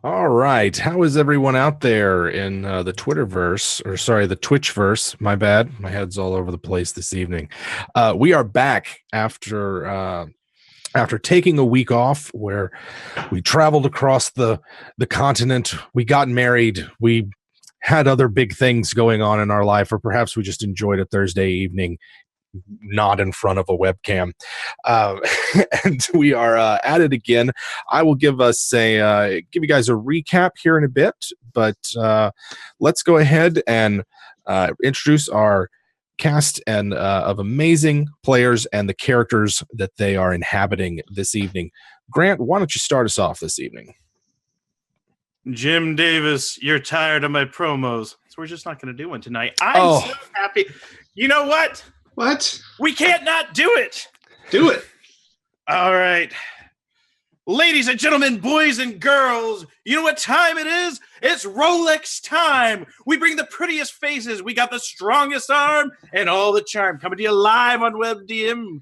All right. How is everyone out there in the Twitterverse, or sorry, the Twitchverse? My bad. My head's all over the place this evening. We are back after taking a week off where we traveled across the continent. We got married. We had other big things going on in our life, or perhaps we just enjoyed a Thursday evening not in front of a webcam. Uh, and we are at it again. I will give you guys a recap here in a bit, but let's go ahead and introduce our cast and of amazing players and the characters that they are inhabiting this evening. Grant, why don't you start us off this evening? Jim Davis, you're tired of my promos, so we're just not going to do one tonight. I'm so happy. You know what? What? We can't not do it. Do it. All right. Ladies and gentlemen, boys and girls, you know what time it is? It's Rolex time. We bring the prettiest faces. We got the strongest arm and all the charm. Coming to you live on WebDM.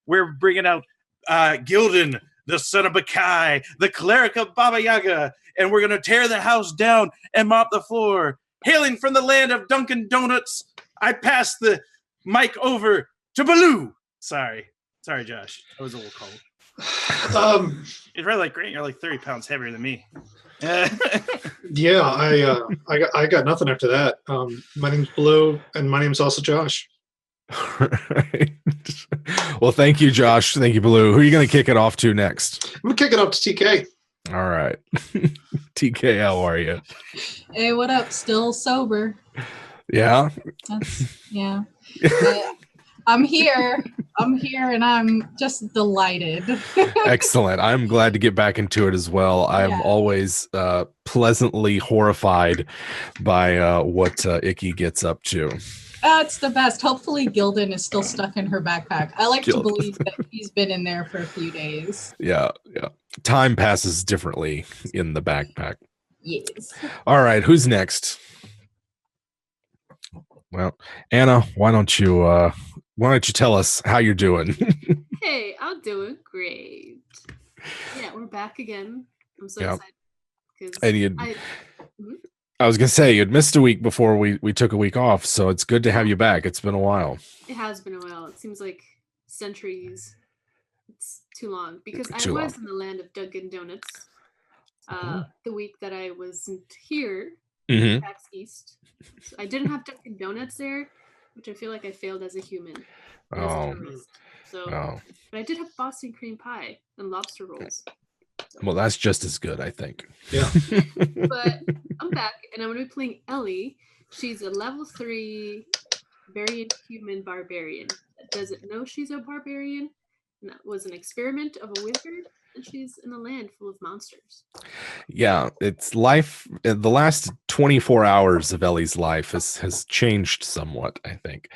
We're bringing out Gildan, the son of Bakai, the cleric of Baba Yaga, and we're going to tear the house down and mop the floor. Hailing from the land of Dunkin' Donuts, I pass the mic over to Baloo. Sorry, Josh. That was a little cold. It's really like Grant. You're like 30 pounds heavier than me. Yeah, I got nothing after that. My name's Blue, and my name's also Josh. Right. Well, thank you, Josh. Thank you, Blue. Who are you going to kick it off to next? I'm gonna kick it up to TK. All right. TK, how are you? Hey, what up? Still sober. Yeah. Yeah. I'm here, and I'm just delighted. Excellent. I'm glad to get back into it as well. I'm always pleasantly horrified by what Icky gets up to. It's the best. Hopefully Gildan is still stuck in her backpack. I like to believe that he's been in there for a few days. Yeah. Time passes differently in the backpack. Yes. All right, who's next? Well, Anna, why don't you tell us how you're doing? Hey, I'm doing great. Yeah, we're back again. I'm so excited. I was gonna say you'd missed a week before we took a week off, so it's good to have you back. It's been a while. It has been a while. It seems like centuries. It's too long because Too I was long. in the land of Dunkin' Donuts the week that I wasn't here, Mm-hmm. back east. So I didn't have Dunkin' Donuts there, which I feel like I failed as a human. And as a tourist. So, but I did have Boston cream pie and lobster rolls. Well, that's just as good, I think. Yeah. But I'm back, and I'm going to be playing Ellie. She's a level 3 variant human barbarian that doesn't know she's a barbarian, and that was an experiment of a wizard, and she's in a land full of monsters. Yeah, it's life. The last 24 hours of Ellie's life has changed somewhat, I think.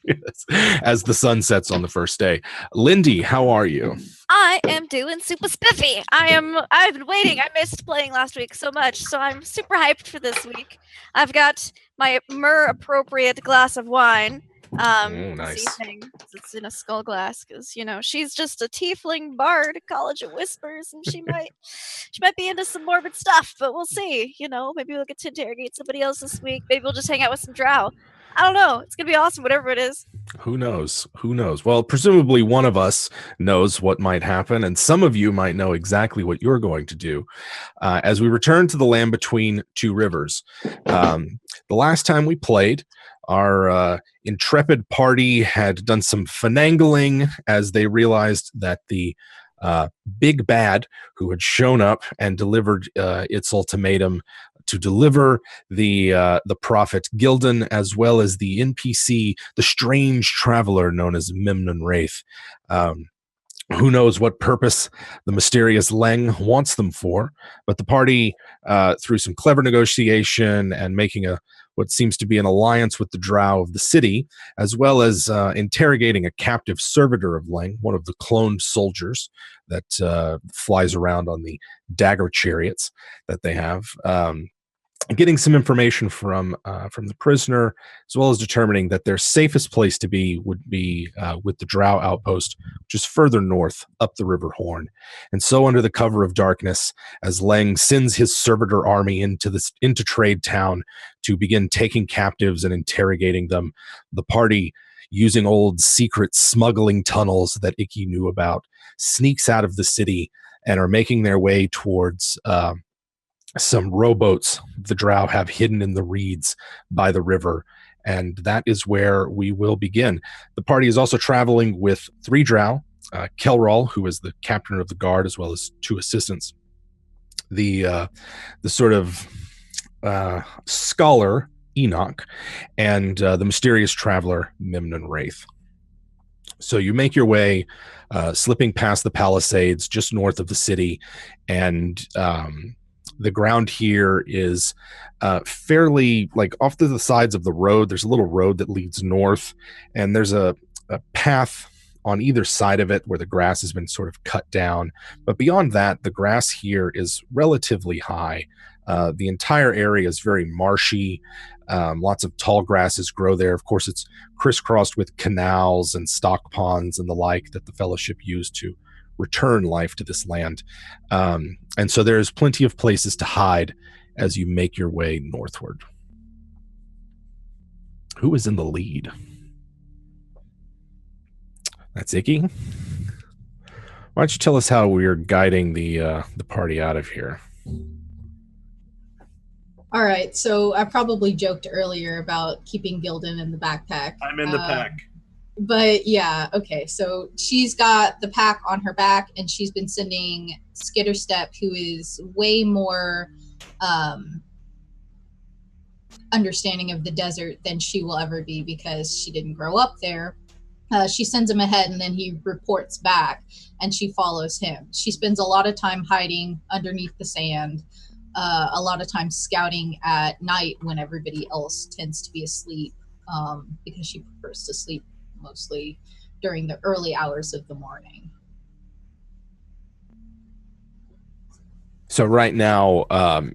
Yes, as the sun sets on the first day. Lindy, how are you? I am doing super spiffy. I've been waiting. I missed playing last week so much, so I'm super hyped for this week. I've got my appropriate glass of wine. Nice. This evening, it's in a skull glass because she's just a tiefling bard at College of Whispers, and she might be into some morbid stuff, but we'll see. Maybe we'll get to interrogate somebody else this week. Maybe we'll just hang out with some drow. I don't know. It's gonna be awesome, whatever it is. Who knows? Well, presumably one of us knows what might happen, and some of you might know exactly what you're going to do. As we return to the land between two rivers, the last time we played, our intrepid party had done some finagling as they realized that the big bad who had shown up and delivered its ultimatum to deliver the prophet Gildan, as well as the NPC, the strange traveler known as Memnon Wraith. Who knows what purpose the mysterious Leng wants them for, but the party, through some clever negotiation and making what seems to be an alliance with the drow of the city, as well as interrogating a captive servitor of Leng, one of the cloned soldiers that flies around on the dagger chariots that they have. getting some information from the prisoner, as well as determining that their safest place to be would be with the Drow outpost, just further north up the River Horn. And so, under the cover of darkness, as Leng sends his servitor army into Trade Town to begin taking captives and interrogating them, the party, using old secret smuggling tunnels that Icky knew about, sneaks out of the city and are making their way towards some rowboats the Drow have hidden in the reeds by the river, and that is where we will begin. The party is also traveling with 3 Drow, Kelral, who is the captain of the guard, as well as 2 assistants, the sort of scholar Enoch, and the mysterious traveler Mimnon Wraith. So you make your way, slipping past the palisades just north of the city, and the ground here is fairly, like, off to the sides of the road. There's a little road that leads north, and there's a path on either side of it where the grass has been sort of cut down. But beyond that, the grass here is relatively high. The entire area is very marshy. Lots of tall grasses grow there. Of course, it's crisscrossed with canals and stock ponds and the like that the Fellowship used to return life to this land. And so there's plenty of places to hide as you make your way northward. Who is in the lead? That's Icky. Why don't you tell us how we're guiding the party out of here? All right, so I probably joked earlier about keeping Gildan in the backpack. I'm in the pack. But yeah, okay, so she's got the pack on her back, and she's been sending Skitterstep, who is way more understanding of the desert than she will ever be because she didn't grow up there. She sends him ahead, and then he reports back, and she follows him. She spends a lot of time hiding underneath the sand, a lot of time scouting at night when everybody else tends to be asleep, because she prefers to sleep mostly during the early hours of the morning. So right now,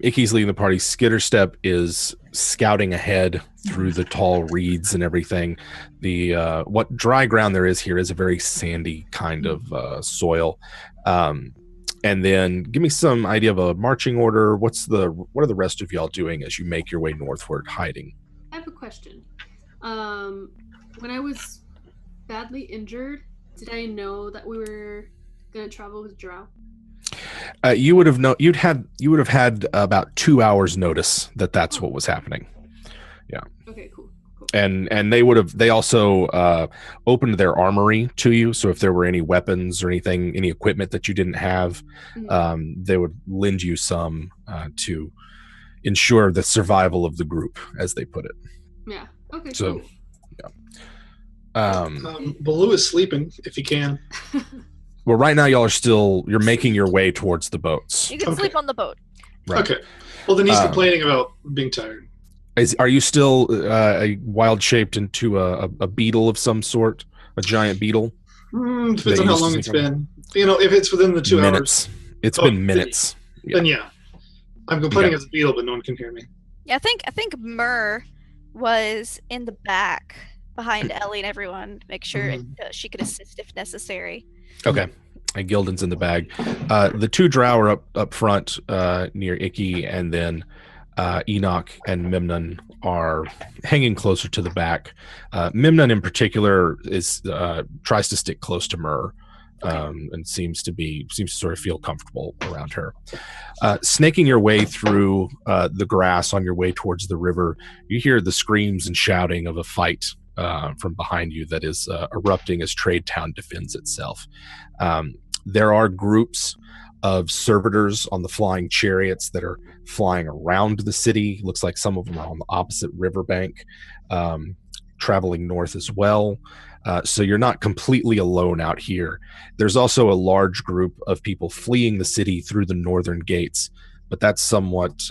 Icky's leading the party. Skitterstep is scouting ahead through the tall reeds and everything. The what dry ground there is here is a very sandy kind of soil. And then give me some idea of a marching order. What are the rest of y'all doing as you make your way northward, hiding? I have a question. When I was badly injured, did I know that we were going to travel with Drow? You would have had about 2 hours notice that that's what was happening. Yeah. Okay, cool. And they also opened their armory to you. So if there were any weapons or anything, any equipment that you didn't have, they would lend you some to ensure the survival of the group, as they put it. Yeah. Okay. So, cool. yeah. Baloo is sleeping if he can. Well, right now you're making your way towards the boats. You can sleep on the boat. Right. Okay. Well, then he's complaining about being tired. Are you still wild shaped into a beetle of some sort? A giant beetle? Depends on how long it's been. If it's within the 2 minutes. hours. It's been minutes. Then yeah. I'm complaining as a beetle, but no one can hear me. Yeah, I think Myrrh was in the back behind Ellie and everyone to make sure she could assist if necessary. Okay. And Gildan's in the bag. The 2 Drow are up front near Icky, and then Enoch and Mimnon are hanging closer to the back. Mimnon in particular tries to stick close to Myrrh, and seems to sort of feel comfortable around her. Snaking your way through the grass on your way towards the river, you hear the screams and shouting of a fight from behind you that is erupting as Trade Town defends itself. There are groups of servitors on the flying chariots that are flying around the city. Looks like some of them are on the opposite riverbank, traveling north as well. So you're not completely alone out here. There's also a large group of people fleeing the city through the northern gates, but that's somewhat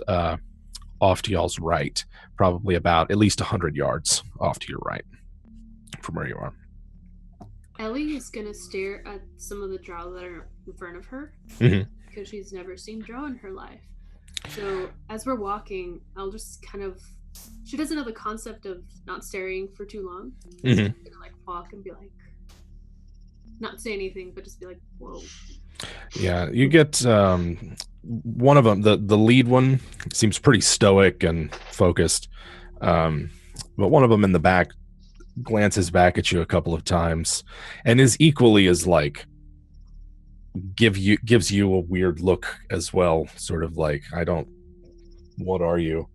off to y'all's right, probably about at least 100 yards off to your right from where you are. Ellie is going to stare at some of the drow that are in front of her because she's never seen drow in her life. So as we're walking, I'll just kind of. She doesn't know the concept of not staring for too long. Mhm. So I'm gonna like walk and be like, not say anything, but just be like, whoa. Yeah, you get one of them. The lead one seems pretty stoic and focused, but one of them in the back glances back at you a couple of times and is equally as like gives you a weird look as well, sort of like, what are you?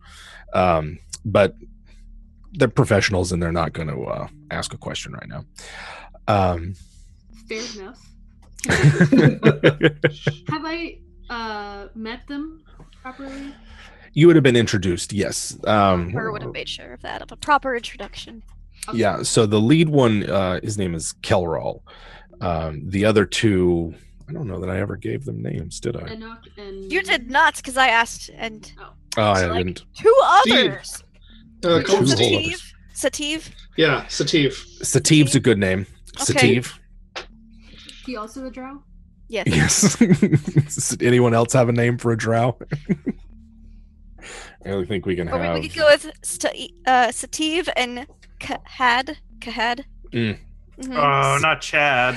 But they're professionals and they're not going to ask a question right now. Fair enough. Have I met them properly? You would have been introduced, yes. Her would have made sure of that, of a proper introduction. Okay. Yeah, so the lead one, his name is Kelral. The other two, I don't know that I ever gave them names, did I? Enoch and You did not, because I asked, and Oh, I like- didn't. two Steve. others. Call him Two Steve. others. Sativ. Yeah, Sativ. Sativ's a good name. Okay. Sativ. he also a drow? Yes. Yes. Does anyone else have a name for a drow? I really think we can Or have. we could go with Sativ and Kahad. Kahad. Mm. Mhm. Oh, not Chad.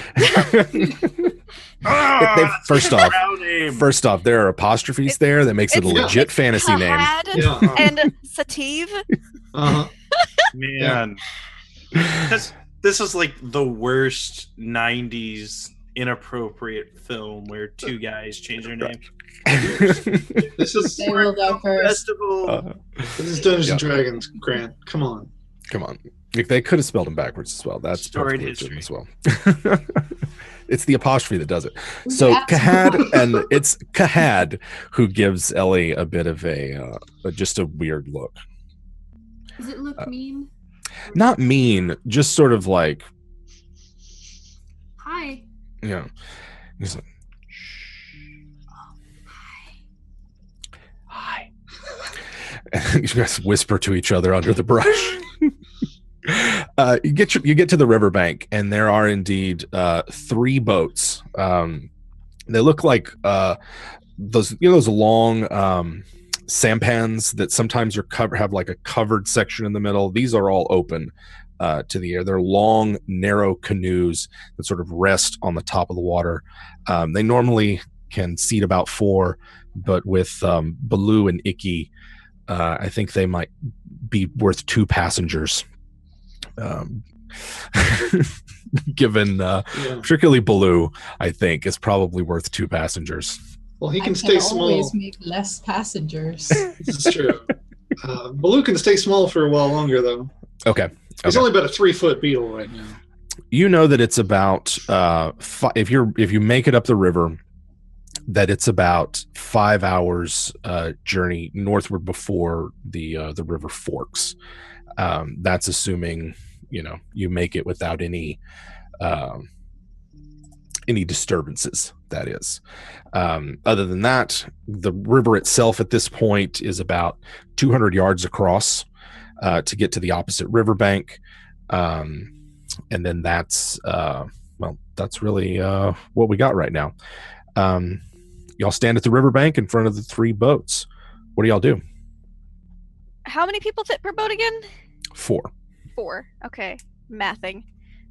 First off, there are apostrophes there that makes it a It's- legit fantasy name. Kahad Yeah. and Sativ. Uh-huh. Man, this is like the worst '90s inappropriate film where two guys change their name. This is They will go first. Festival. this is Dungeons and Yeah. Dragons, Grant. Come on. Come on. If they could have spelled them backwards as well. That's Storied perfectly legitimate history. as well. It's the apostrophe that does it. We So have to- Kahad, and it's Kahad who gives Ellie a bit of just a weird look. Does it look mean? Not mean, just sort of like, Hi. you know, he's like, hi. And you guys whisper to each other under the brush. You get to the riverbank, and there are indeed 3 boats. They look like those long sampans that sometimes have like a covered section in the middle. These are all open to the air. They're long, narrow canoes that sort of rest on the top of the water. They normally can seat about 4, but with Baloo and Icky, I think they might be worth 2 passengers. Given particularly Baloo, I think is probably worth 2 passengers. Well, he I can stay always small. make less passengers. This is true. Baloo can stay small for a while longer, though. Okay. He's Okay. only about a 3-foot beetle right now. You know that it's about if you make it up the river, that it's about 5 hours journey northward before the river forks. That's assuming you make it without any disturbances. That is. Other than that, the river itself at this point is about 200 yards across to get to the opposite riverbank, and then that's really what we got right now. Y'all stand at the riverbank in front of the 3 boats. What do y'all do? How many people fit per boat again? 4. 4. Okay. Mathing.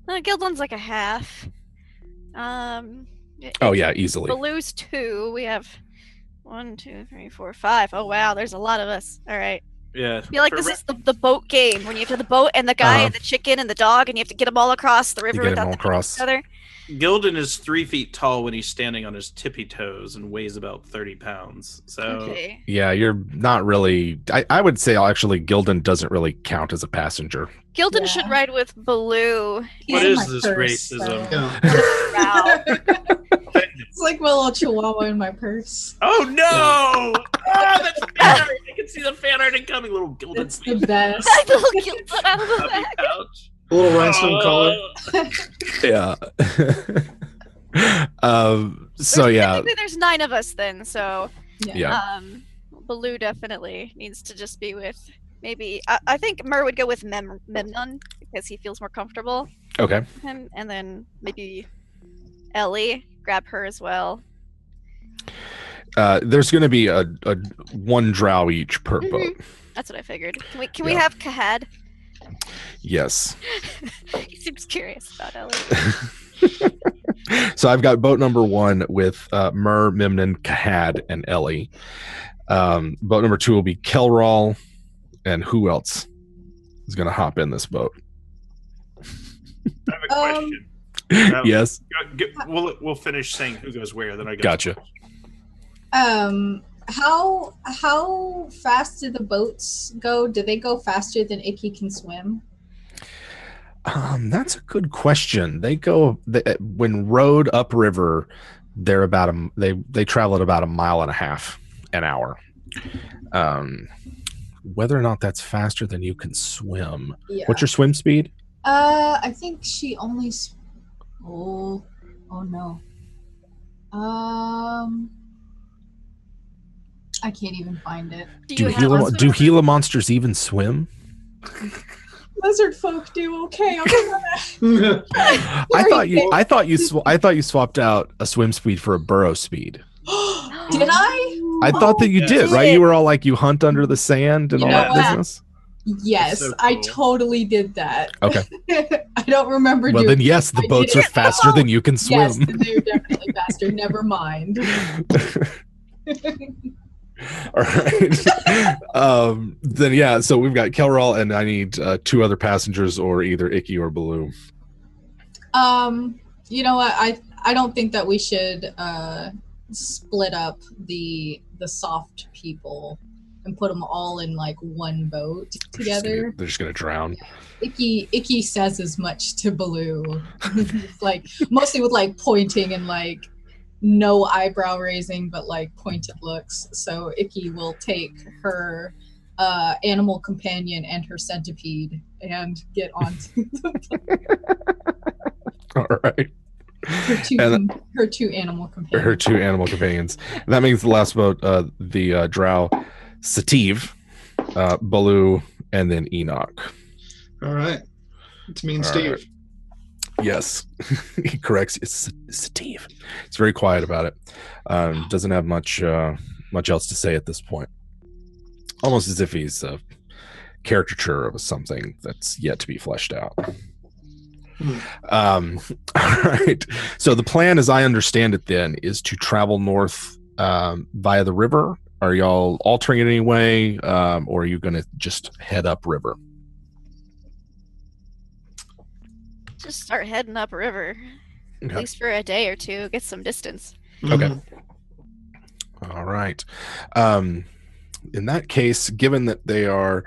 Gildan's like a half. Oh yeah, easily. Baloo's 2. We have 1, 2, 3, 4, 5. Oh wow, there's a lot of us. All right. Yeah. I feel like this is the boat game when you have the boat and the guy and the chicken and the dog, and you have to get them all across the river get 'em without all them hitting across. each other. Gildan is 3 feet tall when he's standing on his tippy toes and weighs about 30 pounds. So Okay. Yeah, you're not really. I would say actually Gildan doesn't really count as a passenger. Gildan Yeah. should ride with Baloo. what in is my this purse, racism? so- Yeah. Wow. It's like my little chihuahua in my purse. Oh no! Oh, that's fan art. I can see the fan art incoming. Little Gildan It's the face. best. Little Gildan out of the Puppy back. pouch. A little rhinestone collar. Yeah. So yeah, Technically, there's 9 of us then, so yeah. Baloo definitely needs to just be with maybe. I think Mur would go with Memnon because he feels more comfortable Okay. with him, and then maybe Ellie, grab her as well. There's going to be a one drow each per boat. That's what I figured. Can we have Kahad? Yes. He seems curious about Ellie. So I've got boat number 1 with Mur, Mimnan, Kahad, and Ellie. Boat number 2 will be Kelral, and who else is going to hop in this boat? I have a question. Yes. We'll finish saying who goes where, then I go. Gotcha. How fast do the boats go? Do they go faster than Icky can swim? That's a good question. When rowed upriver, they're about they travel at about 1.5 miles an hour. Whether or not that's faster than you can swim. Yeah. What's your swim speed? I think she only. Oh no. I can't even find it. Do Gila monsters even swim? Lizard folk do. Okay, I'm I thought you swapped out a swim speed for a burrow speed. Did I? I thought that you did, right? You were all like, you hunt under the sand and all that business. Yes, So cool. I totally did that. Okay. I don't remember. Well, then yes, the boats are faster than you can swim. Yes, they're definitely faster. Never mind. All right. Then yeah, so we've got Kelral, and I need 2 other passengers, or either Icky or Baloo. You know what? I don't think that we should split up the soft people and put them all in like one boat together. They're just gonna drown. Icky says as much to Baloo, like mostly with like pointing and like no eyebrow raising, but like pointed looks. So Icky will take her animal companion and her centipede and get onto the boat. All right. Her two animal companions. That means the last boat, the drow, Sativ, Baloo, and then Enoch. All right. It's me and Steve. Right. Yes. He corrects. It's Sativ. It's very quiet about it. Doesn't have much else to say at this point. Almost as if he's a caricature of something that's yet to be fleshed out. All right. So the plan, as I understand it, then, is to travel north via the river. Are y'all altering it in any way, or are you going to just head up river? Just start heading up river, at least for a day or two. Get some distance. Okay. All right. In that case, given that they are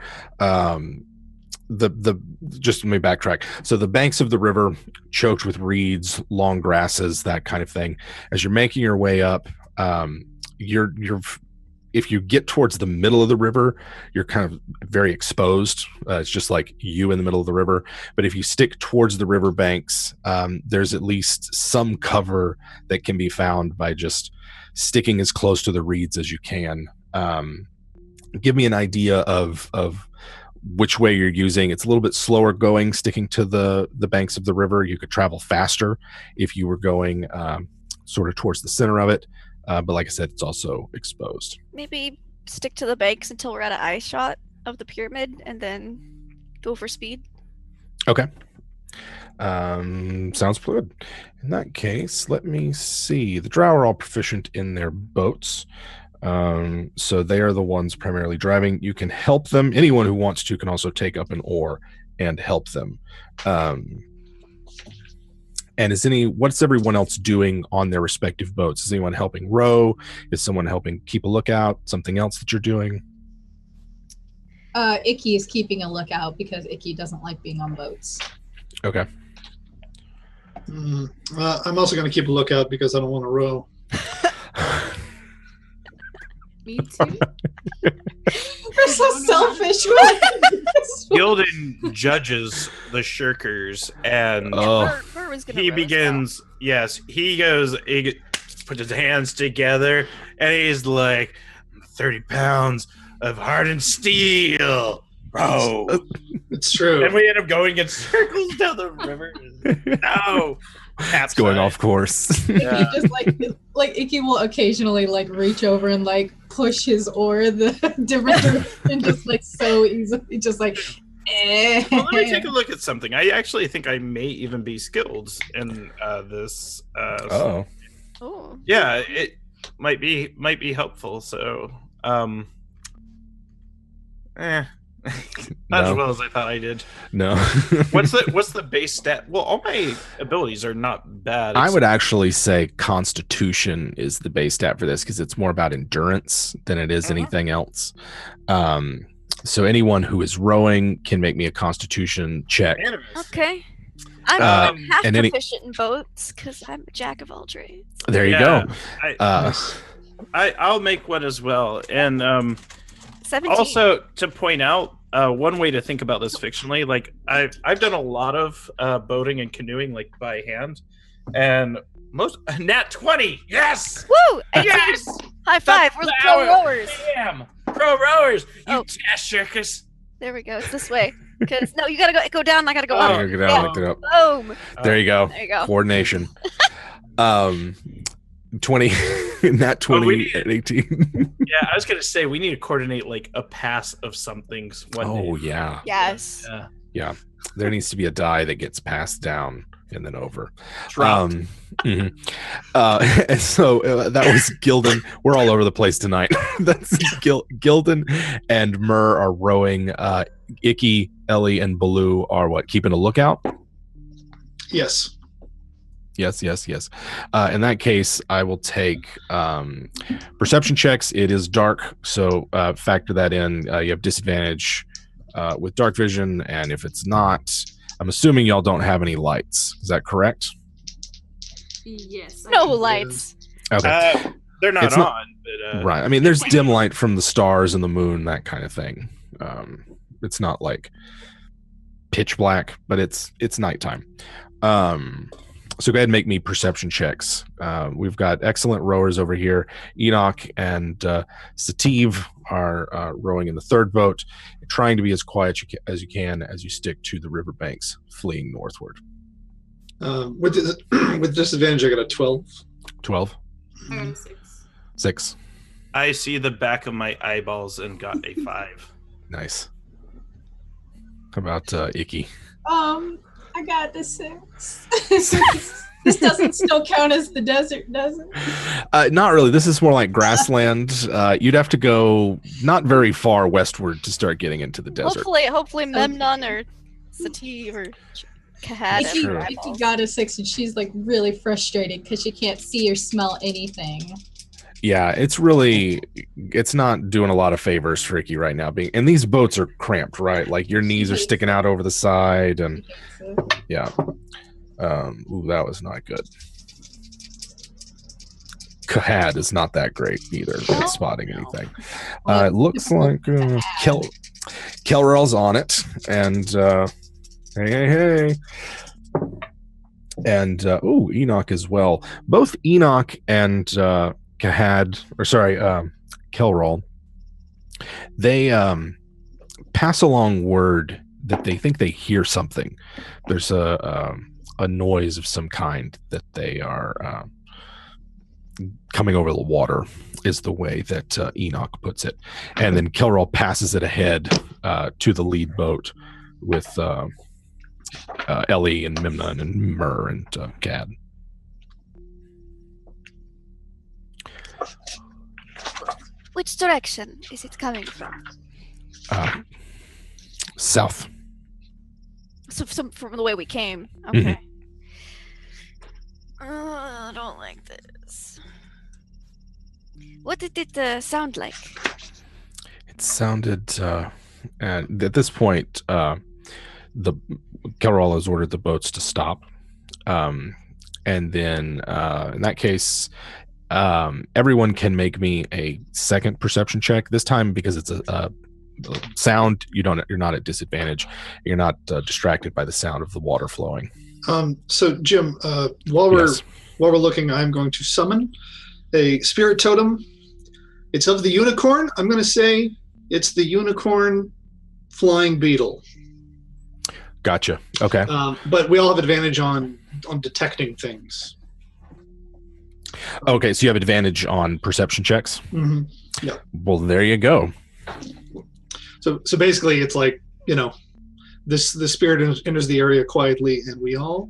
just let me backtrack. So the banks of the river choked with reeds, long grasses, that kind of thing. As you're making your way up, you're if you get towards the middle of the river, you're kind of very exposed. It's just like you in the middle of the river. But if you stick towards the river banks, there's at least some cover that can be found by just sticking as close to the reeds as you can. Give me an idea of which way you're using. It's a little bit slower going, sticking to the banks of the river. You could travel faster if you were going sort of towards the center of it. But like I said, it's also exposed. Maybe stick to the banks until we're at an eye shot of the pyramid and then go for speed. Okay. Sounds good. In that case, let me see. The drow are all proficient in their boats. So they are the ones primarily driving. You can help them. Anyone who wants to can also take up an oar and help them. And what's everyone else doing on their respective boats? Is anyone helping row? Is someone helping keep a lookout? Something else that you're doing? Icky is keeping a lookout because Icky doesn't like being on boats. Okay. I'm also going to keep a lookout because I don't want to row. Me too. You're so selfish. Gildan judges the shirkers, and he begins. Yes, he puts his hands together, and he's like, 30 pounds of hardened steel, bro. It's true. And we end up going in circles down the river. No, It's going off course. Yeah. He just like Icky will occasionally like reach over and like push his oar the different direction, just like so easily, just like. Well, let me take a look at something. I actually think I may even be skilled in this. Oh. Oh. Yeah, it might be helpful. So, not as well as I thought I did. No. What's the base stat? Well, all my abilities are not bad. I would actually say Constitution is the base stat for this because it's more about endurance than it is anything else. So anyone who is rowing can make me a Constitution check. Okay. I'm half and proficient in boats because I'm a jack of all trades. There you go. I'll make one as well. And 17. also to point out, one way to think about this fictionally, like I've done a lot of boating and canoeing like by hand, and most nat 20. Yes. Woo! Yes. High five. We're the pro rowers. Damn. Pro rowers. You Oh. ass circus. There we go. It's this way. Because no, you gotta go down. I gotta go up. Go down, lift it up. Boom. There you go. There you go. Coordination. 20, not 20 at 18. Yeah, I was gonna say we need to coordinate like a pass of some things one day. Oh yeah. Yes. Yeah. There needs to be a die that gets passed down and then over. Dropped. And so that was Gildan. We're all over the place tonight. That's Gildan and Myrrh are rowing. Icky, Ellie, and Baloo are what? Keeping a lookout? Yes. Yes. In that case, I will take perception checks. It is dark, so factor that in. You have disadvantage with dark vision, and if it's not, I'm assuming y'all don't have any lights. Is that correct? Yes. No lights. Okay. They're not It's on, not- but Right. I mean, there's dim light from the stars and the moon, that kind of thing. It's not like pitch black, but it's nighttime. So go ahead and make me perception checks. We've got excellent rowers over here. Enoch and Sativ are rowing in the third boat, trying to be as quiet as you can as you stick to the riverbanks, fleeing northward. With disadvantage, I got a 12. 12? I got a 6. 6. I see the back of my eyeballs and got a 5. Nice. How about Icky? I got the 6. This doesn't still count as the desert, does it? Not really. This is more like grassland. You'd have to go not very far westward to start getting into the desert. Hopefully Memnon or Sativ or Kahad. Icky got a 6 and she's like really frustrated because she can't see or smell anything. Yeah, it's not doing a lot of favors for Icky right now. And these boats are cramped, right? Like your knees are sticking out over the side, and yeah. Ooh, that was not good. Kahad is not that great either at spotting anything. It looks like Kelrell's on it, and hey. And Enoch as well. Both Enoch and Kelrell, they pass along word that they think they hear something. There's a noise of some kind that they are coming over the water, is the way that Enoch puts it. And then Kelrell passes it ahead to the lead boat with Ellie and Memnon and Myrrh and Gad. Which direction is it coming from? South. So from the way we came. Okay. I don't like this. What did it sound like? It sounded, and at this point, the Kelrell has ordered the boats to stop, and then in that case, everyone can make me a second perception check. This time, because it's a sound, you're not at disadvantage. You're not distracted by the sound of the water flowing. So Jim, while we're looking, I'm going to summon a spirit totem. It's of the unicorn. I'm going to say it's the unicorn flying beetle. Gotcha. Okay. But we all have advantage on on detecting things. Okay, so you have advantage on perception checks. Mm-hmm. Yeah. Well, there you go. So basically, it's like, the spirit enters the area quietly, and we all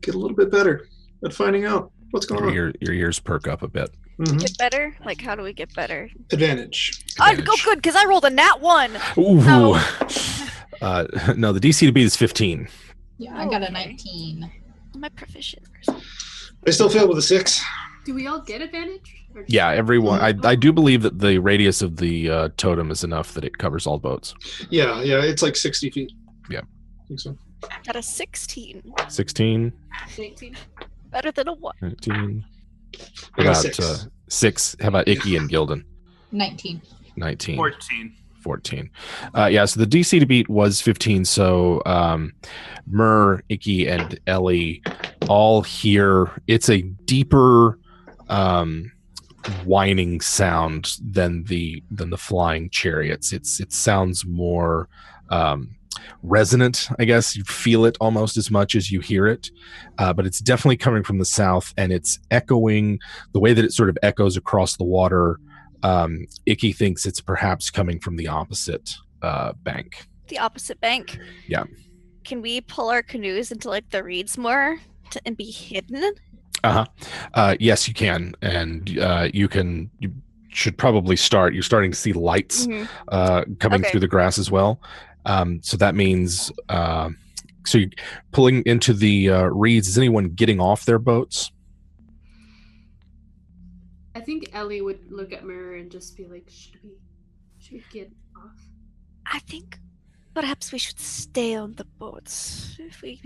get a little bit better at finding out what's going on. Your ears perk up a bit. Mm-hmm. Get better? Like, how do we get better? Advantage. Oh, go good, because I rolled a nat 1. Ooh. No. No, the DC to beat is 15. Yeah, I got a 19. Am I proficient? I still fail with a 6. Do we all get advantage? Or just- Yeah, everyone. I do believe that the radius of the totem is enough that it covers all boats. Yeah, it's like 60 feet. Yeah. I think so. Got a 16. 16, 19. Better than a 1. 19. I got About 6. 6. How about Icky and Gildan? 19. 19. 14. Yeah, so the DC to beat was 15. So Myrrh, Icky, and Ellie all hear. It's a deeper whining sound than the flying chariots. It sounds more resonant, I guess. You feel it almost as much as you hear it, but it's definitely coming from the south, and it's echoing the way that it sort of echoes across the water. Icky thinks it's perhaps coming from the opposite bank. The opposite bank? Yeah. Can we pull our canoes into, like, the reeds more and be hidden? Yes, you can, and you should probably start. You're starting to see lights coming through the grass as well. So that means so you're pulling into the reeds. Is anyone getting off their boats? I think Ellie would look at Mirror and just be like, should we get off? I think perhaps we should stay on the boats. If we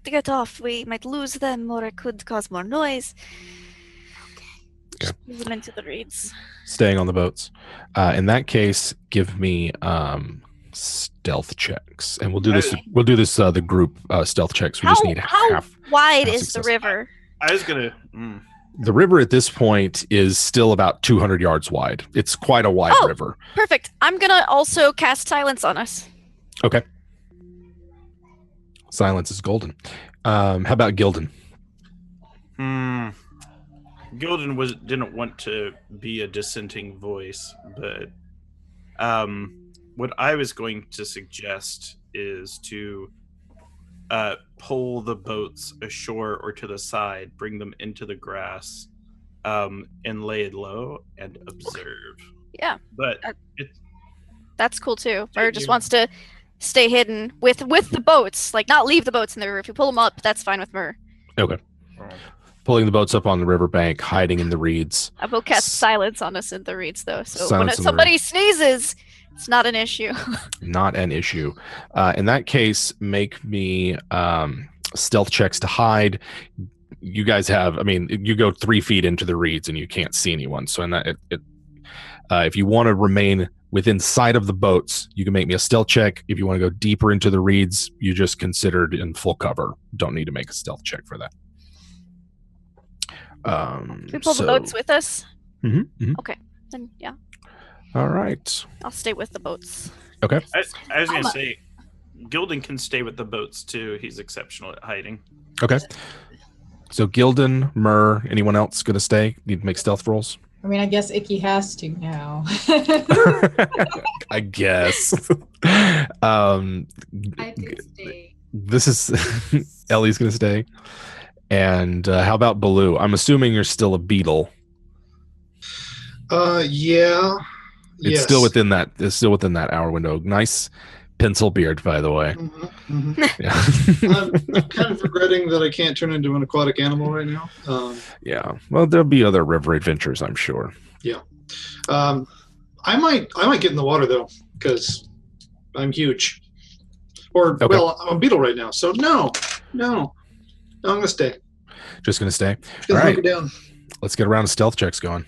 get off, we might lose them, or it could cause more noise. Okay. Move them into the reeds. Staying on the boats. In that case, give me stealth checks, and we'll do this. We'll do this. The group stealth checks. We just need how wide is success. the river? I was gonna. The river at this point is still about 200 yards wide. It's quite a wide river. Perfect. I'm gonna also cast silence on us. Okay. Silence is golden. How about Gildan? Gildan didn't want to be a dissenting voice, but what I was going to suggest is to pull the boats ashore or to the side, bring them into the grass, and lay it low and observe. Yeah, but that's cool too. Murr just wants to stay hidden with the boats, like not leave the boats in the river. If you pull them up, that's fine with Murr. Okay. Pulling the boats up on the riverbank, hiding in the reeds. I will cast silence on us in the reeds, though. So Silence when somebody sneezes, it's not an issue. Not an issue. In that case, make me stealth checks to hide. You guys have, you go 3 feet into the reeds and you can't see anyone. So in that, if you want to remain within sight of the boats, you can make me a stealth check. If you want to go deeper into the reeds, you just considered in full cover. Don't need to make a stealth check for that. We pull the boats with us? Mm-hmm. Okay, then yeah. All right. I'll stay with the boats. Okay. I was going to say, Gildan can stay with the boats too. He's exceptional at hiding. Okay. So Gildan, Myrrh, anyone else going to stay? Need to make stealth rolls? I guess Icky has to now. I guess. I could stay. This is Ellie's going to stay. And how about Baloo? I'm assuming you're still a beetle. Yeah. It's still within that. It's still within that hour window. Nice pencil beard, by the way. Mm-hmm, mm-hmm. Yeah. I'm kind of regretting that I can't turn into an aquatic animal right now. Yeah. Well, there'll be other river adventures, I'm sure. Yeah. I might get in the water though, because I'm huge. Or well, I'm a beetle right now, so no, I'm gonna stay. Just gonna stay. All right. Hunker down. Let's get around to stealth checks going.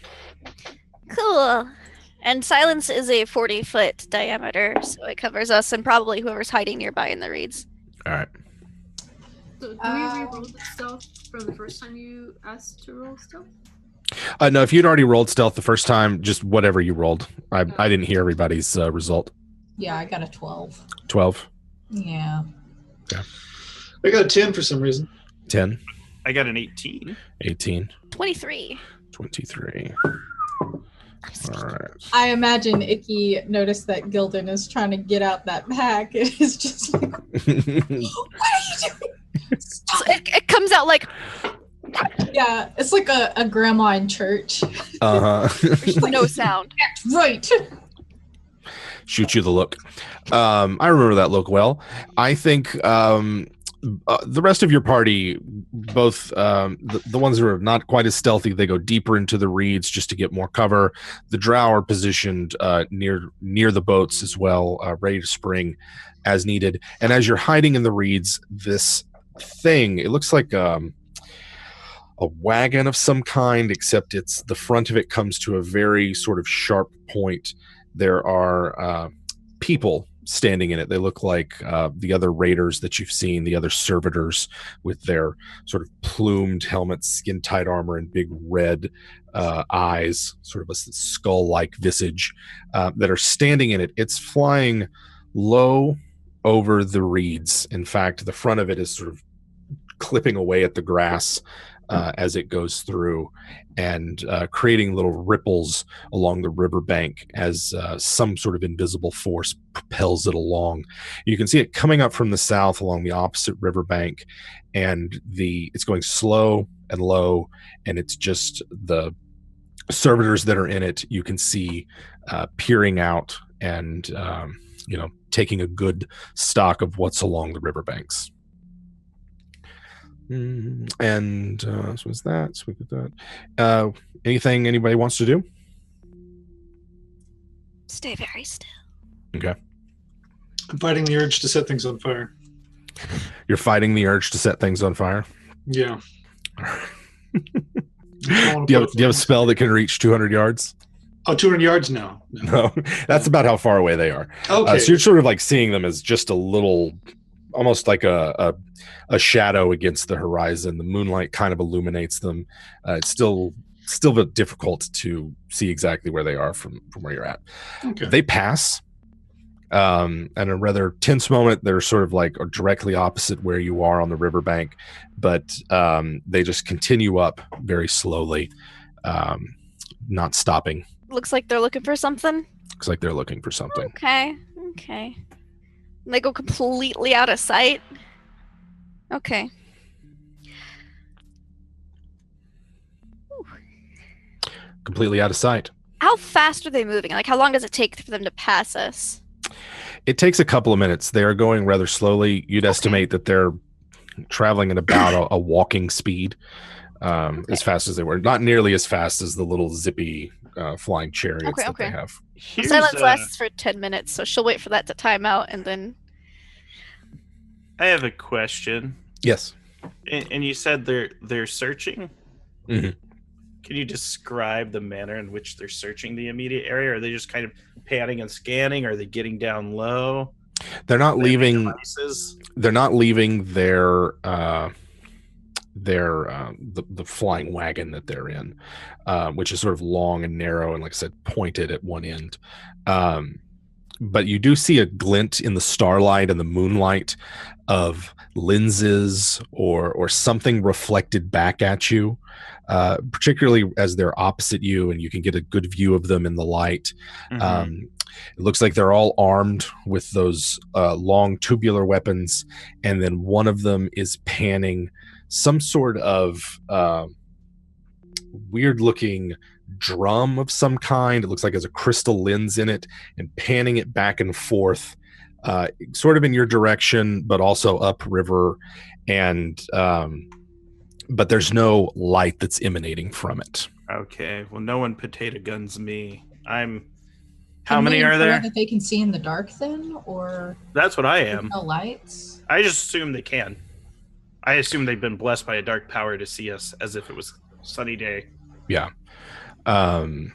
Cool. And silence is a 40-foot diameter, so it covers us and probably whoever's hiding nearby in the reeds. All right. So do we re-roll the stealth from the first time you asked to roll stealth? No, if you'd already rolled stealth the first time, just whatever you rolled. I didn't hear everybody's result. Yeah, I got a 12. 12. Yeah. Yeah. I got a 10 for some reason. 10. I got an 18. 18. 23. 23. All right. I imagine Icky noticed that Gildan is trying to get out that pack. It is just like, what are you doing? Stop. So it comes out like, Yeah, it's like a grandma in church. Uh-huh. no sound. That's right. Shoot you the look. I remember that look well. I think the rest of your party, both the ones who are not quite as stealthy, they go deeper into the reeds just to get more cover. The drow are positioned near the boats as well, ready to spring as needed. And as you're hiding in the reeds, this thing, it looks like a wagon of some kind, except the front of it comes to a very sort of sharp point. There are people standing in it. They look like the other raiders that you've seen, the other servitors with their sort of plumed helmets, skin-tight armor, and big red eyes, sort of a skull-like visage, that are standing in it. It's flying low over the reeds. In fact, the front of it is sort of clipping away at the grass as it goes through, and creating little ripples along the riverbank as some sort of invisible force propels it along. You can see it coming up from the south along the opposite riverbank, and it's going slow and low, and it's just the servitors that are in it you can see peering out and taking a good stock of what's along the riverbanks. And so was that. So we did that. Anything anybody wants to do? Stay very still. Okay. I'm fighting the urge to set things on fire. You're fighting the urge to set things on fire? Yeah. Do you have a spell that can reach 200 yards? Oh, 200 yards? No. No, that's about how far away they are. Okay. So you're sort of like seeing them as just a little, almost like a shadow against the horizon. The moonlight kind of illuminates them. It's still a bit difficult to see exactly where they are from where you're at. Okay. They pass. And a rather tense moment, they're sort of like directly opposite where you are on the riverbank, but they just continue up very slowly, not stopping. Looks like they're looking for something. Looks like they're looking for something. Okay. They go completely out of sight. Okay. Completely out of sight. How fast are they moving? Like, how long does it take for them to pass us? It takes a couple of minutes. They are going rather slowly. You'd estimate that they're traveling at about a walking speed, as fast as they were. Not nearly as fast as the little zippy flying chariots that they have. Silence lasts for 10 minutes, so she'll wait for that to time out, and then... I have a question. Yes. And you said they're searching? Mm-hmm. Can you describe the manner in which they're searching the immediate area? Are they just kind of panning and scanning? Are they getting down low? They're not leaving. They're not leaving the flying wagon that they're in, which is sort of long and narrow and, like I said, pointed at one end. But you do see a glint in the starlight and the moonlight of lenses or something reflected back at you, particularly as they're opposite you and you can get a good view of them in the light. Mm-hmm. It looks like they're all armed with those long tubular weapons, and then one of them is panning some sort of weird-looking drum of some kind. It looks like it has a crystal lens in it, and panning it back and forth, sort of in your direction, but also upriver, and but there's no light that's emanating from it. Okay, well, no one potato guns me. How many are there? That they can see in the dark, then, or that's what I am. No lights. I just assume they can. I assume they've been blessed by a dark power to see us as if it was a sunny day. Yeah. I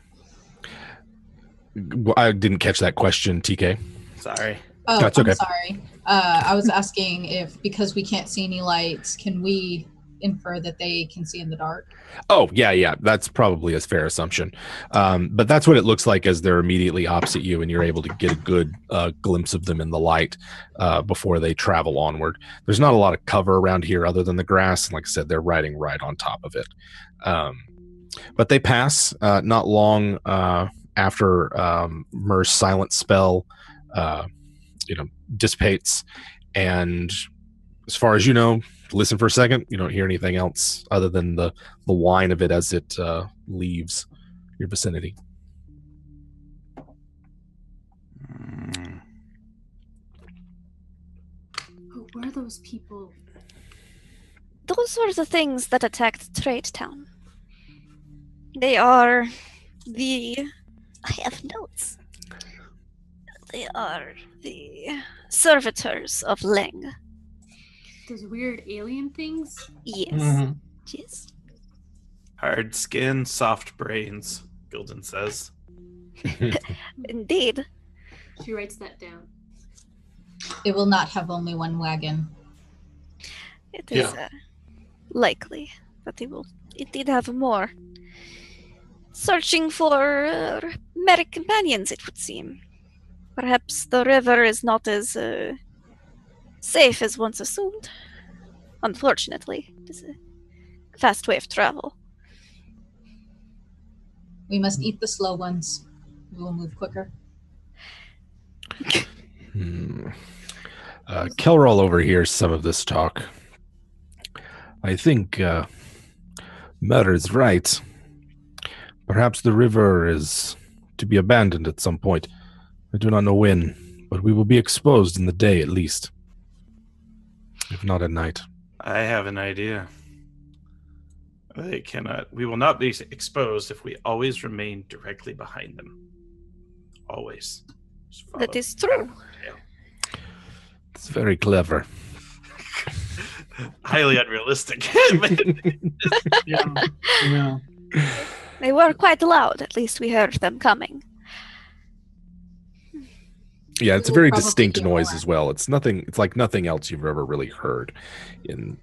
didn't catch that question, TK. Sorry. Oh, that's okay. I'm sorry. I was asking if, because we can't see any lights, can we infer that they can see in the dark? Oh, yeah. That's probably a fair assumption. But that's what it looks like as they're immediately opposite you, and you're able to get a good glimpse of them in the light before they travel onward. There's not a lot of cover around here other than the grass, and like I said, they're riding right on top of it. But they pass not long after Myr's silent spell dissipates, and as far as you know, listen for a second, you don't hear anything else other than the whine of it as it leaves your vicinity. Who were those people? Those were the things that attacked Trade Town. They are I have notes. They are the servitors of Leng. Those weird alien things? Yes. Mm-hmm. Yes. Hard skin, soft brains, Gildan says. Indeed. She writes that down. It will not have only one wagon. It is likely that they will indeed have more. Searching for merry companions, it would seem. Perhaps the river is not as safe as once assumed. Unfortunately, it is a fast way of travel. We must eat the slow ones. We will move quicker. Kelroll overhears some of this talk. I think Mer is right. Perhaps the river is to be abandoned at some point. I do not know when, but we will be exposed in the day at least, if not at night. I have an idea. We will not be exposed if we always remain directly behind them. Always. That is true. It's very clever. Highly unrealistic. Yeah. They were quite loud. At least we heard them coming. Yeah, it's a We'll very probably distinct hear noise more. as well. It's like nothing else you've ever really heard in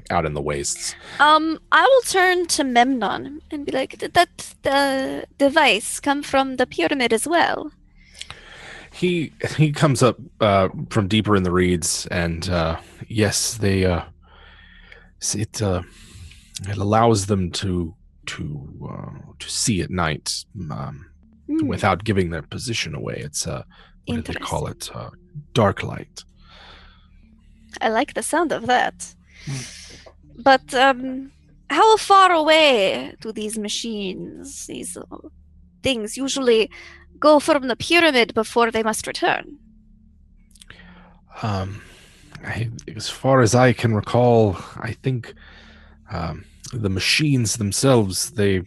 out in the wastes. I will turn to Memnon and be like, did that device come from the pyramid as well? He comes up from deeper in the reeds, and yes, they it allows them to see at night without giving their position away. It's what did they call it? Dark light. I like the sound of that. But how far away do these machines, these things, usually go from the pyramid before they must return? As far as I can recall, I think the machines themselves, they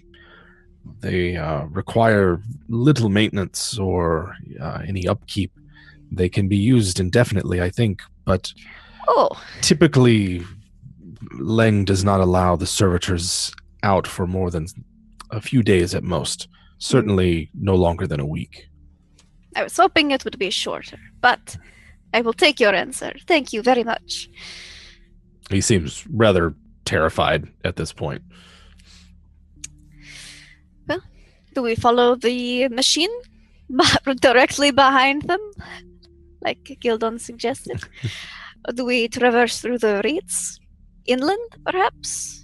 require little maintenance or any upkeep. They can be used indefinitely, I think, but typically Leng does not allow the servitors out for more than a few days at most. Certainly no longer than a week. I was hoping it would be shorter, but I will take your answer. Thank you very much. He seems rather terrified at this point. Well, do we follow the machine directly behind them, like Gildan suggested? Or do we traverse through the reeds, inland, perhaps?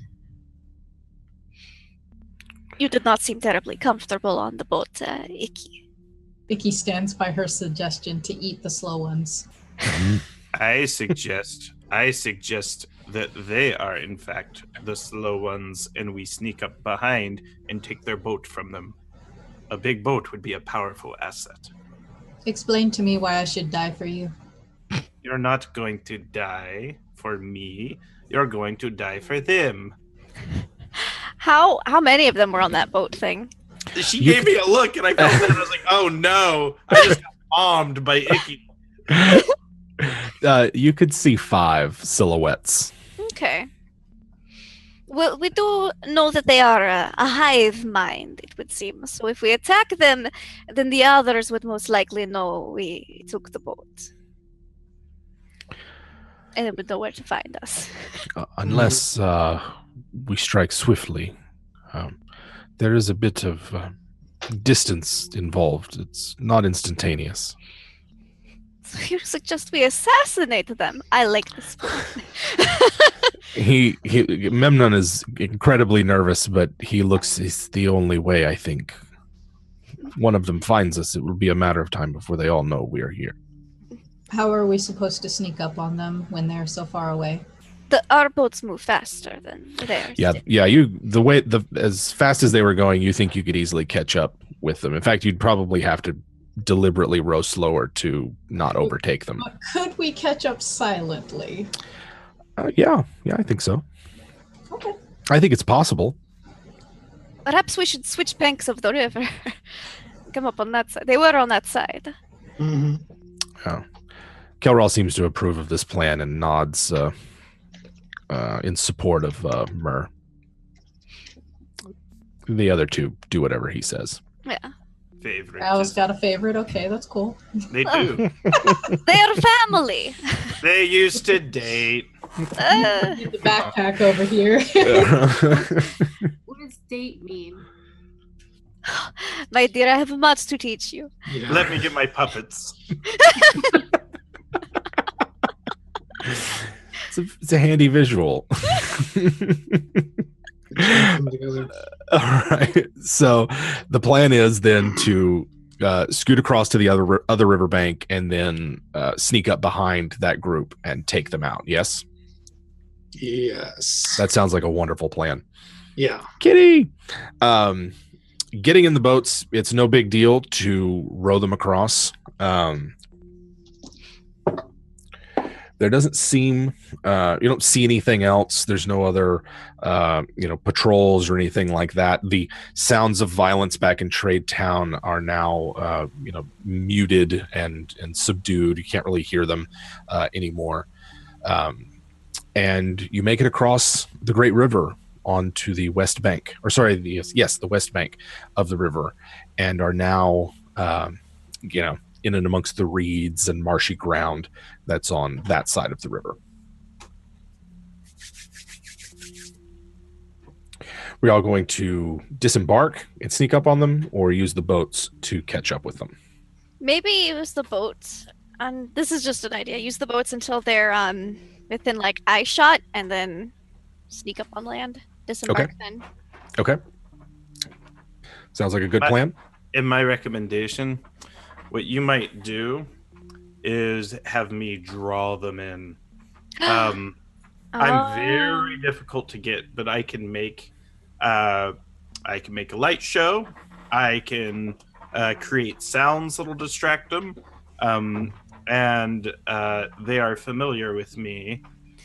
You did not seem terribly comfortable on the boat, Icky. Vicky stands by her suggestion to eat the slow ones. I suggest that they are in fact the slow ones, and we sneak up behind and take their boat from them. A big boat would be a powerful asset. Explain to me why I should die for you. You're not going to die for me. You're going to die for them. How many of them were on that boat thing? She gave me a look, and I felt that, and I was like, "Oh no! I just got bombed by Icky." You could see 5 silhouettes. Okay. Well, we do know that they are a hive mind, it would seem. So if we attack them, then the others would most likely know we took the boat. And it would know where to find us. Unless we strike swiftly. There is a bit of distance involved. It's not instantaneous. So you suggest we assassinate them? I like this plan. Memnon is incredibly nervous, but he looks, it's the only way, I think. One of them finds us, it will be a matter of time before they all know we are here. How are we supposed to sneak up on them when they're so far away? Our boats move faster than theirs. Yeah. As fast as they were going, you think you could easily catch up with them. In fact, you'd probably have to deliberately row slower to not overtake them. But could we catch up silently? Yeah, I think so. Okay. I think it's possible. Perhaps we should switch banks of the river. Come up on that side. They were on that side. Mm-hmm. Yeah. Kelral seems to approve of this plan and nods in support of Myrrh. The other two do whatever he says. Yeah. Favorite. Al's got a favorite. Okay, that's cool. They do. They're family. They used to date. Get the backpack over here. What does date mean? My dear, I have much to teach you. Yeah. Let me get my puppets. It's a handy visual. Come together. All right. So the plan is then to scoot across to the other riverbank and then sneak up behind that group and take them out. Yes? Yes. That sounds like a wonderful plan. Yeah. Kitty! Getting in the boats, it's no big deal to row them across. There doesn't seem, you don't see anything else. There's no other, patrols or anything like that. The sounds of violence back in Trade Town are now, muted and subdued. You can't really hear them anymore. And you make it across the Great River onto the west bank, the west bank of the river, and are now, in and amongst the reeds and marshy ground that's on that side of the river. We're all going to disembark and sneak up on them, or use the boats to catch up with them. Maybe use the boats. This is just an idea. Use the boats until they're within eye shot, and then sneak up on land. Disembark then. Okay. Sounds like a good plan. In my recommendation, what you might do is have me draw them in. I'm very difficult to get, but I can make a light show. I can create sounds that'll distract them, and they are familiar with me.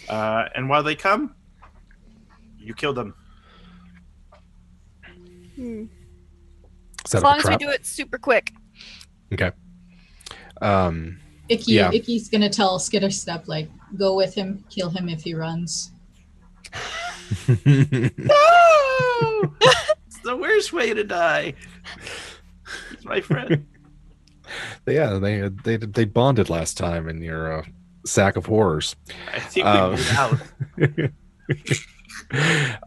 And while they come, you kill them. As long as we do it super quick. Okay. Icky's gonna tell Skitterstep, go with him, kill him if he runs. No! It's the worst way to die. He's my friend. Yeah, they bonded last time in your sack of horrors. I think we moved out.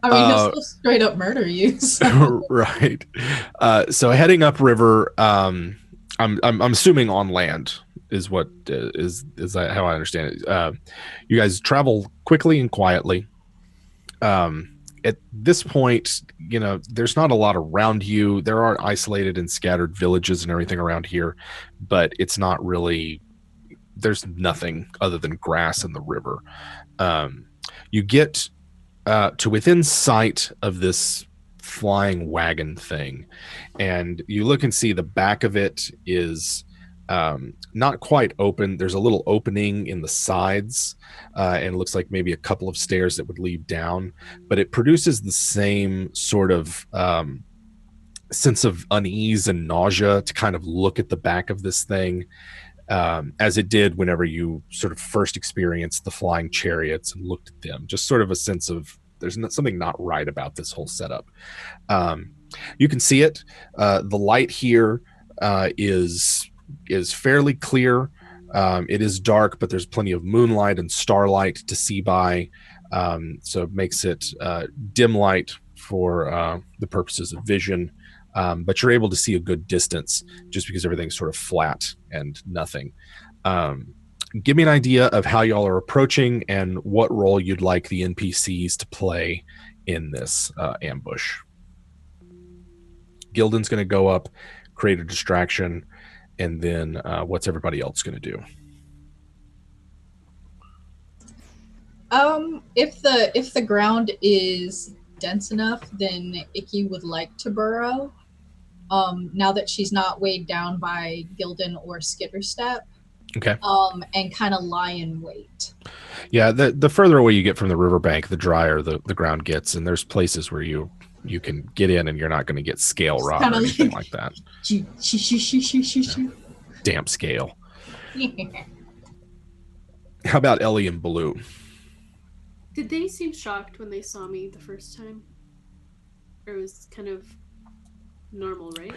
He'll still straight up murder you. So. Right. So heading upriver, I'm assuming on land is what is how I understand it. You guys travel quickly and quietly. At this point, there's not a lot around you. There are isolated and scattered villages and everything around here, but it's not really. There's nothing other than grass and the river. You get to within sight of this flying wagon thing, and you look and see the back of it is not quite open. There's a little opening in the sides, and it looks like maybe a couple of stairs that would lead down, but it produces the same sort of sense of unease and nausea to kind of look at the back of this thing, as it did whenever you sort of first experienced the flying chariots and looked at them. Just sort of a sense of there's something not right about this whole setup. You can see it. The light here is fairly clear. It is dark, but there's plenty of moonlight and starlight to see by, so it makes it dim light for the purposes of vision, but you're able to see a good distance just because everything's sort of flat and nothing. Give me an idea of how y'all are approaching and what role you'd like the NPCs to play in this ambush. Gildan's going to go up, create a distraction, and then what's everybody else going to do? If the ground is dense enough, then Icky would like to burrow. Now that she's not weighed down by Gildan or Skitterstep. Okay. And kind of lie in wait. Yeah, the further away you get from the riverbank, the drier the ground gets, and there's places where you can get in and you're not going to get scale rot or anything like that. Damp scale. How about Ellie and Blue? Did they seem shocked when they saw me the first time? Or it was kind of normal, right?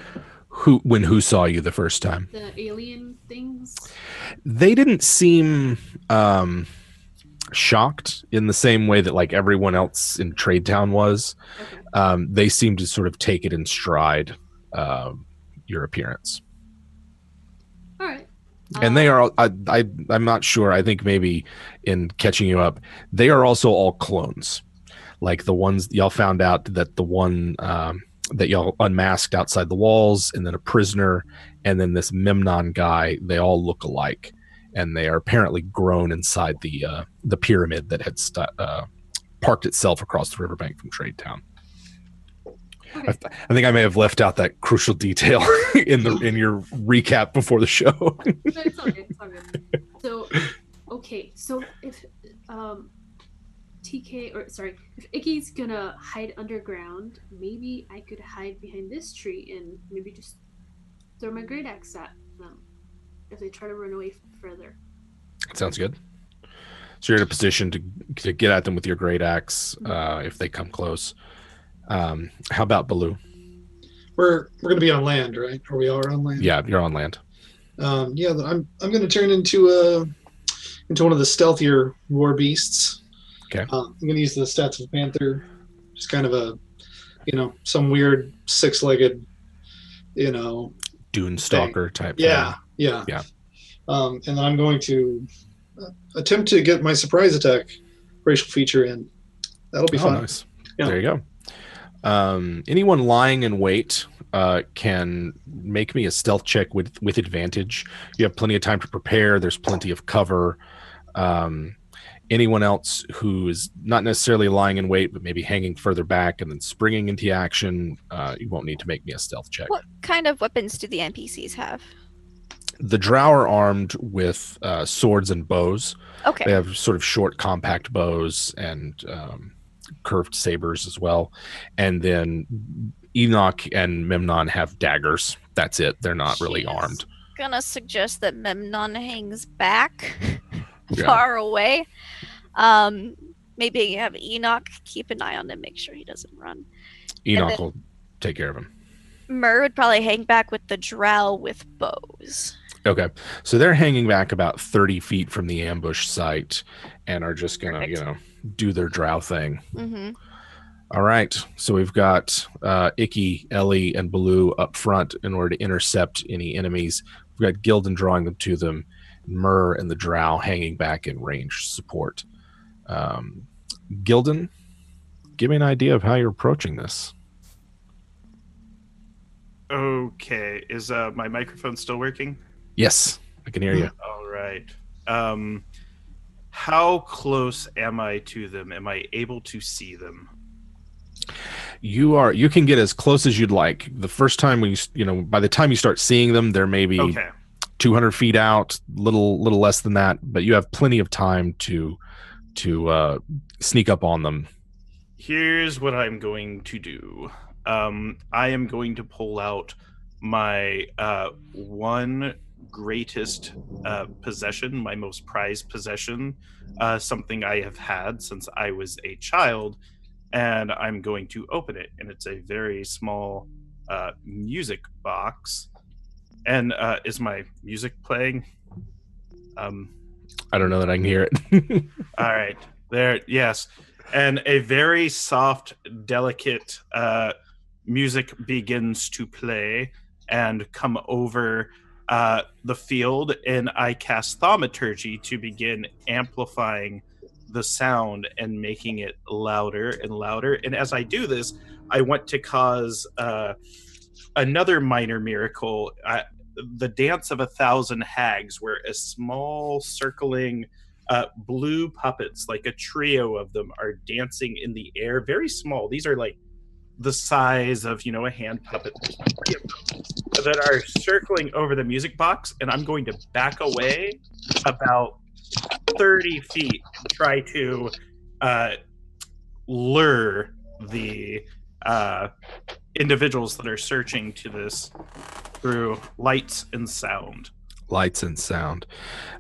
Who saw you the first time? The alien things? They didn't seem shocked in the same way that like everyone else in Trade Town was. Okay. They seemed to sort of take it in stride, your appearance. All right. And they are, I'm not sure, I think maybe in catching you up, they are also all clones. Like the ones y'all found out that the one that y'all unmasked outside the walls, and then a prisoner, and then this Memnon guy, they all look alike. And they are apparently grown inside the pyramid that had parked itself across the riverbank from Trade Town. Okay. I think I may have left out that crucial detail in your recap before the show. No, it's all good. It's all good. So, okay. So if if Icky's gonna hide underground, maybe I could hide behind this tree and maybe just throw my great axe at them if they try to run away further. Sounds good. So you're in a position to get at them with your great axe if they come close. How about Baloo? We're going to be on land, right? Or we are on land? Yeah, you're on land. I'm going to turn into one of the stealthier war beasts. Okay. I'm going to use the stats of Panther. Just kind of a, some weird six-legged, Dune stalker type. Yeah. And then I'm going to attempt to get my surprise attack racial feature in. That'll be fun. Nice. Yeah. There you go. Anyone lying in wait can make me a stealth check with advantage. You have plenty of time to prepare. There's plenty of cover. Anyone else who is not necessarily lying in wait, but maybe hanging further back and then springing into action, you won't need to make me a stealth check. What kind of weapons do the NPCs have? The drow are armed with swords and bows. Okay. They have sort of short, compact bows and curved sabers as well. And then Enoch and Memnon have daggers. That's it. They're not really armed. Gonna suggest that Memnon hangs back far away. Maybe have Enoch keep an eye on him, make sure he doesn't run. Enoch will take care of him. Mur would probably hang back with the drow with bows. Okay, so they're hanging back about 30 feet from the ambush site and are just gonna, do their drow thing. Mm-hmm. All right, so we've got Icky, Ellie, and Baloo up front in order to intercept any enemies. We've got Gildan drawing them to them, Mur and the drow hanging back in range support. Gildan, give me an idea of how you're approaching this. Okay, is my microphone still working? Yes, I can hear you. All right. How close am I to them? Am I able to see them? You can get as close as you'd like. The first time by the time you start seeing them, they're maybe 200 feet out, little less than that, but you have plenty of time to sneak up on them. Here's what I'm going to do. I am going to pull out my one greatest possession, my most prized possession, something I have had since I was a child, and I'm going to open it. And it's a very small music box. And is my music playing? I don't know that I can hear it. All right. There, yes. And a very soft, delicate music begins to play and come over the field, and I cast Thaumaturgy to begin amplifying the sound and making it louder and louder. And as I do this, I want to cause another minor miracle. The Dance of 1,000 Hags, where a small circling blue puppets, like a trio of them, are dancing in the air. Very small. These are like the size of, a hand puppet, that are circling over the music box. And I'm going to back away about 30 feet and try to lure the individuals that are searching to this through lights and sound. Lights and sound.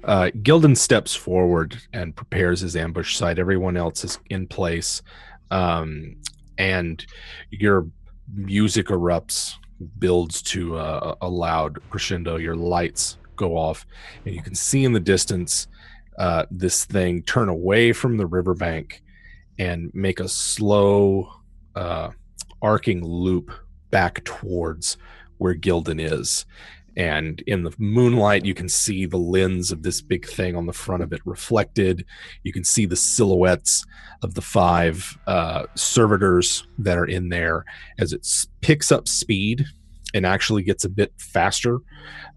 Gildan steps forward and prepares his ambush site. Everyone else is in place. And your music erupts, builds to a loud crescendo. Your lights go off, and you can see in the distance this thing turn away from the riverbank and make a slow arcing loop back towards where Gildan is. And in the moonlight, you can see the lens of this big thing on the front of it reflected. You can see the silhouettes of the 5 servitors that are in there as it picks up speed and actually gets a bit faster,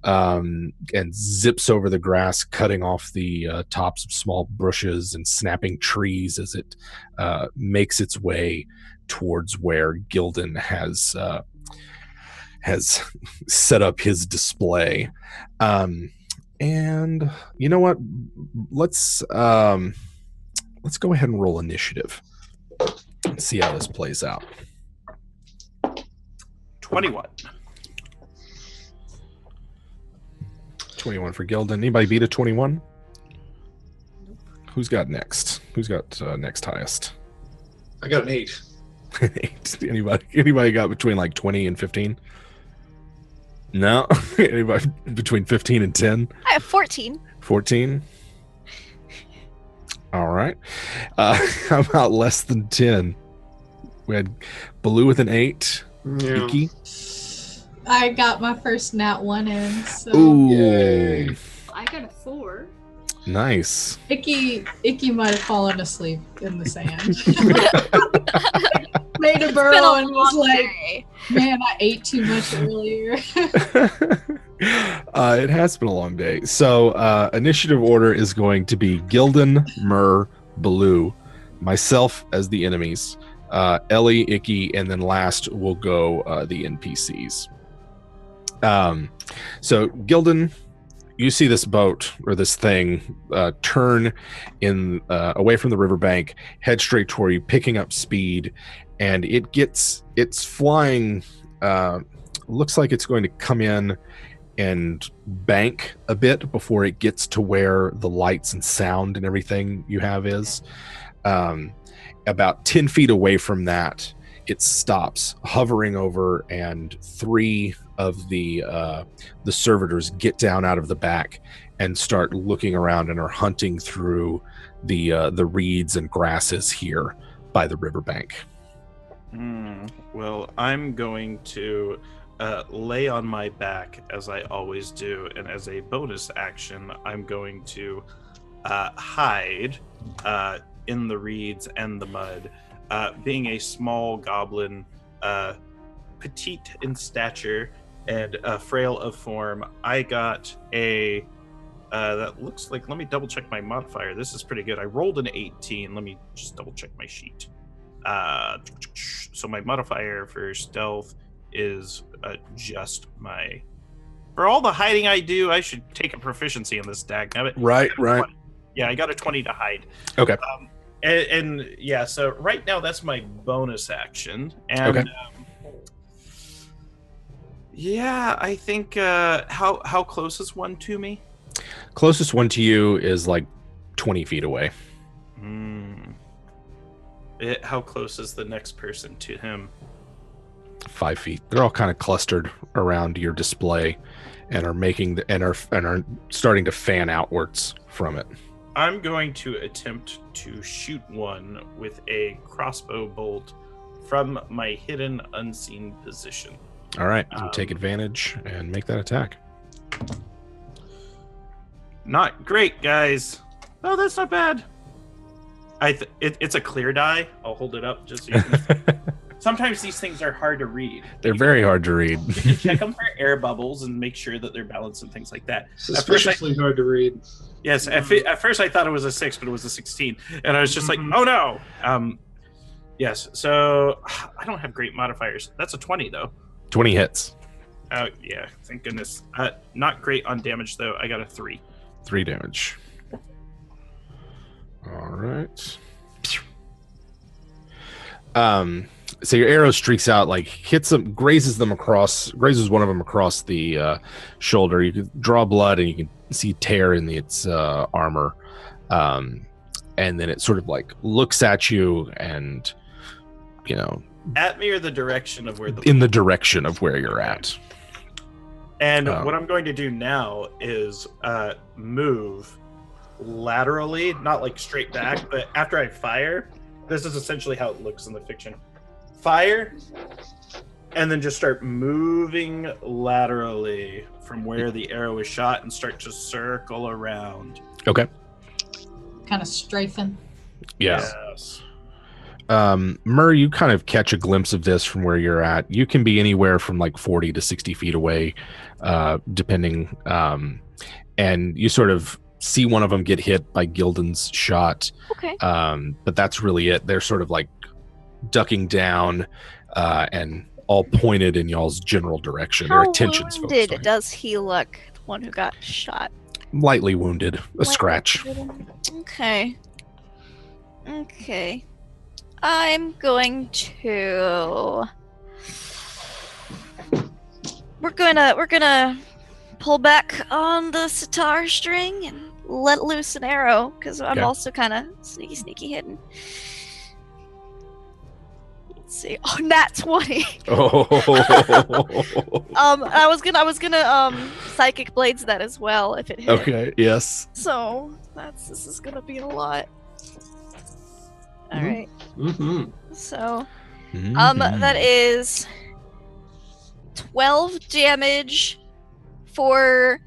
and zips over the grass, cutting off the tops of small bushes and snapping trees as it makes its way towards where Gildan has set up his display. And you know what? Let's go ahead and roll initiative and see how this plays out. 21. 21 for Gildan. Anybody beat a 21? Who's got next? Who's got next highest? I got an 8. 8. Anybody got between like 20 and 15? No? Anybody between 15 and 10? I have 14. 14? All right. How about less than 10? We had Baloo with an 8. Yeah. Iki? I got my first nat 1 in. So. Ooh. Yay. I got a 4. Nice. Icky might have fallen asleep in the sand. Made a burrow and was like, man, I ate too much earlier. It has been a long day. So initiative order is going to be Gildan, Myrrh, Baloo, myself as the enemies, Ellie, Icky, and then last will go the NPCs. So Gildan, you see this boat or this thing turn in away from the riverbank, head straight toward you, picking up speed, and it's flying. Looks like it's going to come in and bank a bit before it gets to where the lights and sound and everything you have is. About 10 feet away from that, it stops, hovering over, and 3 of the servitors get down out of the back and start looking around and are hunting through the reeds and grasses here by the riverbank. Well, I'm going to lay on my back as I always do, and as a bonus action, I'm going to hide in the reeds and the mud. Being a small goblin, petite in stature and frail of form, I got a that looks like, let me double check my modifier. This is pretty good. I rolled an 18. Let me just double check my sheet. So my modifier for stealth is just my, for all the hiding I do, I should take a proficiency in this dag. Right. Yeah, I got a 20 to hide. Okay. And yeah, so right now that's my bonus action. And okay. Yeah, I think how close is one to me? Closest one to you is like 20 feet away. How close is the next person to him? 5 feet. They're all kind of clustered around your display, and are starting to fan outwards from it. I'm going to attempt to shoot one with a crossbow bolt from my hidden unseen position. All right, you take advantage and make that attack. Not great, guys. Oh, that's not bad. It's a clear die. I'll hold it up just so you can... Sometimes these things are hard to read. They're very hard to read. You can check them for air bubbles and make sure that they're balanced and things like that. Suspiciously hard to read. Yes, at first I thought it was a 6, but it was a 16. And I was just like, oh no! Yes, so I don't have great modifiers. That's a 20, though. 20 hits. Oh, yeah, thank goodness. Not great on damage, though. I got a 3. 3 damage. All right. So your arrow streaks out, like hits them, grazes one of them across the shoulder. You can draw blood, and you can see tear in its armor. And then it sort of like looks at you, and at me or the direction of where in the direction of where you're at. And what I'm going to do now is move laterally, not like straight back, but after I fire, this is essentially how it looks in the fiction. Fire, and then just start moving laterally from where the arrow is shot and start to circle around. Okay. Kind of strafing. Yeah. Yes. Murr, you kind of catch a glimpse of this from where you're at. You can be anywhere from like 40 to 60 feet away, depending. And you sort of see one of them get hit by Gildan's shot. Okay. But that's really it. They're sort of like ducking down and all pointed in y'all's general direction. Their attention's How focused. wounded does he look, the one who got shot? Lightly wounded. A scratch. Okay. I'm going to... We're gonna pull back on the sitar string and let loose an arrow, because I'm also kind of sneaky hidden. Let's see. Oh, nat 20. Oh. I was gonna psychic blades that as well if it hit. Okay. Yes. So this is gonna be a lot. All right. Mm-hmm. So that is 12 damage for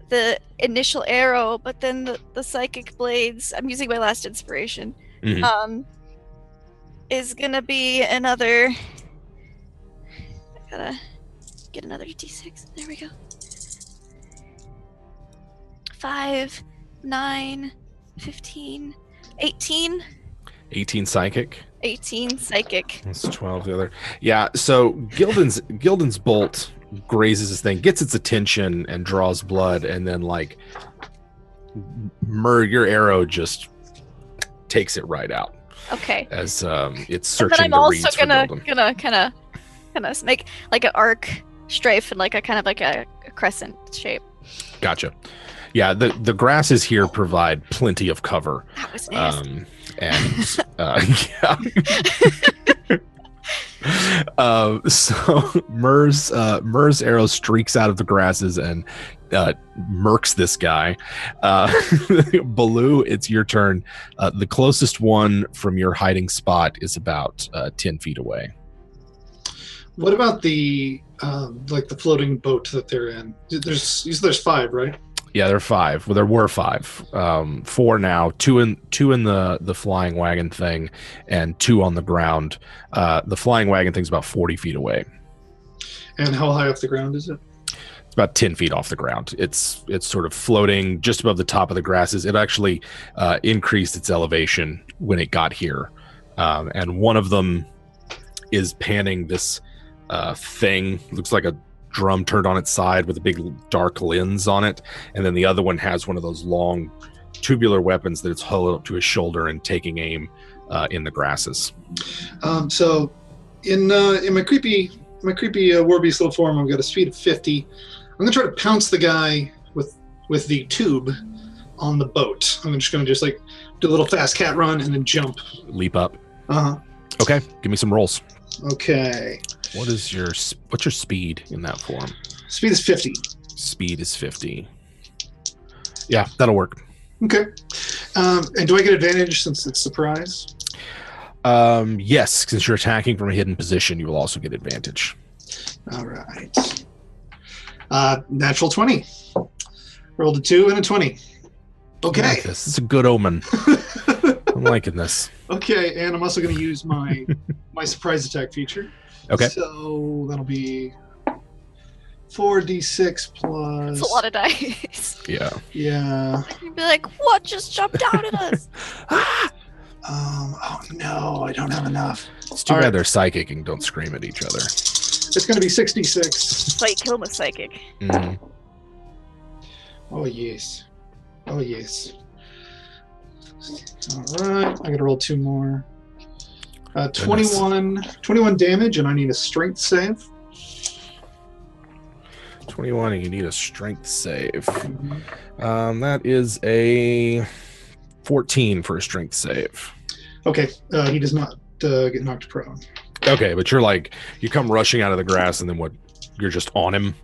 the initial arrow, but then the psychic blades, I'm using my last inspiration, is gonna be another, I gotta get another d6, there we go. 5, 9, 15, 18. 18 psychic. 18 psychic. That's 12 the other. Yeah, so Gildan's bolt grazes this thing, gets its attention, and draws blood, and then like Murr, your arrow just takes it right out. Okay. As it's searching I'm the also reeds for Gildan. gonna kind of make like an arc strafe and like a kind of like a crescent shape. Gotcha. Yeah, the grasses here provide plenty of cover. That was nasty. So Murr's arrow streaks out of the grasses and murks this guy. Baloo, it's your turn. The closest one from your hiding spot is about 10 feet away. What about the like the floating boat that they're in? There's 5, right? Yeah, there are 5. Well, there were 5. 4 now. 2 in the flying wagon thing, and 2 on the ground. The flying wagon thing's about 40 feet away. And how high off the ground is it? It's about 10 feet off the ground. It's sort of floating just above the top of the grasses. It actually increased its elevation when it got here, and one of them is panning this thing. Looks like a drum turned on its side with a big dark lens on it, and then the other one has one of those long tubular weapons that it's held up to his shoulder and taking aim in the grasses. So in my creepy war beast little form, I've got a speed of 50. I'm gonna try to pounce the guy with the tube on the boat. I'm just gonna like do a little fast cat run and then jump, leap up. Uh-huh. Okay, give me some rolls. Okay. What's your speed in that form? Speed is 50. Speed is 50. Yeah, that'll work. Okay. And do I get advantage since it's surprise? Yes, since you're attacking from a hidden position, you will also get advantage. All right. Natural 20. Rolled a 2 and a 20. Okay. I like this. It's a good omen. I'm liking this. Okay, and I'm also going to use my surprise attack feature. Okay. So that'll be 4d6 plus. It's a lot of dice. Yeah. Yeah. You'd be like, what just jumped out at us? Oh no, I don't have enough. It's too bad they're psychic and don't scream at each other. It's going to be 66. That's why you kill him with psychic. Mhm. Oh yes. Oh yes. All right, I got to roll 2 more. 21 damage, and I need a strength save. 21, and you need a strength save. Mm-hmm. That is a 14 for a strength save. Okay, he does not get knocked prone. Okay, but you come rushing out of the grass, and then you're just on him.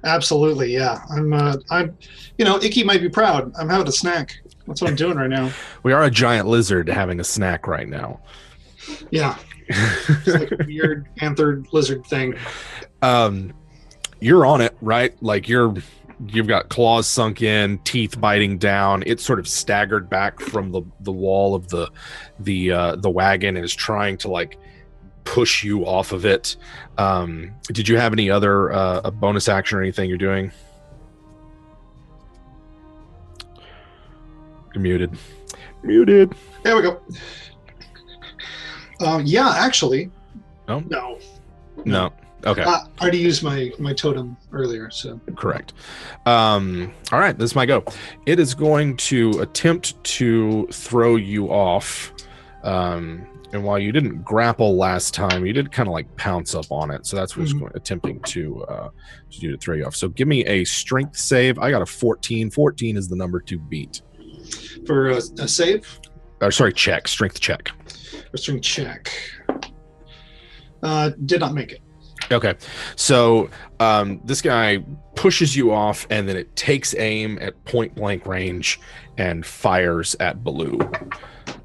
Absolutely, yeah. I'm Icky might be proud. I'm having a snack. That's what I'm doing right now. We are a giant lizard having a snack right now. Yeah. It's like a weird panther lizard thing. You're on it, right? Like you've got claws sunk in, teeth biting down. It's sort of staggered back from the wall of the wagon and is trying to push you off of it. Did you have any other a bonus action or anything you're doing? You're muted. Muted. There we go. Yeah, actually. No? No. Okay. I already used my totem earlier, so. Correct. All right, this is my go. It is going to attempt to throw you off. And while you didn't grapple last time, you did kind of pounce up on it. So that's what it's attempting to do to throw you off. So give me a strength save. I got a 14. 14 is the number to beat. For a save? Check. Strength check. A strength check. Did not make it. Okay, so this guy pushes you off, and then it takes aim at point blank range and fires at Baloo.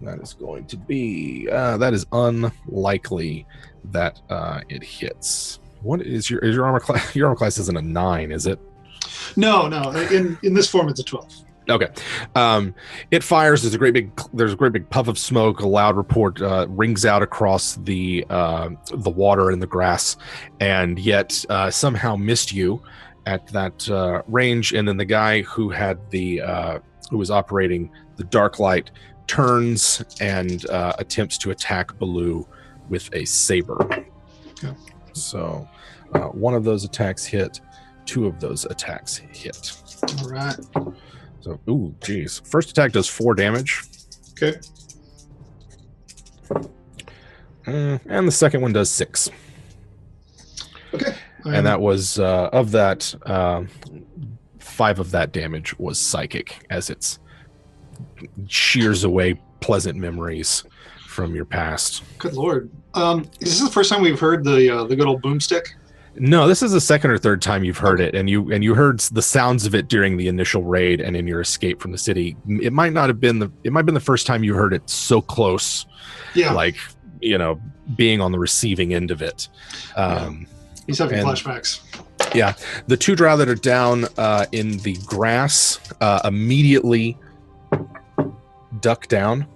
That is going to be that is unlikely that it hits. What is your armor class? Your armor class isn't a 9, is it? No. In this form, it's a 12. Okay. It fires. There's a great big puff of smoke. A loud report rings out across the water and the grass, and yet somehow missed you at that range. And then the guy who had who was operating the dark light turns and attempts to attack Baloo with a saber. Okay. So one of those attacks hit. 2 of those attacks hit. All right. So, ooh, geez. First attack does 4 damage. Okay. And the second one does 6. Okay. And that was, of that, 5 of that damage was psychic, as it shears away pleasant memories from your past. Good Lord. Is this the first time we've heard the good old boomstick? No, this is the second or third time you've heard it, and you heard the sounds of it during the initial raid and in your escape from the city. It might have been the first time you heard it so close, being on the receiving end of it. He's having flashbacks. Yeah, the 2 drow that are down in the grass immediately duck down.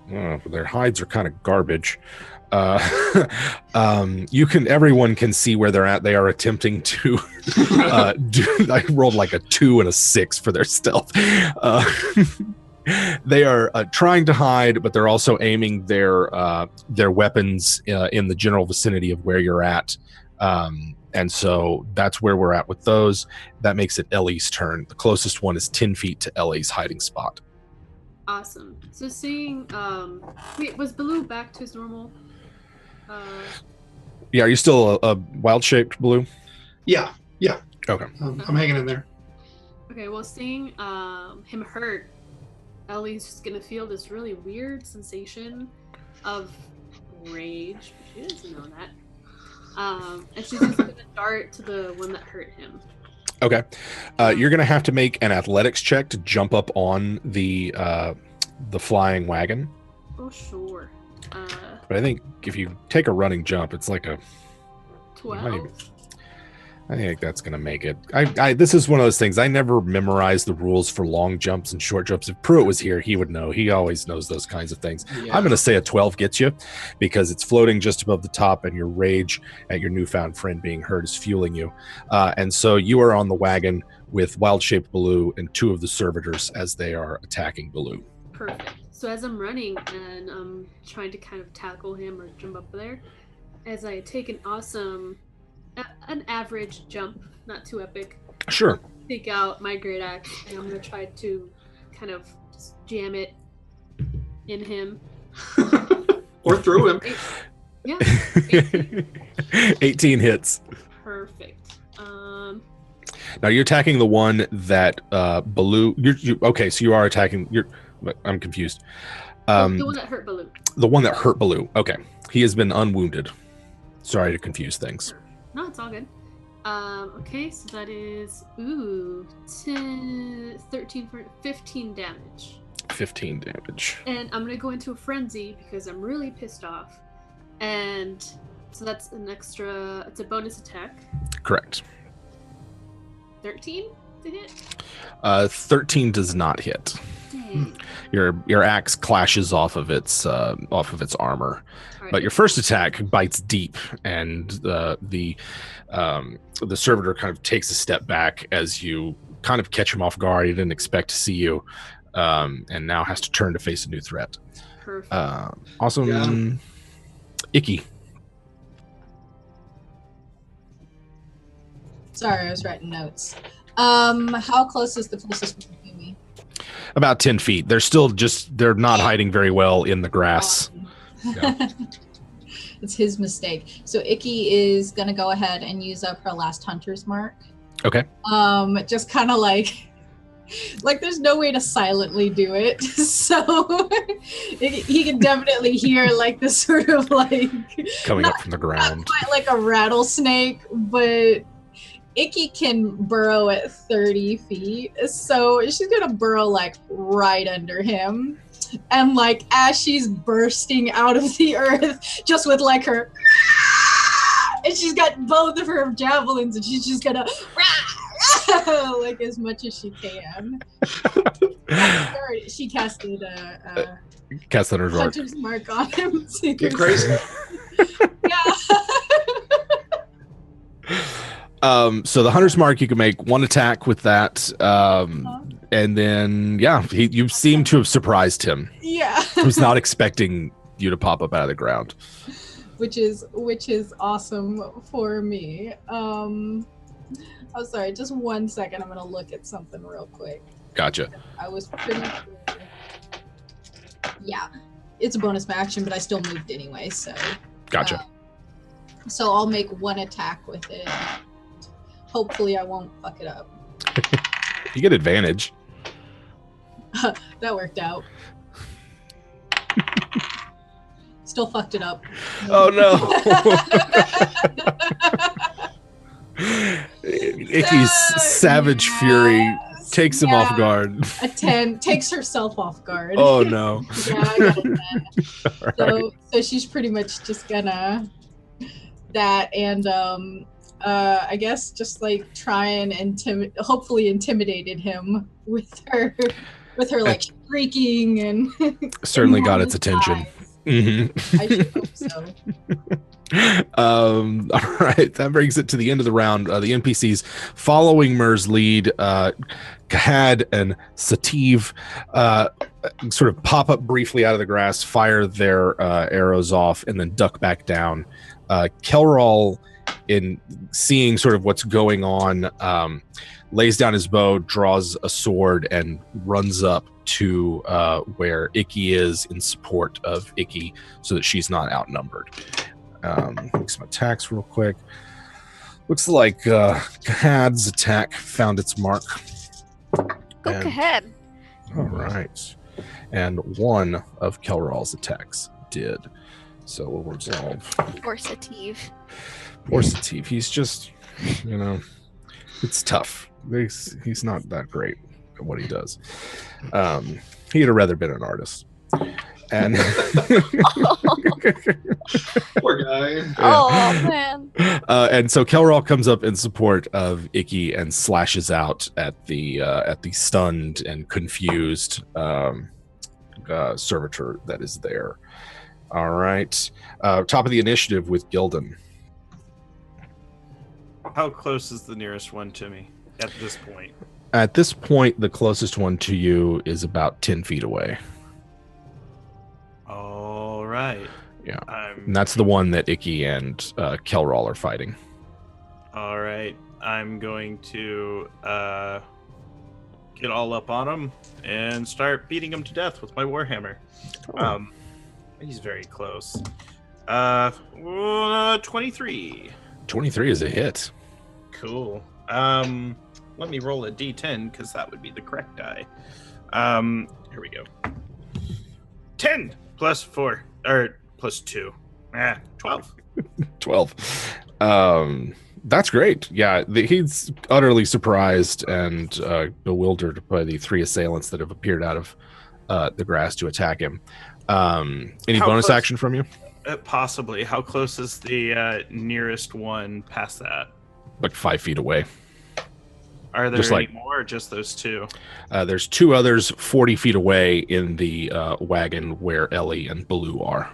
Their hides are kind of garbage. Everyone can see where they're at. They are attempting to I rolled a 2 and a 6 for their stealth. They are trying to hide, but they're also aiming their weapons in the general vicinity of where you're at. And so that's where we're at with those. That makes it Ellie's turn. The closest one is 10 feet to Ellie's hiding spot. Awesome. So seeing wait, was Baloo back to his normal? Yeah, are you still a wild-shaped Baloo? Yeah. Okay. I'm hanging in there. Okay, well, seeing him hurt, Ellie's just gonna feel this really weird sensation of rage. She doesn't know that. And she's just gonna dart to the one that hurt him. Okay. You're going to have to make an athletics check to jump up on the flying wagon. Oh, sure. But I think if you take a running jump, it's like a 12? I think that's going to make it. This is one of those things. I never memorized the rules for long jumps and short jumps. If Pruitt was here, he would know. He always knows those kinds of things. Yeah. I'm going to say a 12 gets you because it's floating just above the top and your rage at your newfound friend being hurt is fueling you. And so you are on the wagon with Wild-Shaped Baloo and 2 of the servitors as they are attacking Baloo. Perfect. So as I'm running and I'm trying to kind of tackle him or jump up there, as I take an average jump, not too epic. Sure. Take out my great axe and I'm gonna try to kind of just jam it in him. Or through him. 18 hits. Perfect. Now you're attacking the one that Baloo. Okay, so you are attacking. I'm confused. The one that hurt Baloo. The one that hurt Baloo. Okay, he has been unwounded. Sorry to confuse things. No, it's all good. Okay, so that is 10, 13, 15 damage. 15 damage. And I'm gonna go into a frenzy because I'm really pissed off. And so that's an extra. It's a bonus attack. Correct. 13 to hit. 13 does not hit. Dang. Your axe clashes off of its armor. Right. But your first attack bites deep, and the servitor kind of takes a step back as you kind of catch him off guard. He didn't expect to see you, and now has to turn to face a new threat. Perfect. Awesome. Yeah. Icky. Sorry, I was writing notes. How close is the closest one to me? About 10 feet. They're not hiding very well in the grass. Yeah. It's his mistake. So Icky is gonna go ahead and use up her last hunter's mark. Okay. Just kind of like there's no way to silently do it. So he can definitely hear like the sort of like Coming up from the ground. Not quite like a rattlesnake, but Icky can burrow at 30 feet. So she's gonna burrow like right under him. And like as she's bursting out of the earth, just with like her, and she's got both of her javelins, and she's just gonna like as much as she can. She casted Cast Hunter's Mark. Hunter's Mark on him. Get crazy. Yeah. So the Hunter's Mark, you can make one attack with that. And then, you seem to have surprised him. Yeah. He was not expecting you to pop up out of the ground. Which is awesome for me. I'm sorry, just 1 second. I'm gonna look at something real quick. Gotcha. I was pretty sure. Yeah, it's a bonus action, but I still moved anyway, so. Gotcha. So I'll make one attack with it. Hopefully I won't fuck it up. You get advantage. That worked out. Still fucked it up. Oh no. Icky's savage fury takes him off guard. A 10 takes herself off guard. Oh no. Yeah, I got a 10. Right. So she's pretty much just gonna that and I guess just like try and hopefully intimidated him with her like shrieking and certainly got its attention. I should hope so. All right, that brings it to the end of the round. The NPCs following Mur's lead, Kahad and Sativ sort of pop up briefly out of the grass, fire their arrows off, and then duck back down. Kelral, in seeing sort of what's going on, lays down his bow, draws a sword, and runs up to where Icky is in support of Icky so that she's not outnumbered. Make some attacks real quick. Looks like Kahad's attack found its mark. Go ahead. All right. And one of Kelral's attacks did. So we'll resolve. Or Sativ. Poor Satif. He's just, it's tough. He's not that great at what he does. He'd have rather been an artist. And Poor guy. Oh man. And so Kelral comes up in support of Icky and slashes out at the stunned and confused servitor that is there. All right, top of the initiative with Gildan. How close is the nearest one to me at this point? At this point, the closest one to you is about 10 feet away. All right. Yeah, and that's the one that Icky and Kelral are fighting. All right, I'm going to get all up on him and start beating him to death with my warhammer. Oh. He's very close. 23. 23 is a hit. Cool. Let me roll a d10 because that would be the correct die. Here we go. 10 plus 4 or plus 2. 12. 12. That's great. Yeah, he's utterly surprised and bewildered by the 3 assailants that have appeared out of the grass to attack him. Any bonus action from you? Possibly. How close is the nearest one past that? Like 5 feet away. Are there any more or just those 2? There's 2 others 40 feet away in the wagon where Ellie and Baloo are.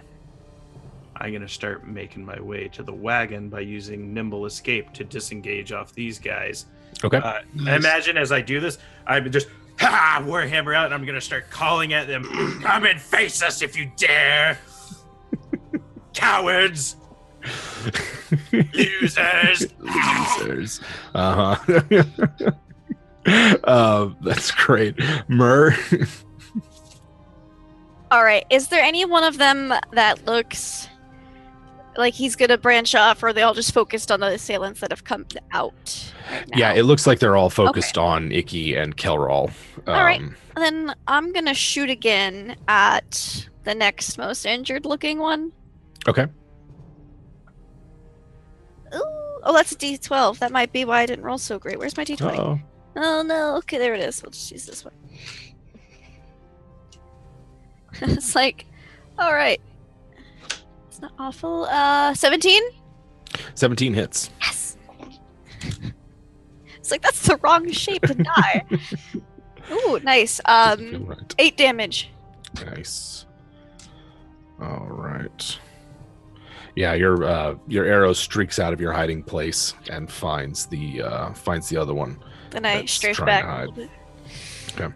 I'm going to start making my way to the wagon by using Nimble Escape to disengage off these guys. Okay. Nice. Imagine as I do this, I'm just Warhammer out, and I'm going to start calling at them. Come and face us if you dare. Cowards. Losers. Losers. That's great. Myrrh. All right. Is there any one of them that looks like he's gonna branch off, or are they all just focused on the assailants that have come out right now? Yeah, it looks like they're all focused on Icky and Kelral. All right. Then I'm gonna shoot again at the next most injured looking one. Okay. Ooh. Oh, that's a D12. That might be why I didn't roll so great. Where's my D20? Uh-oh. Oh no. Okay, there it is. We'll just use this one. It's like, all right. It's not awful. 17? 17 hits. Yes. It's like, that's the wrong shape to die. Ooh, nice. Right. 8 damage. Nice. All right. Yeah, your arrow streaks out of your hiding place and finds the other one. Then I that's strafe trying back to a hide. little bit. Okay.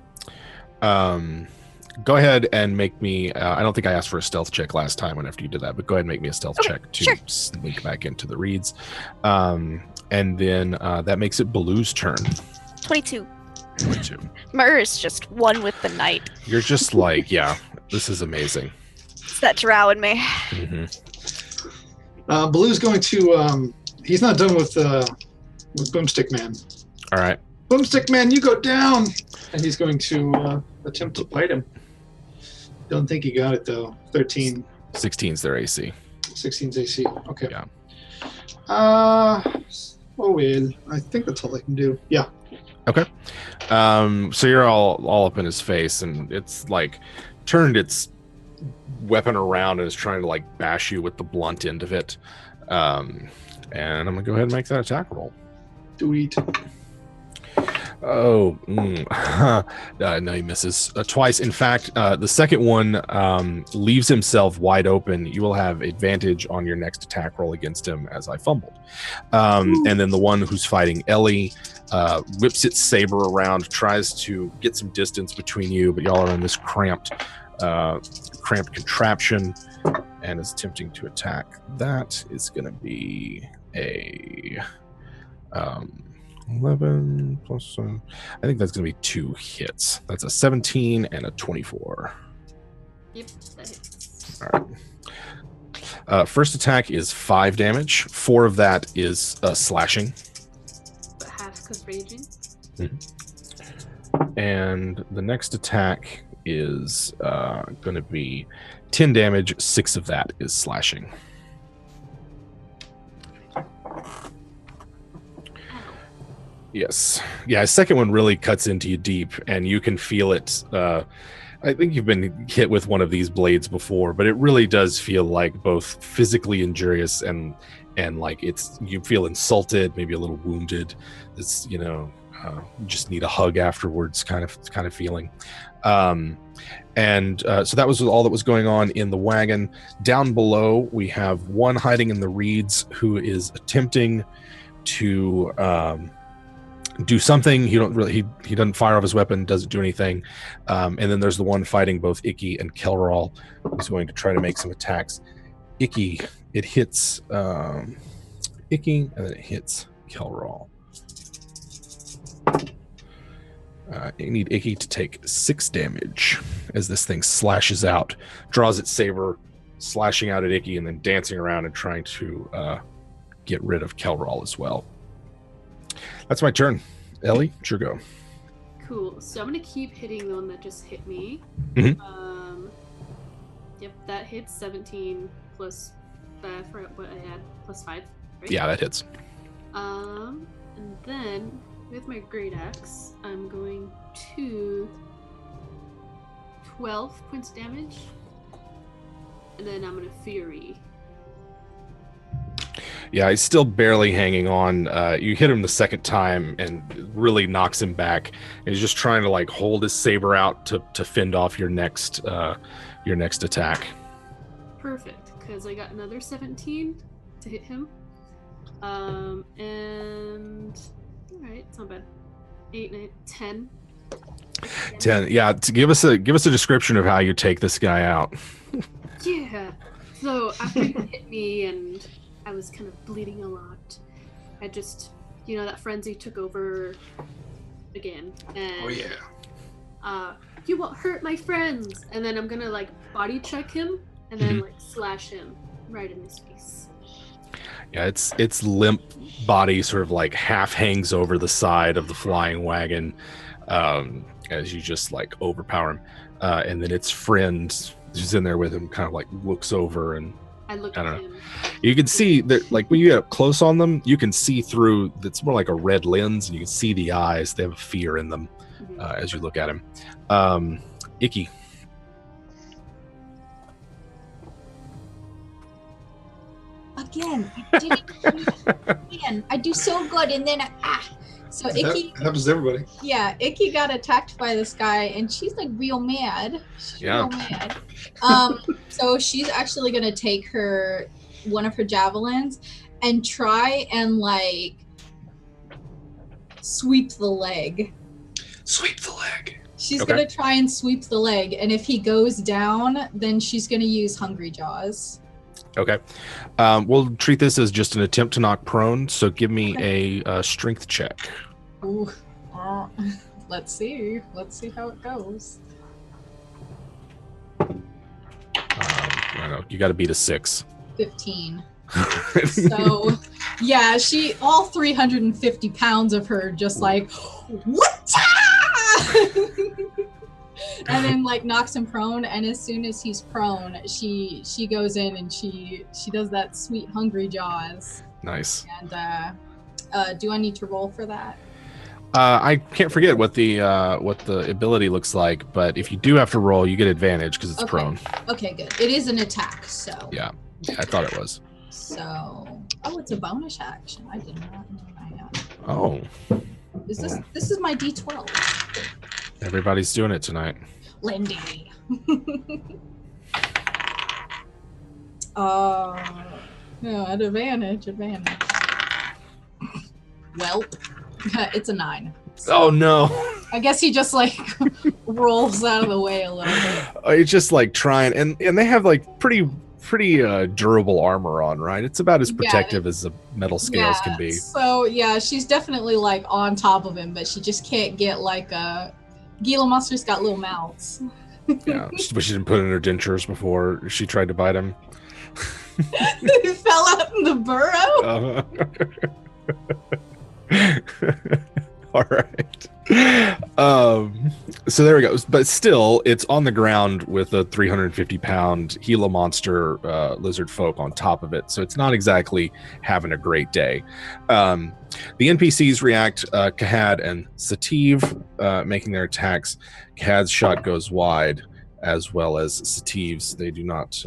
Go ahead and make me. I don't think I asked for a stealth check last time after you did that, but go ahead and make me a stealth check to sneak back into the reeds. And then that makes it Baloo's turn. 22. 22. Myrrh is just one with the knight. You're just like, yeah, this is amazing. It's that drow in me. Mm-hmm. Baloo's going to. He's not done with Boomstick Man. All right. Boomstick Man, you go down! And he's going to attempt to bite him. Don't think he got it, though. 13. 16's their AC. 16's AC. Okay. Yeah. Oh, well. I think that's all I can do. Yeah. Okay. So you're all up in his face, and it's like turned its weapon around and is trying to like bash you with the blunt end of it. And I'm gonna go ahead and make that attack roll. Do it. Oh, no, he misses twice. In fact, the second one leaves himself wide open. You will have advantage on your next attack roll against him as I fumbled. And then the one who's fighting Ellie whips its saber around, tries to get some distance between you, but y'all are in this cramped contraption and is attempting to attack. That is going to be a 11 plus I think that's going to be 2 hits. That's a 17 and a 24. Yep, that hits. All right. First attack is 5 damage. 4 of that is slashing. But half because raging. Mm-hmm. And the next attack is going to be 10 damage. 6 of that is slashing. Yes. Yeah, second one really cuts into you deep, and you can feel it. I think you've been hit with one of these blades before, but it really does feel like both physically injurious and like you feel insulted, maybe a little wounded. It's you just need a hug afterwards, kind of feeling. So that was all that was going on in the wagon. Down below, we have one hiding in the reeds who is attempting to do something. He doesn't fire off his weapon, doesn't do anything. And then there's the one fighting both Icky and Kelral, who's going to try to make some attacks. Icky, it hits Icky, and then it hits Kelral. You need Icky to take 6 damage as this thing slashes out, draws its saber, slashing out at Icky, and then dancing around and trying to get rid of Kelral as well. That's my turn. Ellie, it's your go. Cool. So I'm gonna keep hitting the one that just hit me. Mm-hmm. Yep, that hits 17 plus for what I had plus 5. Right? Yeah, that hits. And then with my great axe, I'm going to 12 points of damage, and then I'm gonna fury. Yeah, he's still barely hanging on. You hit him the second time and it really knocks him back. And he's just trying to like hold his saber out to fend off your next attack. Perfect, because I got another 17 to hit him. And alright, it's not bad. 8, 9, 10. 10. Yeah, to give us a description of how you take this guy out. Yeah. So after he hit me and I was kind of bleeding a lot, I just, that frenzy took over again. And, Oh yeah. You won't hurt my friends. And then I'm gonna like body check him and then like slash him right in his face. Yeah, its limp body sort of like half hangs over the side of the flying wagon as you just like overpower him. And then its friend who's in there with him kind of like looks over, and I don't know. Him. You can see that, like when you get up close on them, you can see through. It's more like a red lens, and you can see the eyes. They have fear in them as you look at him. Icky. Again, I do so good, and then So Icky, that happens to everybody. Yeah, Icky got attacked by this guy, and she's like real mad. Yeah. Real mad. So she's actually gonna take one of her javelins and try and like sweep the leg. Sweep the leg. She's gonna try and sweep the leg, and if he goes down, then she's gonna use Hungry Jaws. Okay. We'll treat this as just an attempt to knock prone, so give me a strength check. Ooh. Let's see how it goes. I don't know. You got to beat a 6. 15. So, yeah, all 350 pounds of her just like, what? And then like knocks him prone, and as soon as he's prone, she goes in and she does that sweet Hungry Jaws. Nice. And do I need to roll for that? I can't forget what the ability looks like, but if you do have to roll, you get advantage because it's prone. Okay, good. It is an attack, so. Yeah, I thought it was. So, it's a bonus action. I did not know that. Oh. This is my D12. Everybody's doing it tonight. Lindy. At advantage. Well, it's a 9. So oh no. I guess he just like rolls out of the way a little bit. It's just like trying, and they have like pretty durable armor on, right? It's about as protective as the metal scales can be. So yeah, she's definitely like on top of him, but she just can't get like Gila monster's got little mouths. Yeah, but she didn't put in her dentures before she tried to bite him. He fell out in the burrow. All right. So there we go. But still, it's on the ground with a 350-pound Gila monster lizard folk on top of it. So it's not exactly having a great day. The NPCs react. Kahad and Sativ making their attacks. Kahad's shot goes wide, as well as Sativ's. They do not.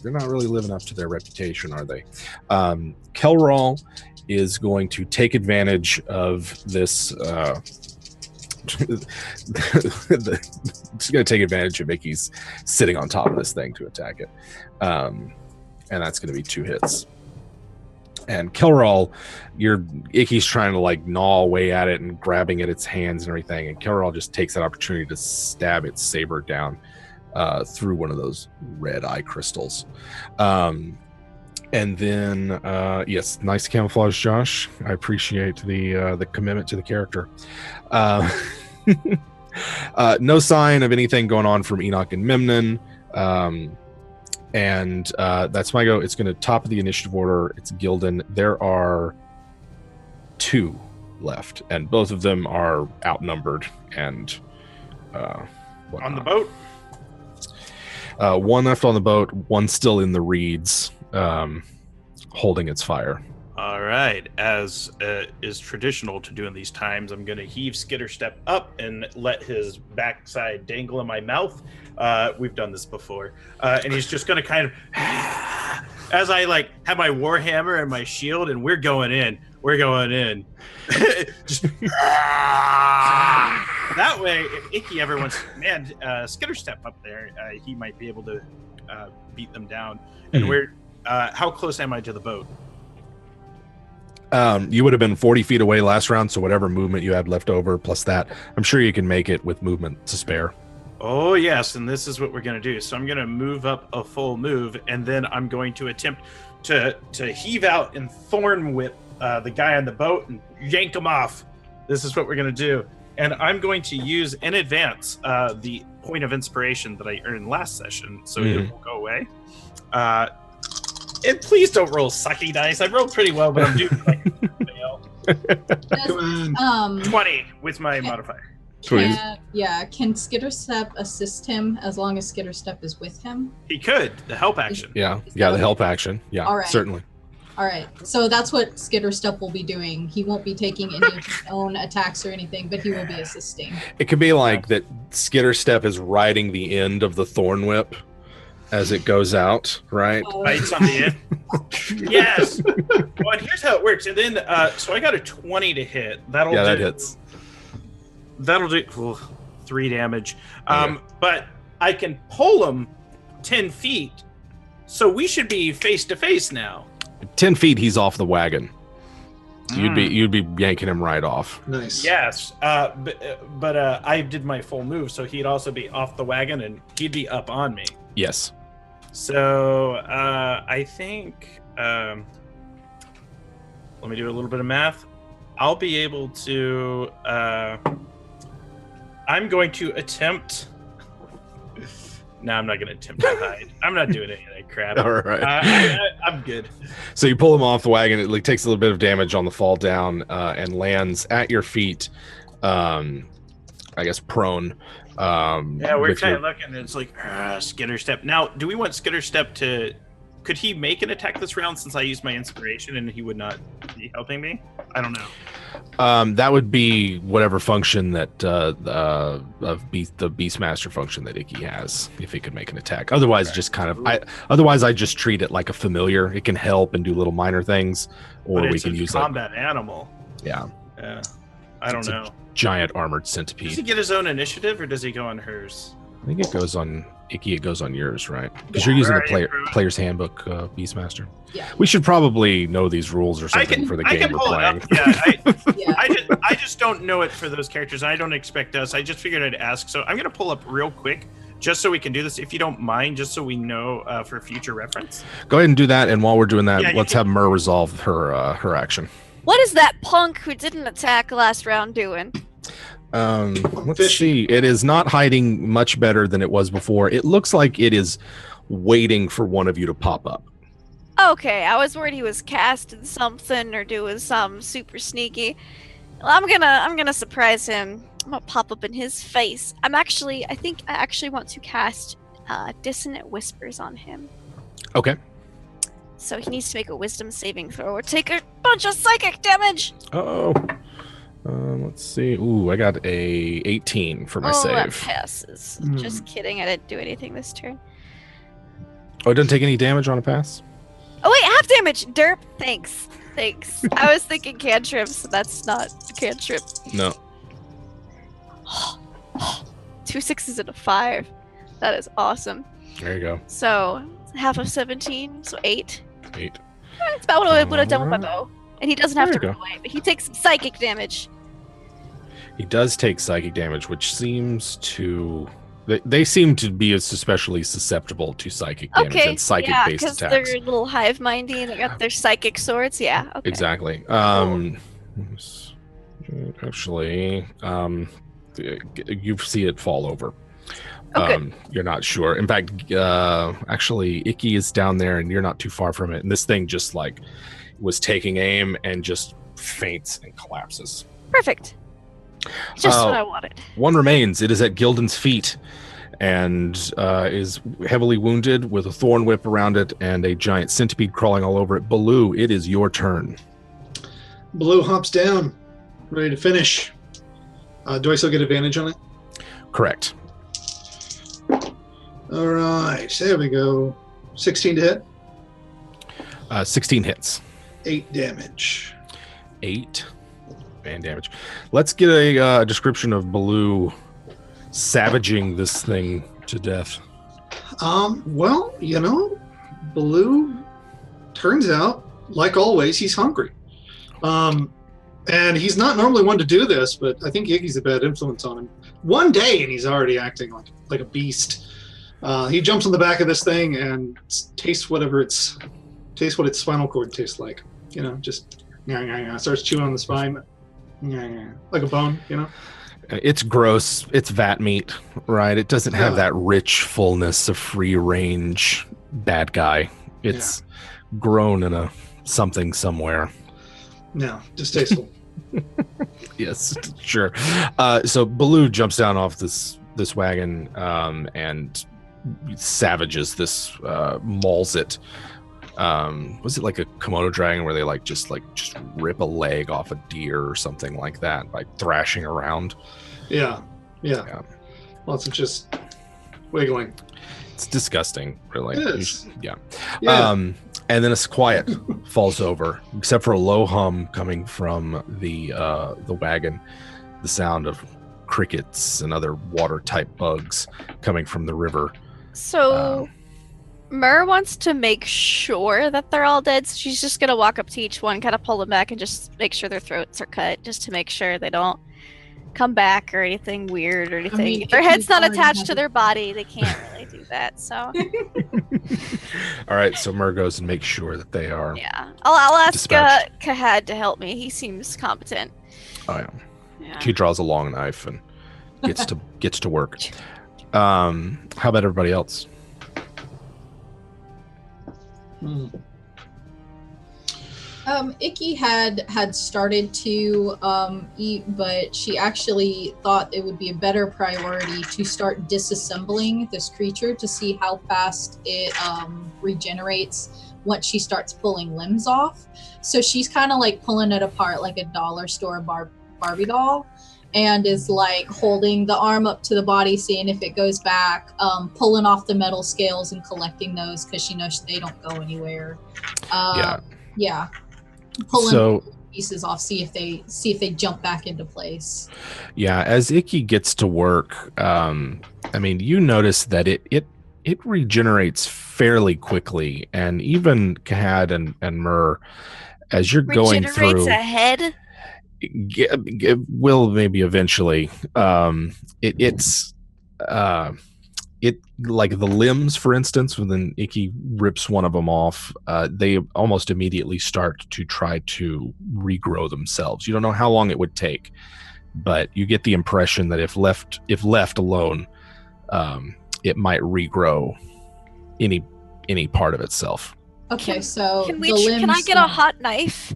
They're not really living up to their reputation, are they? Kelral is going to take advantage of this. Just going to take advantage of Mickey's sitting on top of this thing to attack it. And that's going to be 2 hits. And Kelral, Icky's trying to like gnaw away at it and grabbing at its hands and everything. And Kelral just takes that opportunity to stab its saber down through one of those red eye crystals. And then, yes, nice camouflage, Josh. I appreciate the commitment to the character. No sign of anything going on from Enoch and Memnon. And that's my go. It's going to top of the initiative order. It's Gildan. There are 2 left, and both of them are outnumbered. And On the boat? 1 left on the boat, 1 still in the reeds. Holding its fire. All right. As is traditional to do in these times, I'm going to heave Skitter Step up and let his backside dangle in my mouth. We've done this before. And he's just going to kind of, as I like have my warhammer and my shield, and we're going in. Just that way, if Icky ever wants to command Skitter Step up there, he might be able to beat them down. And we're how close am I to the boat? You would have been 40 feet away last round, so whatever movement you had left over plus that, I'm sure you can make it with movement to spare. Oh yes, and this is what we're going to do. So I'm going to move up a full move, and then I'm going to attempt to heave out and thorn whip the guy on the boat and yank him off. This is what we're going to do. And I'm going to use in advance the point of inspiration that I earned last session, so it will go away. And please don't roll sucky dice. I rolled pretty well, but I'm due for like fail. Come on. 20 with my modifier. Can Skitter Step assist him as long as Skitter Step is with him? He could. The help action. Yeah, the help action. Yeah, all right. Certainly. All right, so that's what Skitter Step will be doing. He won't be taking any of his own attacks or anything, but he will be assisting. It could be like that Skitter Step is riding the end of the thorn whip as it goes out, right? Bites on the end. Yes. Well, and here's how it works. And then, so I got a 20 to hit. That hits. That'll do 3 damage. But I can pull him 10 feet, so we should be face to face now. 10 feet, he's off the wagon. You'd be yanking him right off. Nice. Yes, but I did my full move, so he'd also be off the wagon and he'd be up on me. Yes. So I think let me do a little bit of math. I'll be able to. I'm going to attempt. No, I'm not going to attempt to hide. I'm not doing any of that crap. All right. I'm good. So you pull him off the wagon. It takes a little bit of damage on the fall down and lands at your feet, I guess prone. Yeah, we're kind of looking. It's like Skitter Step. Now, do we want Skitter Step to... Could he make an attack this round since I used my inspiration and he would not be helping me? I don't know. That would be whatever function that the Beastmaster function that Icky has, if he could make an attack. Otherwise, just kind of otherwise I just treat it like a familiar. It can help and do little minor things, or we can use combat animal. Yeah. Yeah. I don't know. Giant armored centipede. Does he get his own initiative or does he go on hers? I think it goes on Icky. It goes on yours, right? Because you're using the player's handbook, Beastmaster. Yeah. We should probably know these rules or something for the game we're playing. I just don't know it for those characters. I don't expect us. I just figured I'd ask. So I'm gonna pull up real quick, just so we can do this, if you don't mind, just so we know for future reference. Go ahead and do that. And while we're doing that, let's have Mur resolve her action. What is that punk who didn't attack last round doing? Let's see. It is not hiding much better than it was before. It looks like it is waiting for one of you to pop up. Okay, I was worried he was casting something or doing something super sneaky. Well, I'm gonna surprise him I'm gonna pop up in his face. I think I actually want to cast Dissonant Whispers on him. Okay. So he needs to make a wisdom saving throw or take a bunch of psychic damage. Oh. Let's see. Ooh, I got a 18 for my That save. passes. Just kidding. I didn't do anything this turn. Oh, it doesn't take any damage on a pass? Oh wait, half damage. Derp. Thanks. I was thinking cantrip, so that's not a cantrip. No. 2 6s and a 5. That is awesome. There you go. So half of 17, so 8. 8. That's about what I would have done with my bow. And he doesn't have to There you run away, but he takes some psychic damage. He does take psychic damage, which seems to... They seem to be especially susceptible to psychic damage and psychic-based because attacks. they're a little hive-mindy and they got their psychic swords. Yeah, okay. Exactly. Actually, you see it fall over. Okay. You're not sure. In fact, actually, Icky is down there, and you're not too far from it. And this thing just was taking aim and just faints and collapses. Perfect. Just what I wanted. One remains. It is at Gildan's feet, and is heavily wounded with a thorn whip around it and a giant centipede crawling all over it. Baloo, it is your turn. Baloo hops down, ready to finish. Do I still get advantage on it? Correct. All right, there we go. 16 to hit. 16 hits. 8 damage. 8 band damage. Let's get a description of Baloo savaging this thing to death. Well, Baloo turns out, like always, he's hungry. And he's not normally one to do this, but I think Iggy's a bad influence on him. One day, and he's already acting like a beast. He jumps on the back of this thing and tastes what its spinal cord tastes like. Just starts chewing on the spine, like a bone. It's gross. It's vat meat, right? It doesn't have that rich fullness of free range bad guy. It's grown in a something somewhere. No, distasteful. Yes, sure. So Baloo jumps down off this wagon and savages this, mauls it. Was it like a Komodo dragon where they just rip a leg off a deer or something like that by thrashing around? Yeah. Lots of just wiggling. It's disgusting, really. It is. Yeah. And then a quiet falls over, except for a low hum coming from the wagon. The sound of crickets and other water-type bugs coming from the river. So, Mur wants to make sure that they're all dead, so she's just going to walk up to each one, kind of pull them back, and just make sure their throats are cut, just to make sure they don't come back or anything weird or anything. If their head's not attached to their body, they can't really do that, so... All right, so Mur goes and makes sure that they are... Yeah. I'll ask dispatched. Kahad to help me. He seems competent. Oh, yeah. He draws a long knife and gets to work. How about everybody else? Icky had started to eat, but she actually thought it would be a better priority to start disassembling this creature to see how fast it regenerates once she starts pulling limbs off. So she's kind of pulling it apart like a dollar store Barbie doll, and is holding the arm up to the body, seeing if it goes back, pulling off the metal scales and collecting those because she knows they don't go anywhere. Pulling pieces off, see if they jump back into place. Yeah, as Icky gets to work, you notice that it regenerates fairly quickly, and even Kahad and Mur, as you're going through, regenerates a head. It will maybe eventually. It like the limbs, for instance, when Icky rips one of them off, they almost immediately start to try to regrow themselves. You don't know how long it would take, but you get the impression that if left alone, it might regrow any part of itself. Okay, so can I get a hot knife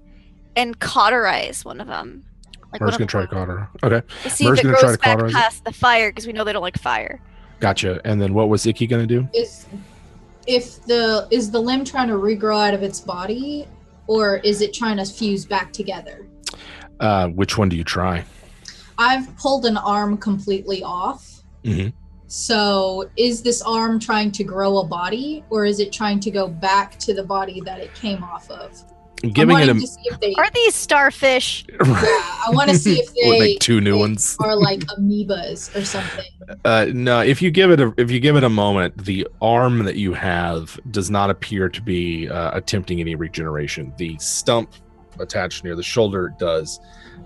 and cauterize one of them? Like Mer's one gonna of try to the cauterize. Okay, to see Mer's if it gonna try grows to back cauterize it. past the fire, because we know they don't like fire. Gotcha. And then what was Icky gonna do? Is the limb trying to regrow out of its body, or is it trying to fuse back together? Which one do you try? I've pulled an arm completely off. Mm-hmm. So is this arm trying to grow a body, or is it trying to go back to the body that it came off of? Giving it I'm wanting a. to see if they, Are these starfish? yeah, I want to see if We'll they, make two new they ones. are like amoebas or something. No, if you give it a moment, the arm that you have does not appear to be attempting any regeneration. The stump attached near the shoulder does.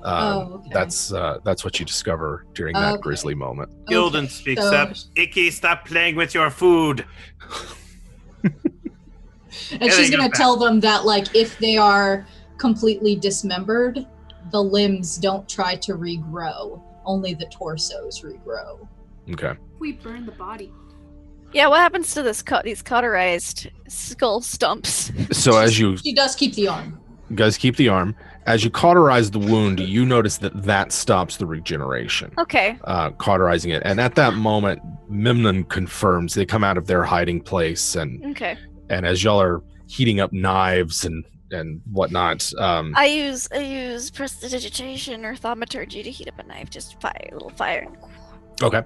Okay. That's what you discover during that Okay. grisly moment. Gildan Okay, speaks so- up. Icky, stop playing with your food. And Yeah, she's they gonna got tell them that, like, if they are completely dismembered, the limbs don't try to regrow. Only the torsos regrow. Okay. We burn the body. Yeah, what happens to these cauterized skull stumps? So as you She does keep the arm. guys keep the arm, as you cauterize the wound, you notice that stops the regeneration. Okay. Cauterizing it, and at that moment, Memnon confirms. They come out of their hiding place, and Okay. as y'all are heating up knives and whatnot, I use prestidigitation or thaumaturgy to heat up a knife. Just a little fire. okay.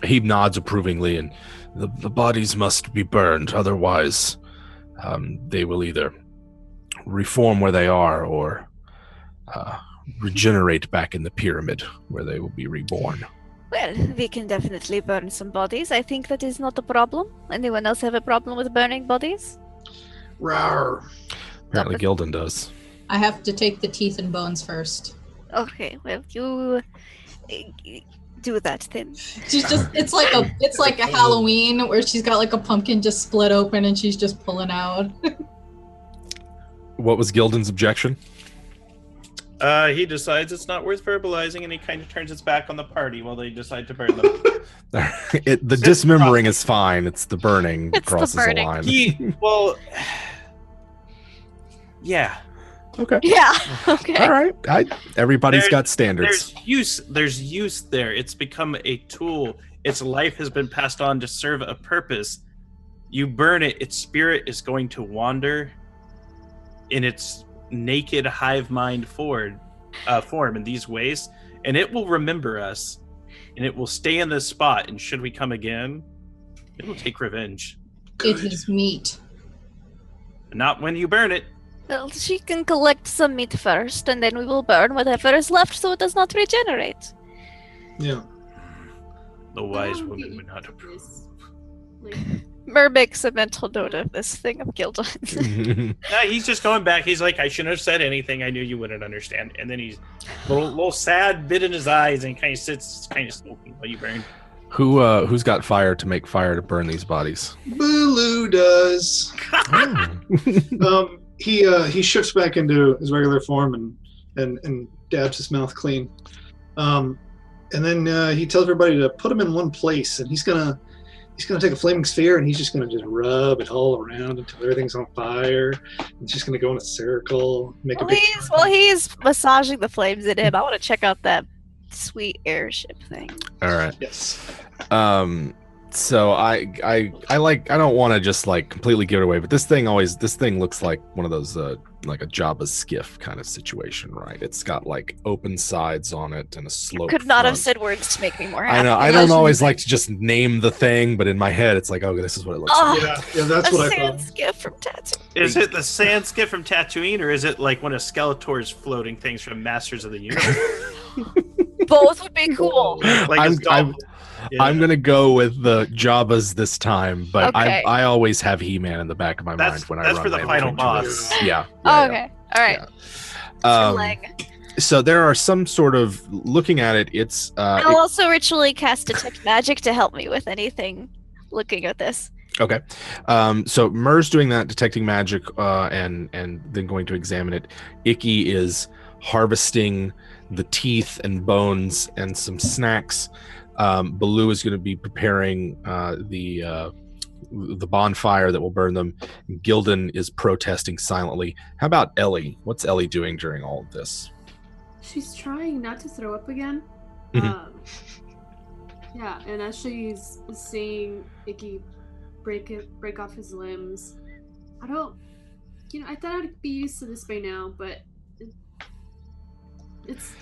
He nods approvingly, and the bodies must be burned, otherwise, they will either reform where they are or regenerate back in the pyramid where they will be reborn. Well, we can definitely burn some bodies. I think that is not a problem. Anyone else have a problem with burning bodies? Rawr. Apparently Gildan does. I have to take the teeth and bones first. Okay, well, you do that then. She's just it's like a Halloween where she's got like a pumpkin just split open and she's just pulling out. What was Gildan's objection? He decides it's not worth verbalizing, and he kind of turns his back on the party while they decide to burn them. The dismembering is fine. It's the burning It's the crosses burning. line. Yeah. Okay. Yeah. Okay. All right. Everybody's There- got standards. There's use there. It's become a tool. Its life has been passed on to serve a purpose. You burn it, its spirit is going to wander in its naked hive mind form in these ways, and it will remember us, and it will stay in this spot, and should we come again, it will take revenge. It is meat. Not when you burn it. Well, she can collect some meat first, and then we will burn whatever is left so it does not regenerate. Yeah. The I wise don't woman get would not into approve. this. Like, Mer makes a mental note of this thing of Gildan. He's just going back. He's like, I shouldn't have said anything. I knew you wouldn't understand. And then he's little sad bit in his eyes and kind of sits, kind of smoking while you burn. Who's got fire to make fire to burn these bodies? Boo does. He shifts back into his regular form and dabs his mouth clean. And then he tells everybody to put him in one place, and he's gonna take a flaming sphere and he's just gonna just rub it all around until everything's on fire. It's just gonna go in a circle, make a big. While he's massaging the flames in him, I want to check out that sweet airship thing. All right. Yes. So I don't want to just like completely give it away, but this thing looks like one of those like a Jabba's skiff kind of situation, right? It's got like open sides on it and a slope. Could not have front. said words to make me more happy. I know. I don't always like to just name the thing, but in my head, it's like, oh, this is what it looks like. Yeah, that's a what I sand thought. skiff from Tatooine. Is it the sand skip from Tatooine, or is it like one of Skeletor's floating things from Masters of the Universe? Both would be cool. Like his dolphin. Yeah. I'm gonna go with the Jabbas this time, but Okay. I always have He-Man in the back of my mind when I run. That's for the Land final Between Two boss. Rivers. Yeah. Oh, okay. All right. Yeah. So there are some sort of looking at it. It's I'll also ritually cast detect magic to help me with anything. Looking at this. okay. So Mer's doing that, detecting magic, and then going to examine it. Icky is harvesting the teeth and bones and some snacks. Baloo is going to be preparing the bonfire that will burn them. Gildan is protesting silently. How about Ellie? What's Ellie doing during all of this? she's trying not to throw up again. Mhm. Yeah, and as she's seeing Icky break off his limbs, I thought I'd be used to this by now, but it's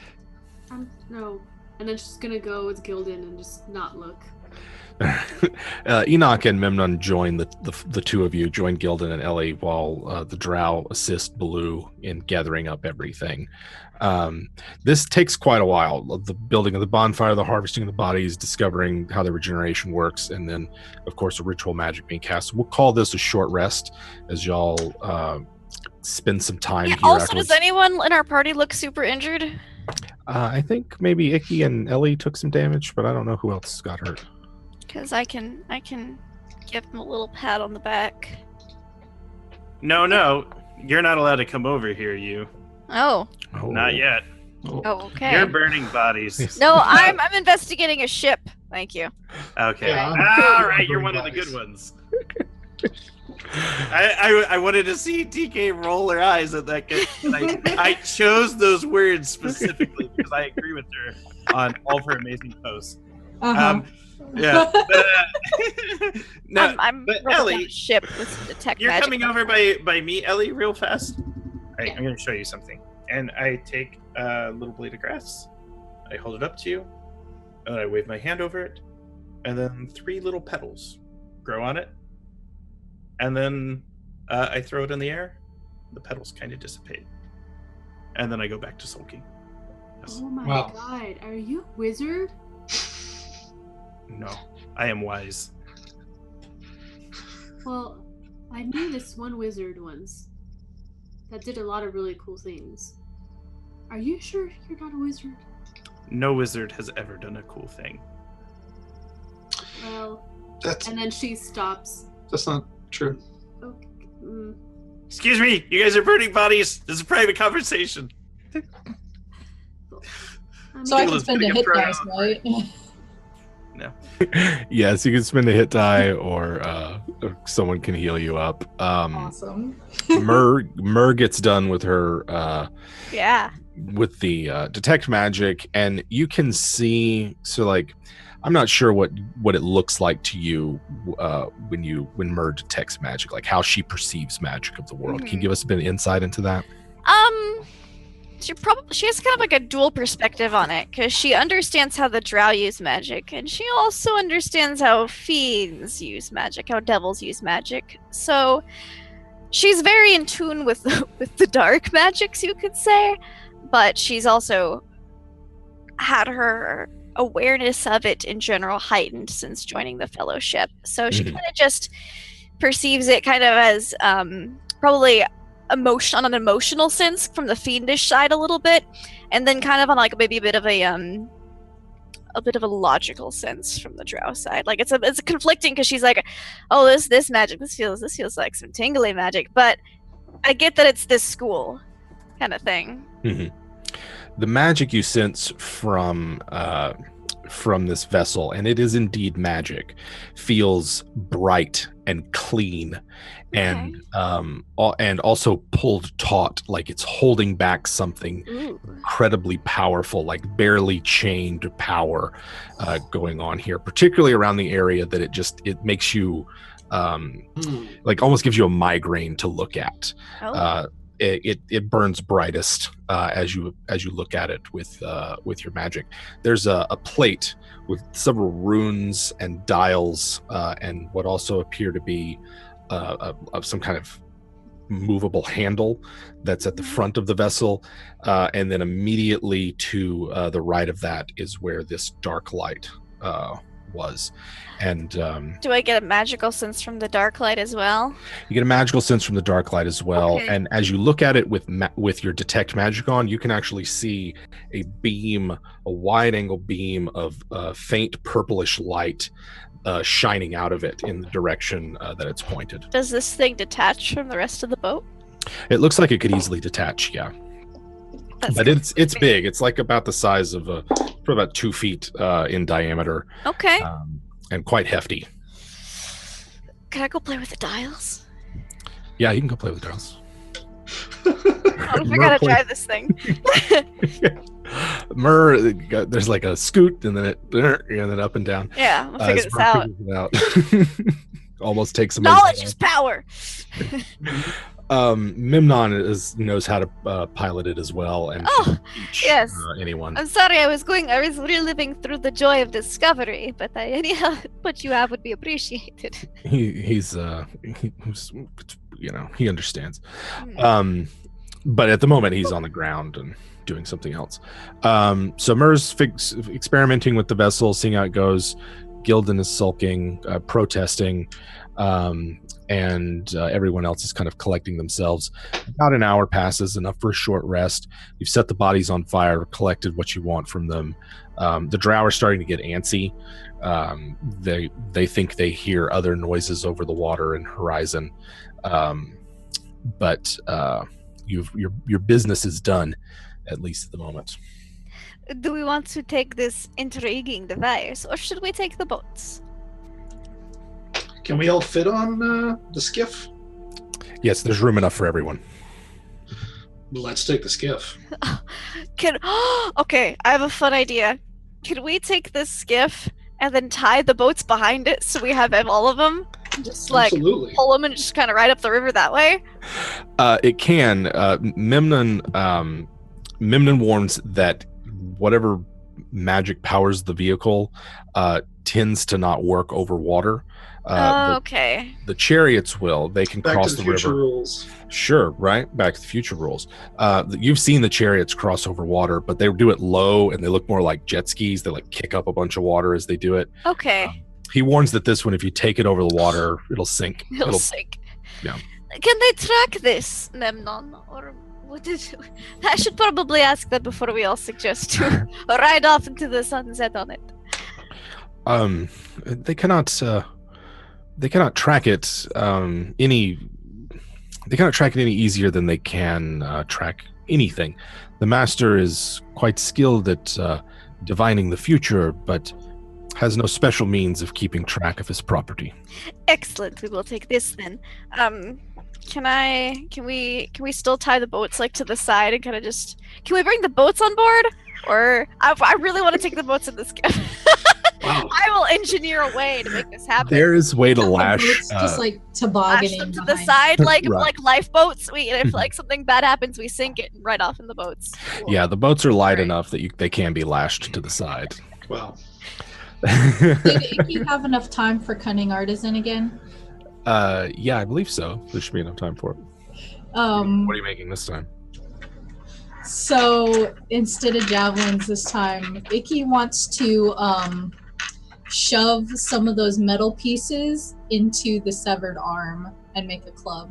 no. And then she's gonna go with Gildan and just not look. Enoch and Memnon join the two of you, join Gildan and Ellie while the drow assist Baloo in gathering up everything. This takes quite a while. The building of the bonfire, the harvesting of the bodies, discovering how the regeneration works, and then, of course, a ritual magic being cast. We'll call this a short rest as y'all spend some time here. Also, afterwards. does anyone in our party look super injured? I think maybe Icky and Ellie took some damage, but I don't know who else got hurt. Because I can give him a little pat on the back. No, you're not allowed to come over here, you. Oh. Not yet. Oh, okay. You're burning bodies. No, I'm investigating a ship. Thank you. Okay. Yeah, All right, you're one of the good ones. I wanted to see TK roll her eyes at that. I chose those words specifically because I agree with her on all of her amazing posts. Yeah. No, I'm but rolling Ellie, down a ship with detect you're magic. coming over by me, Ellie, real fast. All right, I'm going to show you something. And I take a little blade of grass. I hold it up to you. And I wave my hand over it. And then 3 little petals grow on it. And then I throw it in the air. The petals kind of dissipate. And then I go back to sulking. Yes. Oh my Wow. god, are you a wizard? No, I am wise. Well, I knew this one wizard once that did a lot of really cool things. Are you sure you're not a wizard? No wizard has ever done a cool thing. Well, That's and then she stops. not true. Okay. Excuse me, you guys are burning bodies. This is a private conversation. So I People can is spend a putting hit a prayer dice, on right? No. Yes, you can spend a hit die, or someone can heal you up. Awesome. Mur gets done with her Yeah. with the detect magic, and you can see. So, like, I'm not sure what it looks like to you when Mur detects magic, like how she perceives magic of the world. Can you give us a bit of insight into that? She has kind of like a dual perspective on it, because she understands how the drow use magic, and she also understands how fiends use magic, how devils use magic. So she's very in tune with the dark magics, you could say, but she's also had her awareness of it in general heightened since joining the fellowship. So she kind of just perceives it kind of as probably on an emotional sense from the fiendish side a little bit, and then kind of on like maybe a bit of a logical sense from the drow side. Like it's a conflicting, because she's like, oh, this magic, this feels like some tingly magic, but I get that it's this school kind of thing. The magic you sense from this vessel, and it is indeed magic, feels bright and clean, and also pulled taut, like it's holding back something incredibly powerful, like barely chained power going on here, particularly around the area that it makes you like almost gives you a migraine to look at. It burns brightest as you look at it with your magic. There's a plate with several runes and dials and what also appear to be of some kind of movable handle that's at the front of the vessel, and then immediately to the right of that is where this dark light was. And do I get a magical sense from the dark light as well? You get a magical sense from the dark light as well. Okay. And as you look at it with your detect magic on, you can actually see a wide angle beam of faint purplish light shining out of it in the direction that it's pointed. Does this thing detach from the rest of the boat? It looks like it could easily detach, yeah. But it's big. It's like about the size of for about 2 feet in diameter. Okay. And quite hefty. Can I go play with the dials? Yeah, you can go play with the dials. I gotta drive this thing. There's like a scoot and then up and down. Yeah, I'll figure as this Mur out. figures it out. Almost takes some Knowledge is power. Memnon knows how to pilot it as well, and can teach yes. Anyone. I'm sorry, I was reliving through the joy of discovery, but any help what you have would be appreciated. He's he understands. But at the moment he's on the ground and doing something else. So Mur's experimenting with the vessel, seeing how it goes. Gildan is sulking, protesting, and everyone else is kind of collecting themselves. About an hour passes, enough for a short rest. You've set the bodies on fire, collected what you want from them. The drow are starting to get antsy. They think they hear other noises over the water and horizon, but your business is done, at least at the moment. Do we want to take this intriguing device, or should we take the boats? Can we all fit on the skiff? Yes, there's room enough for everyone. Let's take the skiff. Okay, I have a fun idea. Can we take this skiff and then tie the boats behind it so we have all of them? Just like Absolutely. pull them and just kind of ride up the river that way? It can. Memnon warns that whatever magic powers the vehicle tends to not work over water. Okay. The chariots will. They can Back cross to the the future river. rules. Sure, right? Back to the future rules. You've seen the chariots cross over water, but they do it low and they look more like jet skis. They like kick up a bunch of water as they do it. Okay. He warns that this one, if you take it over the water, it'll sink. It'll sink. Yeah. Can they track this, Memnon? Or what is it? I should probably ask that before we all suggest to ride off into the sunset on it. They cannot track it any easier than they can track anything. The master is quite skilled at divining the future, but has no special means of keeping track of his property. Excellent. We will take this then. Can we still tie the boats like to the side and kind of just? Can we bring the boats on board? Or I really want to take the boats in this skiff. Wow. I will engineer a way to make this happen. There is way to lash. It's just like Lash tobogganing them to the behind. side like Right. like lifeboats. If like something bad happens, we sink it and right off in the boats. Yeah, the boats are light Right. enough that they can be lashed to the side. Wow. Did you have enough time for cunning artisan again? Yeah, I believe so. There should be enough time for it. What are you making this time? So instead of javelins this time, Icky wants to shove some of those metal pieces into the severed arm and make a club.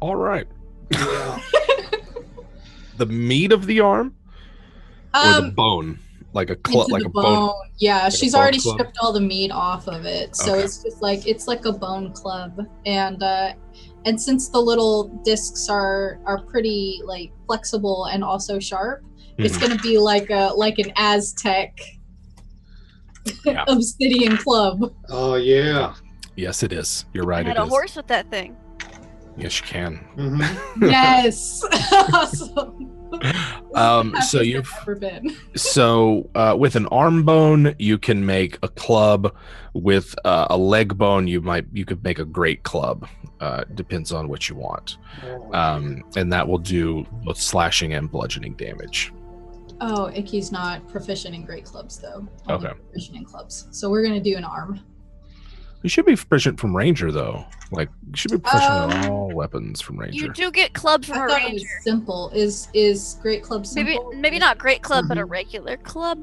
All right. Yeah. The meat of the arm or the bone, like a Into like the a bone. Yeah, like she's a bone already club? stripped all the meat off of it, so Okay. it's like a bone club, and since the little discs are pretty like flexible and also sharp, it's Mhm. gonna be like an Aztec Yeah. obsidian club. Oh yeah. Yes, it is. You're right. I had It a is. horse with that thing. Yes, you can. Mm-hmm. Yes. Awesome. So Happiest you've I've ever been. So with an arm bone, you can make a club. With a leg bone, you could make a great club. Depends on what you want, and that will do both slashing and bludgeoning damage. Oh, Icky's not proficient in great clubs though. Only Okay. Proficient in clubs. So we're gonna do an arm. You should be proficient from ranger, though. Like you should be proficient in Um, all weapons from ranger. You do get club from I a thought it ranger. was simple. Is great club simple? Maybe not great club, but a Mhm. regular club.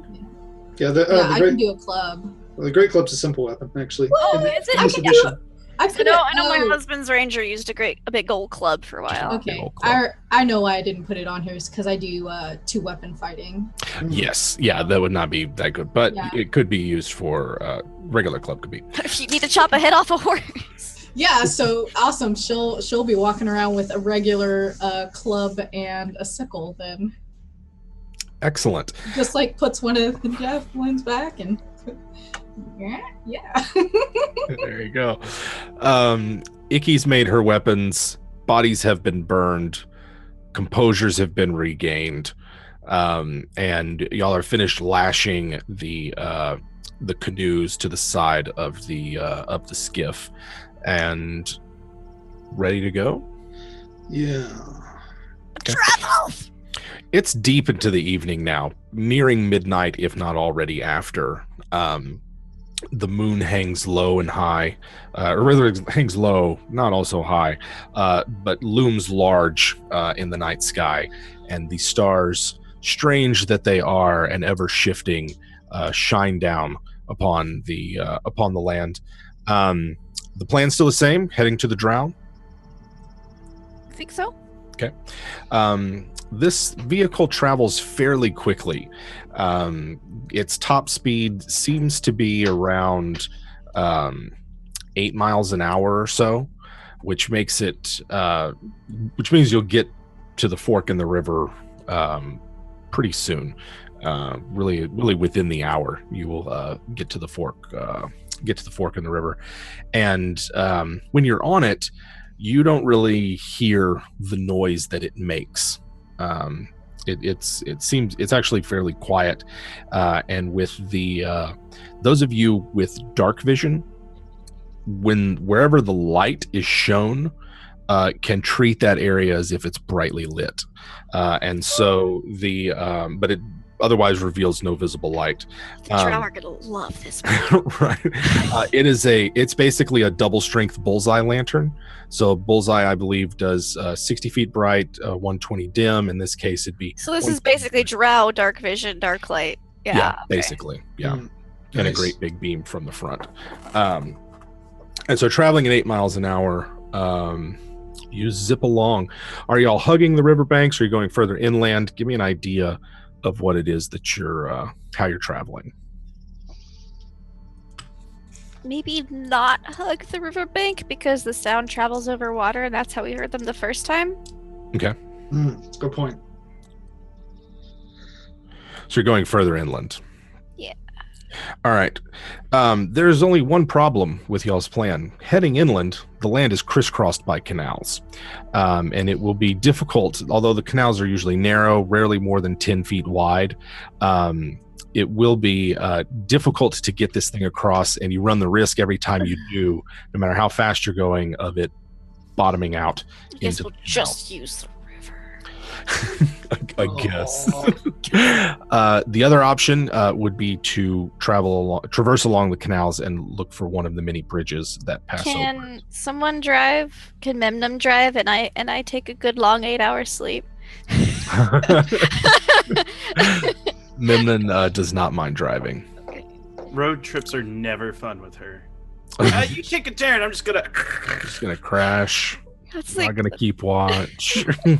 Yeah, Yeah, the I great can do a club. the great club's a simple weapon actually. Oh, In- is it? in I this can edition. I know my husband's ranger used a big gold club for a while. Big Okay, old club. I know why I didn't put it on here is because I do 2-weapon fighting. Yes, yeah, that would not be that good, but Yeah. it could be used for regular club. Could be. If you need to chop a head off a horse. Yeah, so awesome. She'll be walking around with a regular club and a sickle. Then Excellent. just like puts one of the javelins back and yeah. There you go. Icky's made her weapons. Bodies have been burned. Composures have been regained. And y'all are finished lashing the canoes to the side of the skiff, and ready to go. Yeah. Okay. Travel! It's deep into the evening now, nearing midnight, if not already after. The moon hangs low and high, or rather it hangs low, not also high, but looms large in the night sky, and the stars, strange that they are and ever shifting, shine down upon the land. The plan's still the same, heading to the drow. I think so. Okay. This vehicle travels fairly quickly. Its top speed seems to be around 8 miles an hour or so, which makes it, which means you'll get to the fork in the river pretty soon. Really within the hour, you will get to the fork in the river, and when you're on it, you don't really hear the noise that it makes. It seems it's actually fairly quiet, and with the those of you with dark vision, wherever the light is shown, can treat that area as if it's brightly lit, and so but it otherwise reveals no visible light. The drow are gonna love this. Right. It's basically a double strength bullseye lantern. So bullseye, I believe, does 60 feet bright, 120 dim. In this case, it'd be. So this is basically drow dark vision, dark light. Yeah, okay. Basically, yeah, and Nice. a great big beam from the front. And so traveling at 8 miles an hour, you zip along. Are y'all hugging the riverbanks? Or are you going further inland? Give me an idea of what it is that you're how you're traveling. Maybe not hug the riverbank because the sound travels over water, and that's how we heard them the first time. Okay, Good point. so you're going further inland. Yeah. All right. There's only one problem with y'all's plan. Heading inland, the land is crisscrossed by canals, and it will be difficult. Although the canals are usually narrow, rarely more than 10 feet wide, it will be difficult to get this thing across, and you run the risk every time you do, no matter how fast you're going, of it bottoming out. I guess into we'll the just use the river. I guess. The other option would be to traverse along the canals and look for one of the many bridges that pass over. Can someone drive? Can Memnum drive, and I take a good long 8-hour sleep? Memnon does not mind driving. Road trips are never fun with her. You take a turn. I'm just gonna Crash. It's I'm like, not gonna keep watch. Yeah,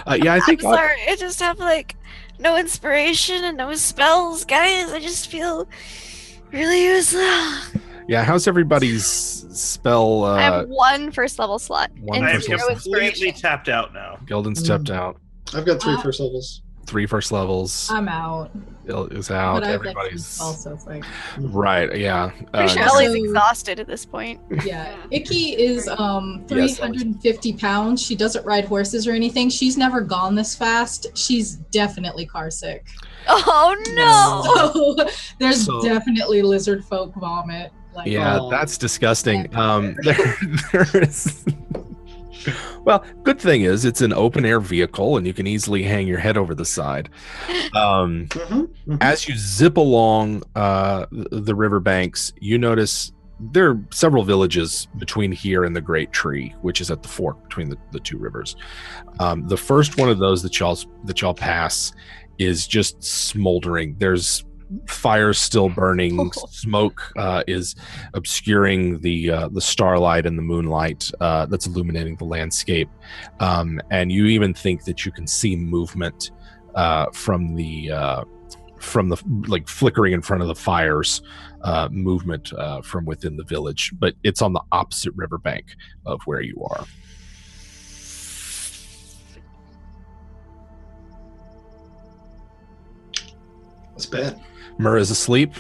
I think I'm sorry. I just have like no inspiration and no spells, guys. I just feel really useless. Yeah, how's everybody's spell? I have one first level slot. one and I am first zero level. completely inspiration. tapped out now. Gildan's tapped out. I've got 3 first levels. 3 first levels. I'm out. Is out. But I've Everybody's also it's like right. Yeah. Pretty sure Also- Ellie's exhausted at this point. yeah. Icky is 350 pounds. She doesn't ride horses or anything. She's never gone this fast. She's definitely car sick. Oh no! So there's So- definitely lizard folk vomit. Like, Yeah, Oh. that's disgusting. There is. Well, good thing is it's an open air vehicle and you can easily hang your head over the side. As you zip along the riverbanks, you notice there are several villages between here and the Great Tree, which is at the fork between the two rivers. The first one of those that y'all pass is just smoldering. There's fires still burning. Smoke is obscuring the starlight and the moonlight that's illuminating the landscape, and you even think that you can see movement from the like flickering in front of the fires, movement from within the village, but it's on the opposite riverbank of where you are. That's bad. Myrrh is asleep.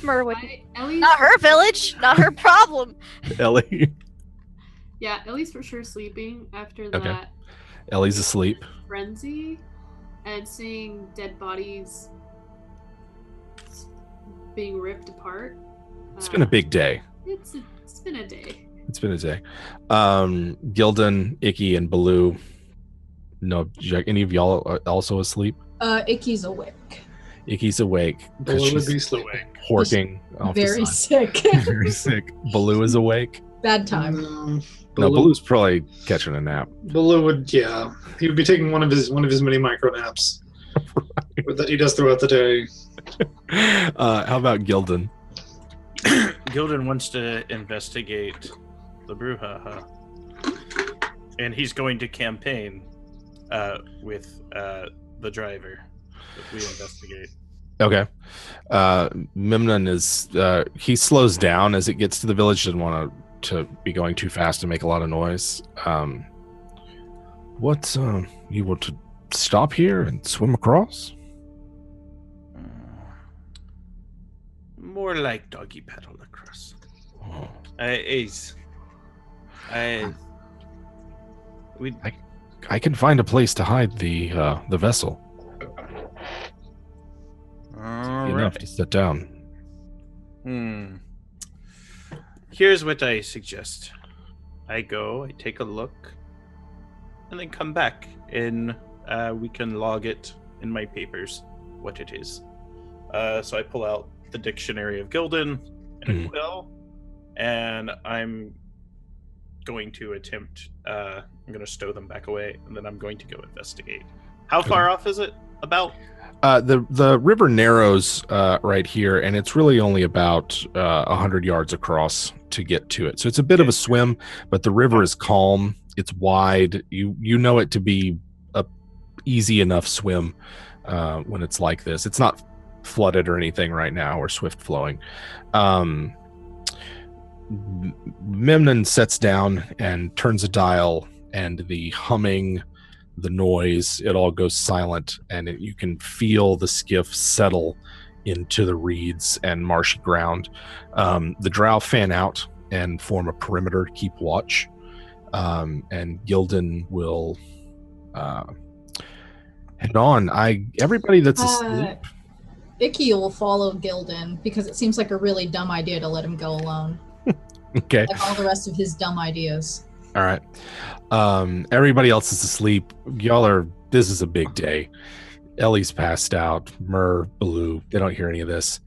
Merwin. Ellie's Not her village. Not her problem. Ellie. Yeah, Ellie's for sure sleeping after Okay. that Ellie's asleep. frenzy and seeing dead bodies being ripped apart. It's been a big day. It's been a day. It's been a day. Gildan, Icky, and Baloo. No, any of y'all are also asleep? Icky's awake. Icky's awake. 'Cause Baloo would she's be sleeping. horking off Very the side. sick. Very sick. Baloo is awake. Bad time. No, Baloo, Baloo's probably catching a nap. Baloo would, yeah, he would be taking one of his many micro naps that he does throughout the day. How about Gildan? Gildan wants to investigate the brouhaha, and he's going to campaign with the driver that we investigate. Okay. Memnon is he slows down as it gets to the village. Doesn't want to be going too fast and make a lot of noise. What you want to stop here and swim across? More like doggy paddle across. Oh. I can find a place to hide the vessel. Enough to sit down. Here's what I suggest. I take a look, and then come back, and we can log it in my papers, what it is. So I pull out the dictionary of Gildan and a quill, and I'm going to attempt, I'm going to stow them back away, and then I'm going to go investigate. How far off is it? About? The river narrows right here, and it's really only about 100 yards across to get to it. So it's a bit of a swim, but the river is calm. It's wide. You know it to be a easy enough swim when it's like this. It's not flooded or anything right now, or swift flowing. Memnon sets down and turns a dial, and the humming, the noise, it all goes silent, and you can feel the skiff settle into the reeds and marshy ground. The drow fan out and form a perimeter to keep watch, and Gildan will head on. Everybody that's asleep. Icky will follow Gildan because it seems like a really dumb idea to let him go alone. Okay. Like all the rest of his dumb ideas. All right. Everybody else is asleep. This is a big day. Ellie's passed out. Myrrh, Baloo, they don't hear any of this.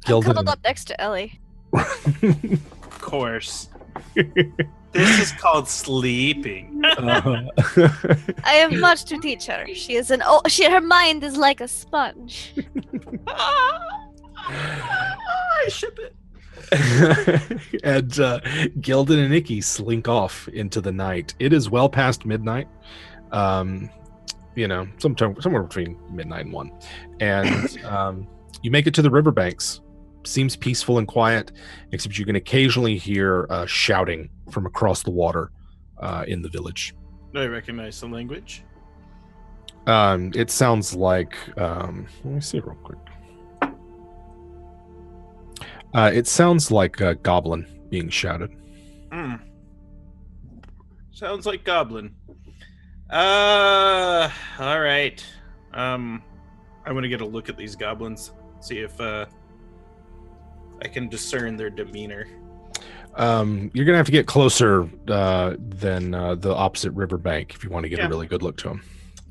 I'm cuddled up next to Ellie. Of course. This is called sleeping. I have much to teach her. Her mind is like a sponge. I ship it. And Gildan and Icky slink off into the night. It is well past midnight. Somewhere between midnight and 1. And you make it to the riverbanks. Seems peaceful and quiet, except you can occasionally hear shouting from across the water in the village. Do I recognize the language? It sounds like let me see real quick. It sounds like a Goblin being shouted. Sounds like Goblin. All right. I want to get a look at these goblins, see if I can discern their demeanor. You're gonna have to get closer than the opposite riverbank if you want to get a really good look to them.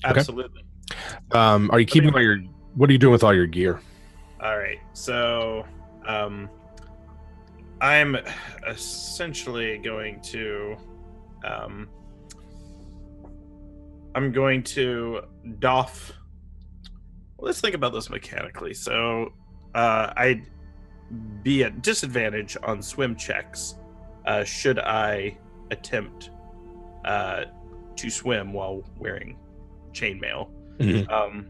Absolutely. Okay. Are you keeping all your? What are you doing with all your gear? All right. So, I'm essentially going to, I'm going to doff. Well, let's think about this mechanically. So, I'd be at disadvantage on swim checks should I attempt to swim while wearing chainmail. Mm-hmm.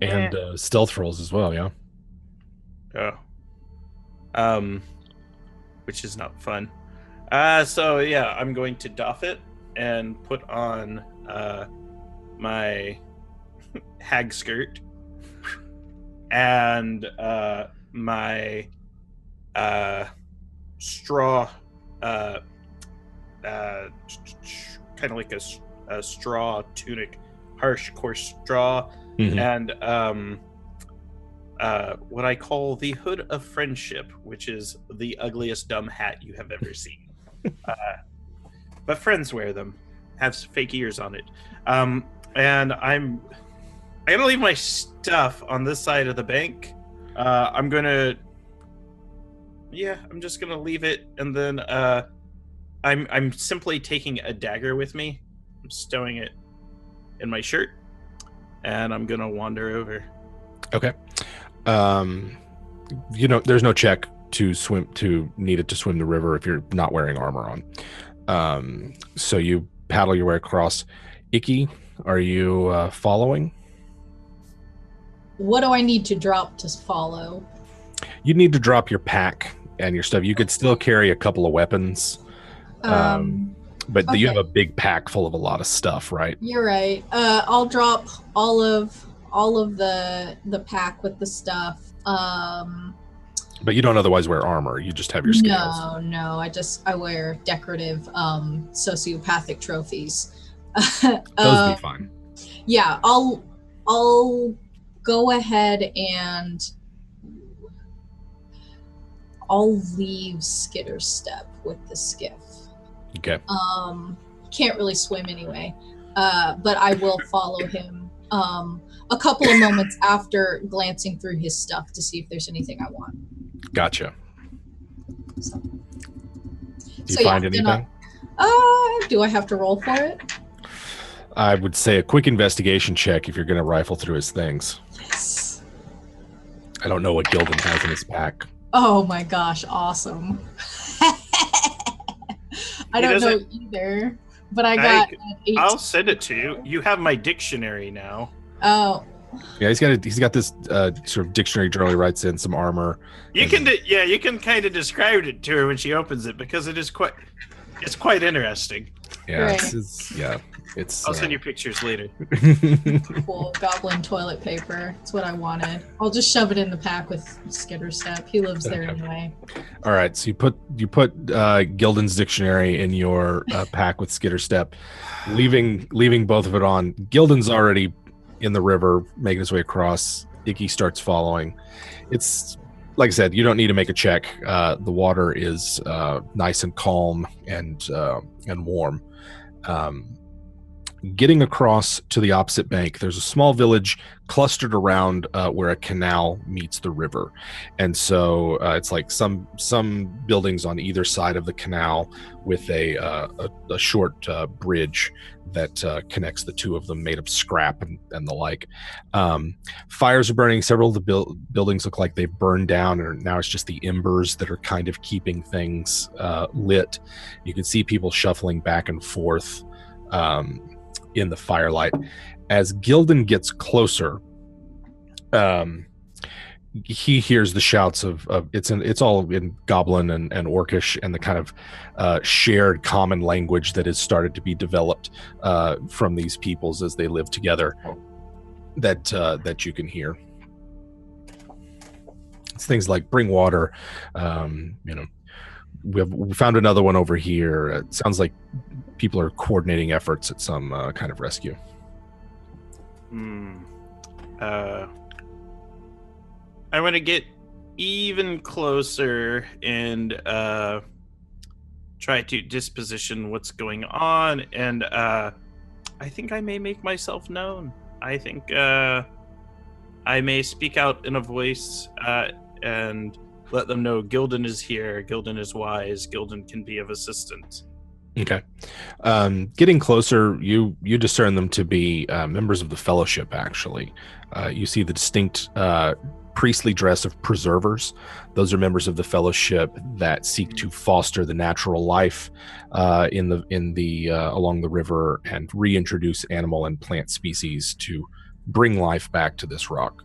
And stealth rolls as well, yeah. Which is not fun. So yeah, I'm going to doff it and put on my hag skirt and my straw, kind of like a straw tunic, harsh, coarse straw, and what I call the hood of friendship, which is the ugliest dumb hat you have ever seen. But friends wear them, have fake ears on it. And I gotta leave my stuff on this side of the bank. I'm just gonna leave it, and then I'm simply taking a dagger with me. I'm stowing it in my shirt, and I'm gonna wander over. Okay. There's no check to swim to swim the river if you're not wearing armor on. So you paddle your way across. Icky, are you following? What do I need to drop to follow? You need to drop your pack and your stuff. You could still carry a couple of weapons, but okay. You have a big pack full of a lot of stuff, right? You're right. I'll drop all of the pack with the stuff. But you don't otherwise wear armor. You just have your scales. No. I wear decorative sociopathic trophies. Those be fine. Yeah, I'll go ahead and I'll leave Skitter's step with the skiff. Okay. Can't really swim anyway, but I will follow him a couple of moments after glancing through his stuff to see if there's anything I want. Gotcha. So, Do you find anything? Do I have to roll for it? I would say a quick investigation check if you're going to rifle through his things. Yes. I don't know what Gildan has in his pack. Oh my gosh, awesome. I don't know either, but I got an 8. I'll send it to you. You have my dictionary now. Oh. Yeah, he's got this sort of dictionary journal he writes in, some armor. You can kind of describe it to her when she opens it because it's quite interesting. Yeah, right. I'll send you pictures later. Cool. Goblin toilet paper. That's what I wanted. I'll just shove it in the pack with Skitter's step. He lives there anyway. All right. So you put Gildan's dictionary in your pack with Skitter's step, leaving both of it on. Gildan's already in the river, making his way across. Icky starts following. It's like I said, you don't need to make a check. The water is nice and calm and warm. Getting across to the opposite bank, there's a small village clustered around where a canal meets the river, and so it's like some buildings on either side of the canal with a short bridge that connects the two of them, made of scrap and the like. Fires are burning. Several of the buildings look like they've burned down, and now it's just the embers that are kind of keeping things lit. You can see people shuffling back and forth in the firelight. As Gildan gets closer, he hears the shouts of it's all in Goblin and Orcish, and the kind of shared common language that has started to be developed from these peoples as they live together, that you can hear. It's things like bring water, we found another one over here. It sounds like people are coordinating efforts at some kind of rescue. I want to get even closer and try to disposition what's going on, and I think I may make myself known. I think I may speak out in a voice and let them know Gildan is here, Gildan is wise, Gildan can be of assistance. Okay. Getting closer, you discern them to be members of the Fellowship, actually. You see the distinct priestly dress of preservers. Those are members of the Fellowship that seek to foster the natural life in the along the river and reintroduce animal and plant species to bring life back to this rock.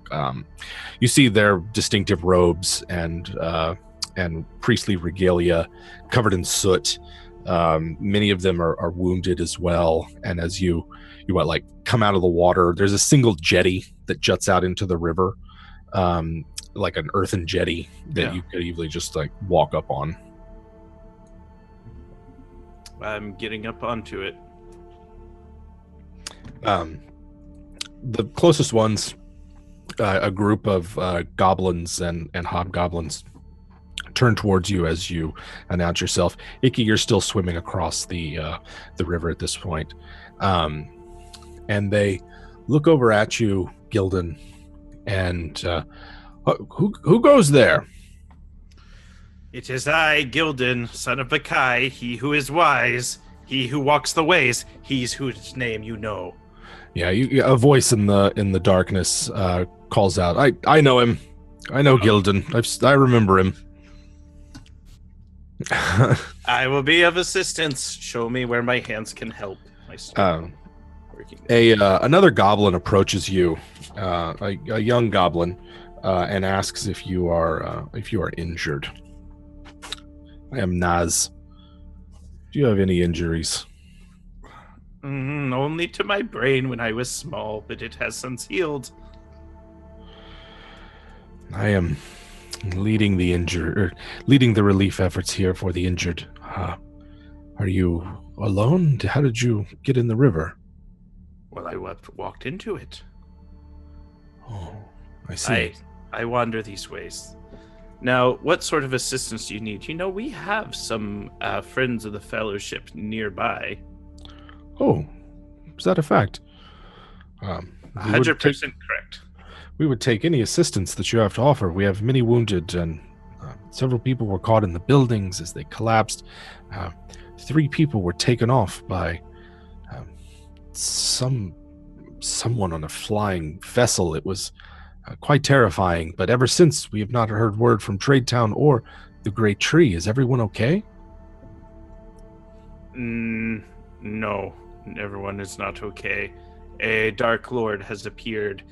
You see their distinctive robes and priestly regalia covered in soot. Many of them are wounded as well, and as you come out of the water, there's a single jetty that juts out into the river, like an earthen jetty that you could easily just like walk up on. I'm getting up onto it. The closest ones, a group of goblins and hobgoblins, turn towards you as you announce yourself. Icky, you're still swimming across the river at this point. And they look over at you, Gildan, and who goes there? It is I, Gildan, son of Bakai, he who is wise, he who walks the ways, he's whose name you know. Yeah, a voice in the darkness calls out. I know him. I know Gildan. I remember him. I will be of assistance. Show me where my hands can help. Another goblin approaches you, a young goblin, and asks if you are injured. I am Naz. Do you have any injuries? Only to my brain when I was small, but it has since healed. I am leading the relief efforts here for the injured. Are you alone? How did you get in the river? Well, I walked into it. Oh, I see. I wander these ways. Now, what sort of assistance do you need? You know, we have some friends of the Fellowship nearby. Oh, is that a fact? 100% correct. We would take any assistance that you have to offer. We have many wounded, and several people were caught in the buildings as they collapsed. 3 people were taken off by someone on a flying vessel. It was quite terrifying, but ever since we have not heard word from Tradetown or the Great Tree. Is everyone okay? No, everyone is not okay. A Dark Lord has appeared.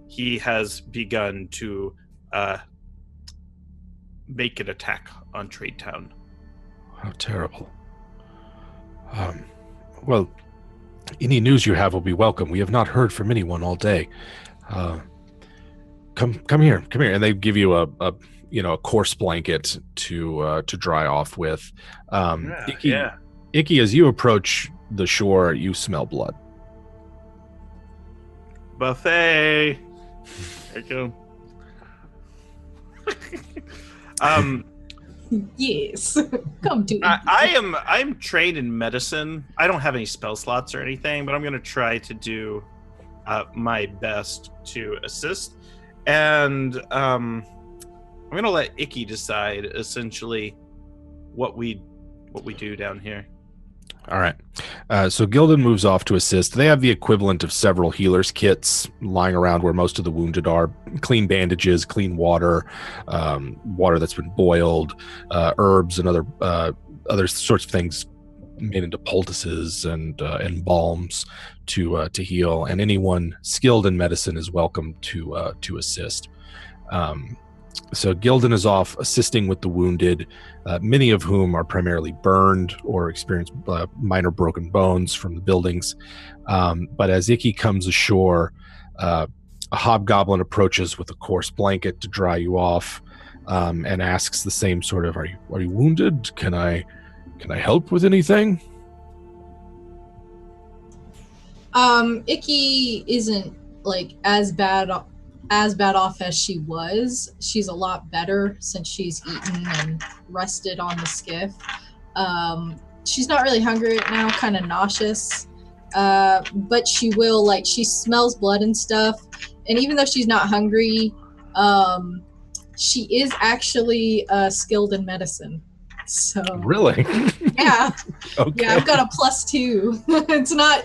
He has begun to make an attack on Tradetown. How terrible. Well, any news you have will be welcome. We have not heard from anyone all day. Come here, and they give you a coarse blanket to dry off with. Icky, as you approach the shore, you smell blood. Buffet. There you go. Yes. Come to I'm trained in medicine. I don't have any spell slots or anything, but I'm going to try to do my best to assist. And I'm going to let Icky decide essentially what we do down here. All right. So Gildan moves off to assist. They have the equivalent of several healers' kits lying around where most of the wounded are. Clean bandages, clean water, water that's been boiled, herbs and other sorts of things made into poultices and balms to heal. And anyone skilled in medicine is welcome to assist. So Gildan is off assisting with the wounded, many of whom are primarily burned or experience minor broken bones from the buildings. But as Icky comes ashore, a hobgoblin approaches with a coarse blanket to dry you off, and asks the same sort of, "Are you wounded? Can I help with anything?" Icky isn't like as bad off as she was. She's a lot better since she's eaten and rested on the skiff. She's not really hungry right now, kind of nauseous. But she will, she smells blood and stuff. And even though she's not hungry, she is actually skilled in medicine. So really? Yeah. Okay. Yeah, I've got a +2.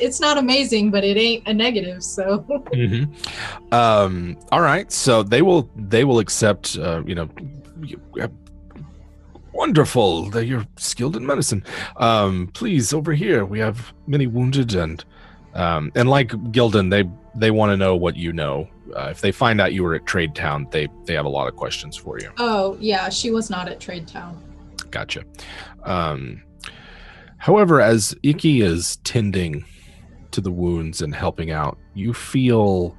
It's not amazing, but it ain't a negative, so. Mm-hmm. All right, so they will accept wonderful that you're skilled in medicine. Please, over here we have many wounded, and like Gildan, they want to know what you know. If they find out you were at Tradetown, they have a lot of questions for you. Oh yeah, she was not at Tradetown. Gotcha. However, as Icky is tending to the wounds and helping out, you feel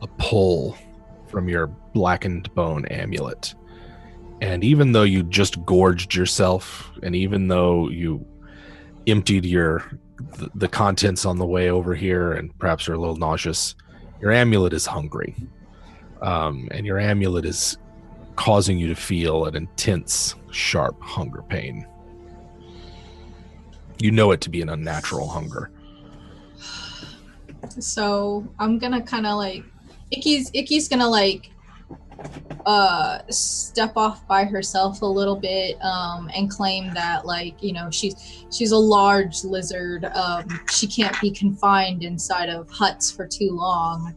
a pull from your blackened bone amulet. And even though you just gorged yourself, and even though you emptied the contents on the way over here and perhaps are a little nauseous, your amulet is hungry. And your amulet is causing you to feel an intense, sharp hunger pain. You know it to be an unnatural hunger. So I'm gonna kind of like Icky's gonna like step off by herself a little bit and claim that, like, you know, she's a large lizard. She can't be confined inside of huts for too long.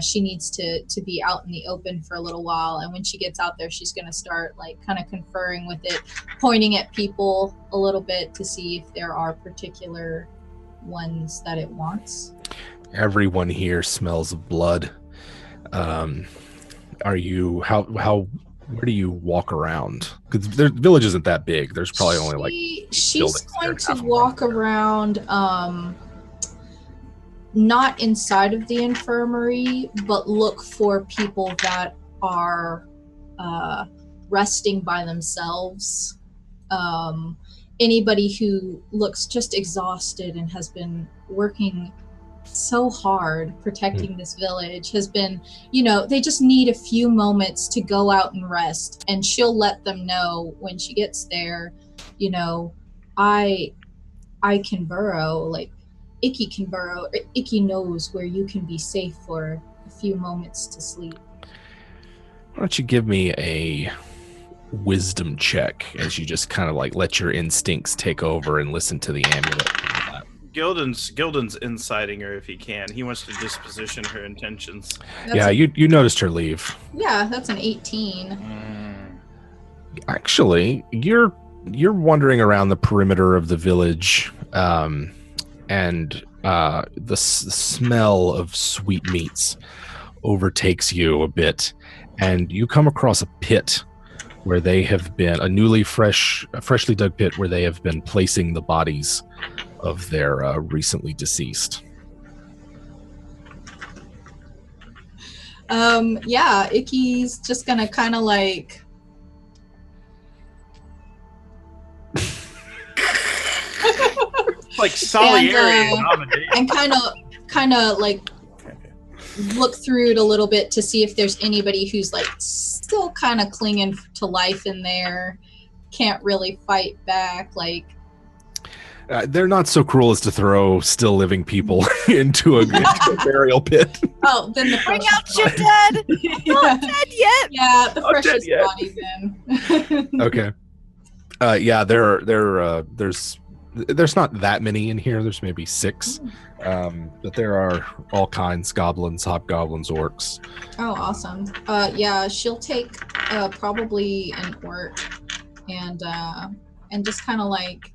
She needs to be out in the open for a little while, and when she gets out there, she's gonna start like kind of conferring with it, pointing at people a little bit to see if there are particular ones that it wants. Everyone here smells of blood. Are you where do you walk around? Because the village isn't that big. There's probably only she's going to walk around, not inside of the infirmary, but look for people that are resting by themselves. Anybody who looks just exhausted and has been working so hard protecting this village, has been, you know, they just need a few moments to go out and rest, and she'll let them know when she gets there, you know, I can burrow, like Icky can burrow. Icky knows where you can be safe for a few moments to sleep. Why don't you give me a wisdom check as you just kind of like let your instincts take over and listen to the amulet. Gildan's inciting her if he can. He wants to disposition her intentions. You noticed her leave. Yeah, that's an 18. Actually, you're wandering around the perimeter of the village, and the smell of sweet meats overtakes you a bit, and you come across a pit where they have been a freshly dug pit where they have been placing the bodies of their recently deceased. Icky's just gonna kind of like like Salieri and kind of like look through it a little bit to see if there's anybody who's like still kind of clinging to life in there, can't really fight back, like they're not so cruel as to throw still living people into a burial pit. Oh, then bring out your dead. Not dead yet. Yeah, the freshest bodies in. Okay. There's not that many in here. There's maybe 6, but there are all kinds: goblins, hobgoblins, orcs. Oh, awesome. She'll take probably an orc and just kind of like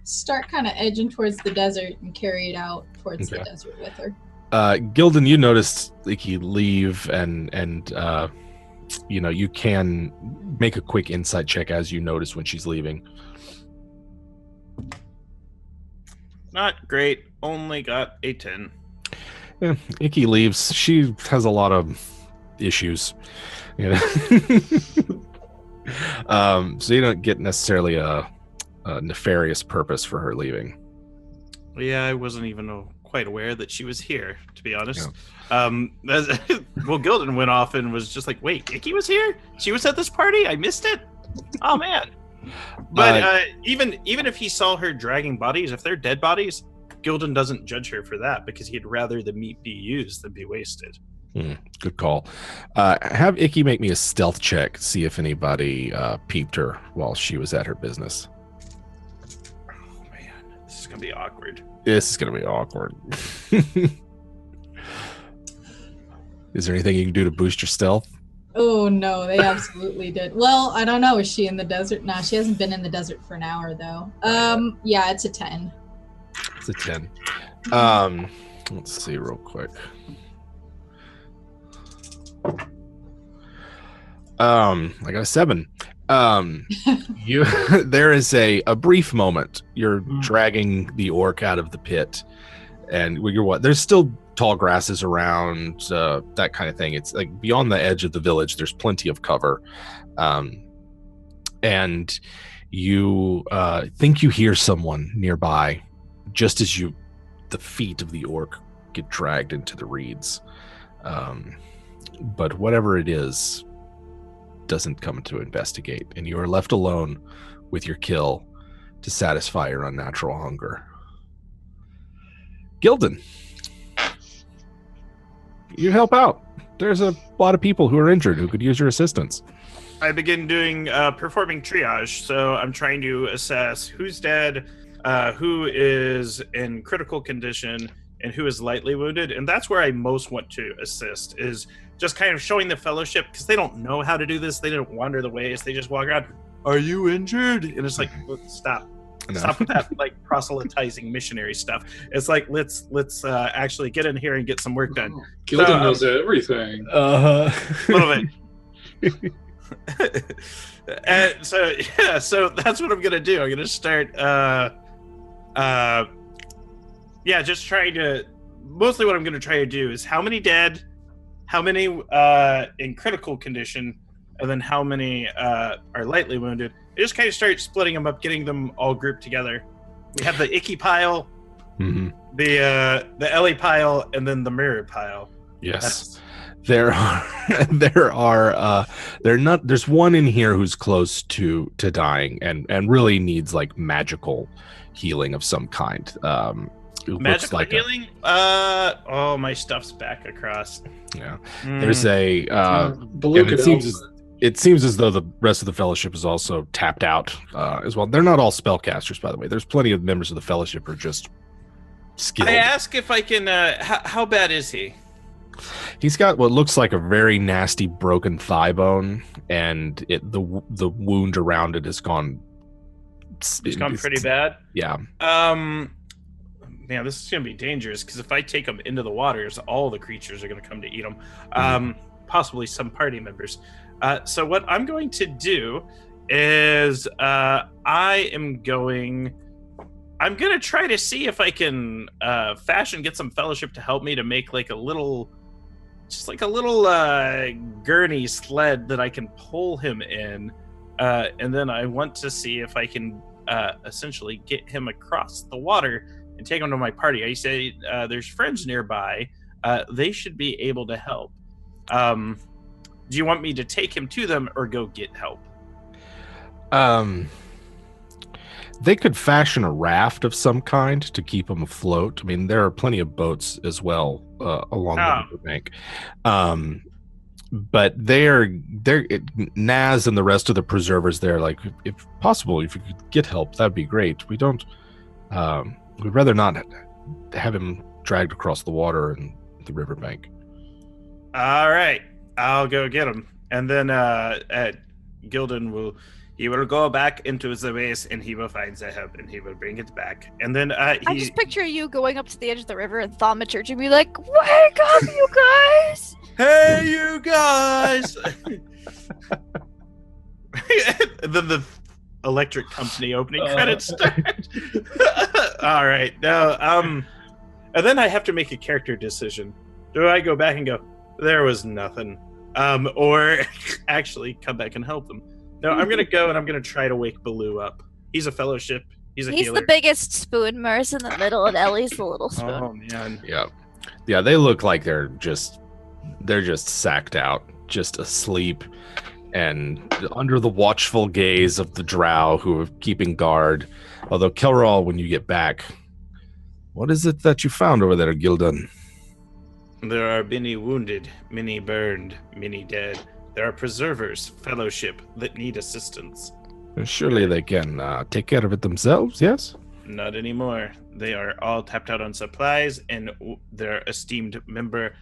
start kind of edging towards the desert and carry it out towards the desert with her. Gildan, you noticed Icky leave, and you can make a quick insight check as you notice when she's leaving. Not great. Only got a 10. Yeah, Icky leaves. She has a lot of issues. You know? So you don't get necessarily a nefarious purpose for her leaving. Yeah, I wasn't even quite aware that she was here, to be honest. Yeah. Well, Gildan went off and was just like, wait, Icky was here? She was at this party? I missed it? Oh, man. But even if he saw her dragging bodies, if they're dead bodies, Gildan doesn't judge her for that because he'd rather the meat be used than be wasted. Good call. Have Icky make me a stealth check, see if anybody peeped her while she was at her business. Oh, man. This is going to be awkward. Is there anything you can do to boost your stealth? Oh, no, they absolutely did. Well, I don't know. Is she in the desert? Nah, she hasn't been in the desert for an hour, though. Yeah, it's a 10. It's a 10. Let's see real quick. I got a 7. There is a brief moment. You're dragging the orc out of the pit, and there's still tall grasses around, that kind of thing. It's like beyond the edge of the village, there's plenty of cover. And you think you hear someone nearby just as the feet of the orc get dragged into the reeds. But whatever it is doesn't come to investigate, and you are left alone with your kill to satisfy your unnatural hunger. Gildan, you help out. There's a lot of people who are injured who could use your assistance. I begin doing performing triage, so I'm trying to assess who's dead, who is in critical condition, and who is lightly wounded. And that's where I most want to assist, is just kind of showing the fellowship, because they don't know how to do this. They don't wander the ways. They just walk around, are you injured? And it's like, stop. No. Stop with that like proselytizing missionary stuff. It's like, let's actually get in here and get some work done. Gildan knows everything. A little bit. And so that's what I'm gonna do. I'm gonna start just trying to, mostly what I'm gonna try to do is how many dead, how many in critical condition, and then how many are lightly wounded. I just kind of start splitting them up, getting them all grouped together. We have the icky pile, the Ellie pile, and then the mirror pile. Yes. There's one in here who's close to dying and really needs like magical healing of some kind. Magical like healing? My stuff's back across. Yeah. There's a it seems as though the rest of the fellowship is also tapped out as well. They're not all spellcasters, by the way. There's plenty of members of the fellowship who are just skilled. I ask if I can how bad is he? He's got what looks like a very nasty broken thigh bone, and the wound around it has gone. It's gone pretty bad. Yeah. Man, this is gonna be dangerous, because if I take him into the waters, all the creatures are gonna come to eat him. Possibly some party members. So what I'm going to do is I'm gonna try to see if I can get some fellowship to help me to make like a little gurney sled that I can pull him in, and then I want to see if I can essentially get him across the water and take him to my party. I say there's friends nearby. They should be able to help. Do you want me to take him to them or go get help? They could fashion a raft of some kind to keep them afloat. I mean, there are plenty of boats as well along the riverbank. But they're Naz and the rest of the preservers. They're like, if possible, if you could get help, that'd be great. We'd rather not have him dragged across the water and the riverbank. All right, I'll go get him, and then Gildan will go back into the base, and he will find the help, and he will bring it back. And then I just picture you going up to the edge of the river and thaumaturgy be like, "Wake up, you guys! Hey, you guys!" And then the electric company opening credits start. All right, now and then I have to make a character decision. Do I go back and go, there was nothing, or actually come back and help them? No, I'm gonna go and I'm gonna try to wake Baloo up. He's a fellowship. He's the biggest spoon. Mur's in the middle, and Ellie's the little spoon. Oh man. Yeah. They look like they're just sacked out, just asleep, and under the watchful gaze of the drow who are keeping guard. Although Kelral, when you get back, what is it that you found over there, Gildan? There are many wounded, many burned, many dead. There are preservers, fellowship, that need assistance. Surely they can take care of it themselves, yes? Not anymore. They are all tapped out on supplies, and their esteemed member.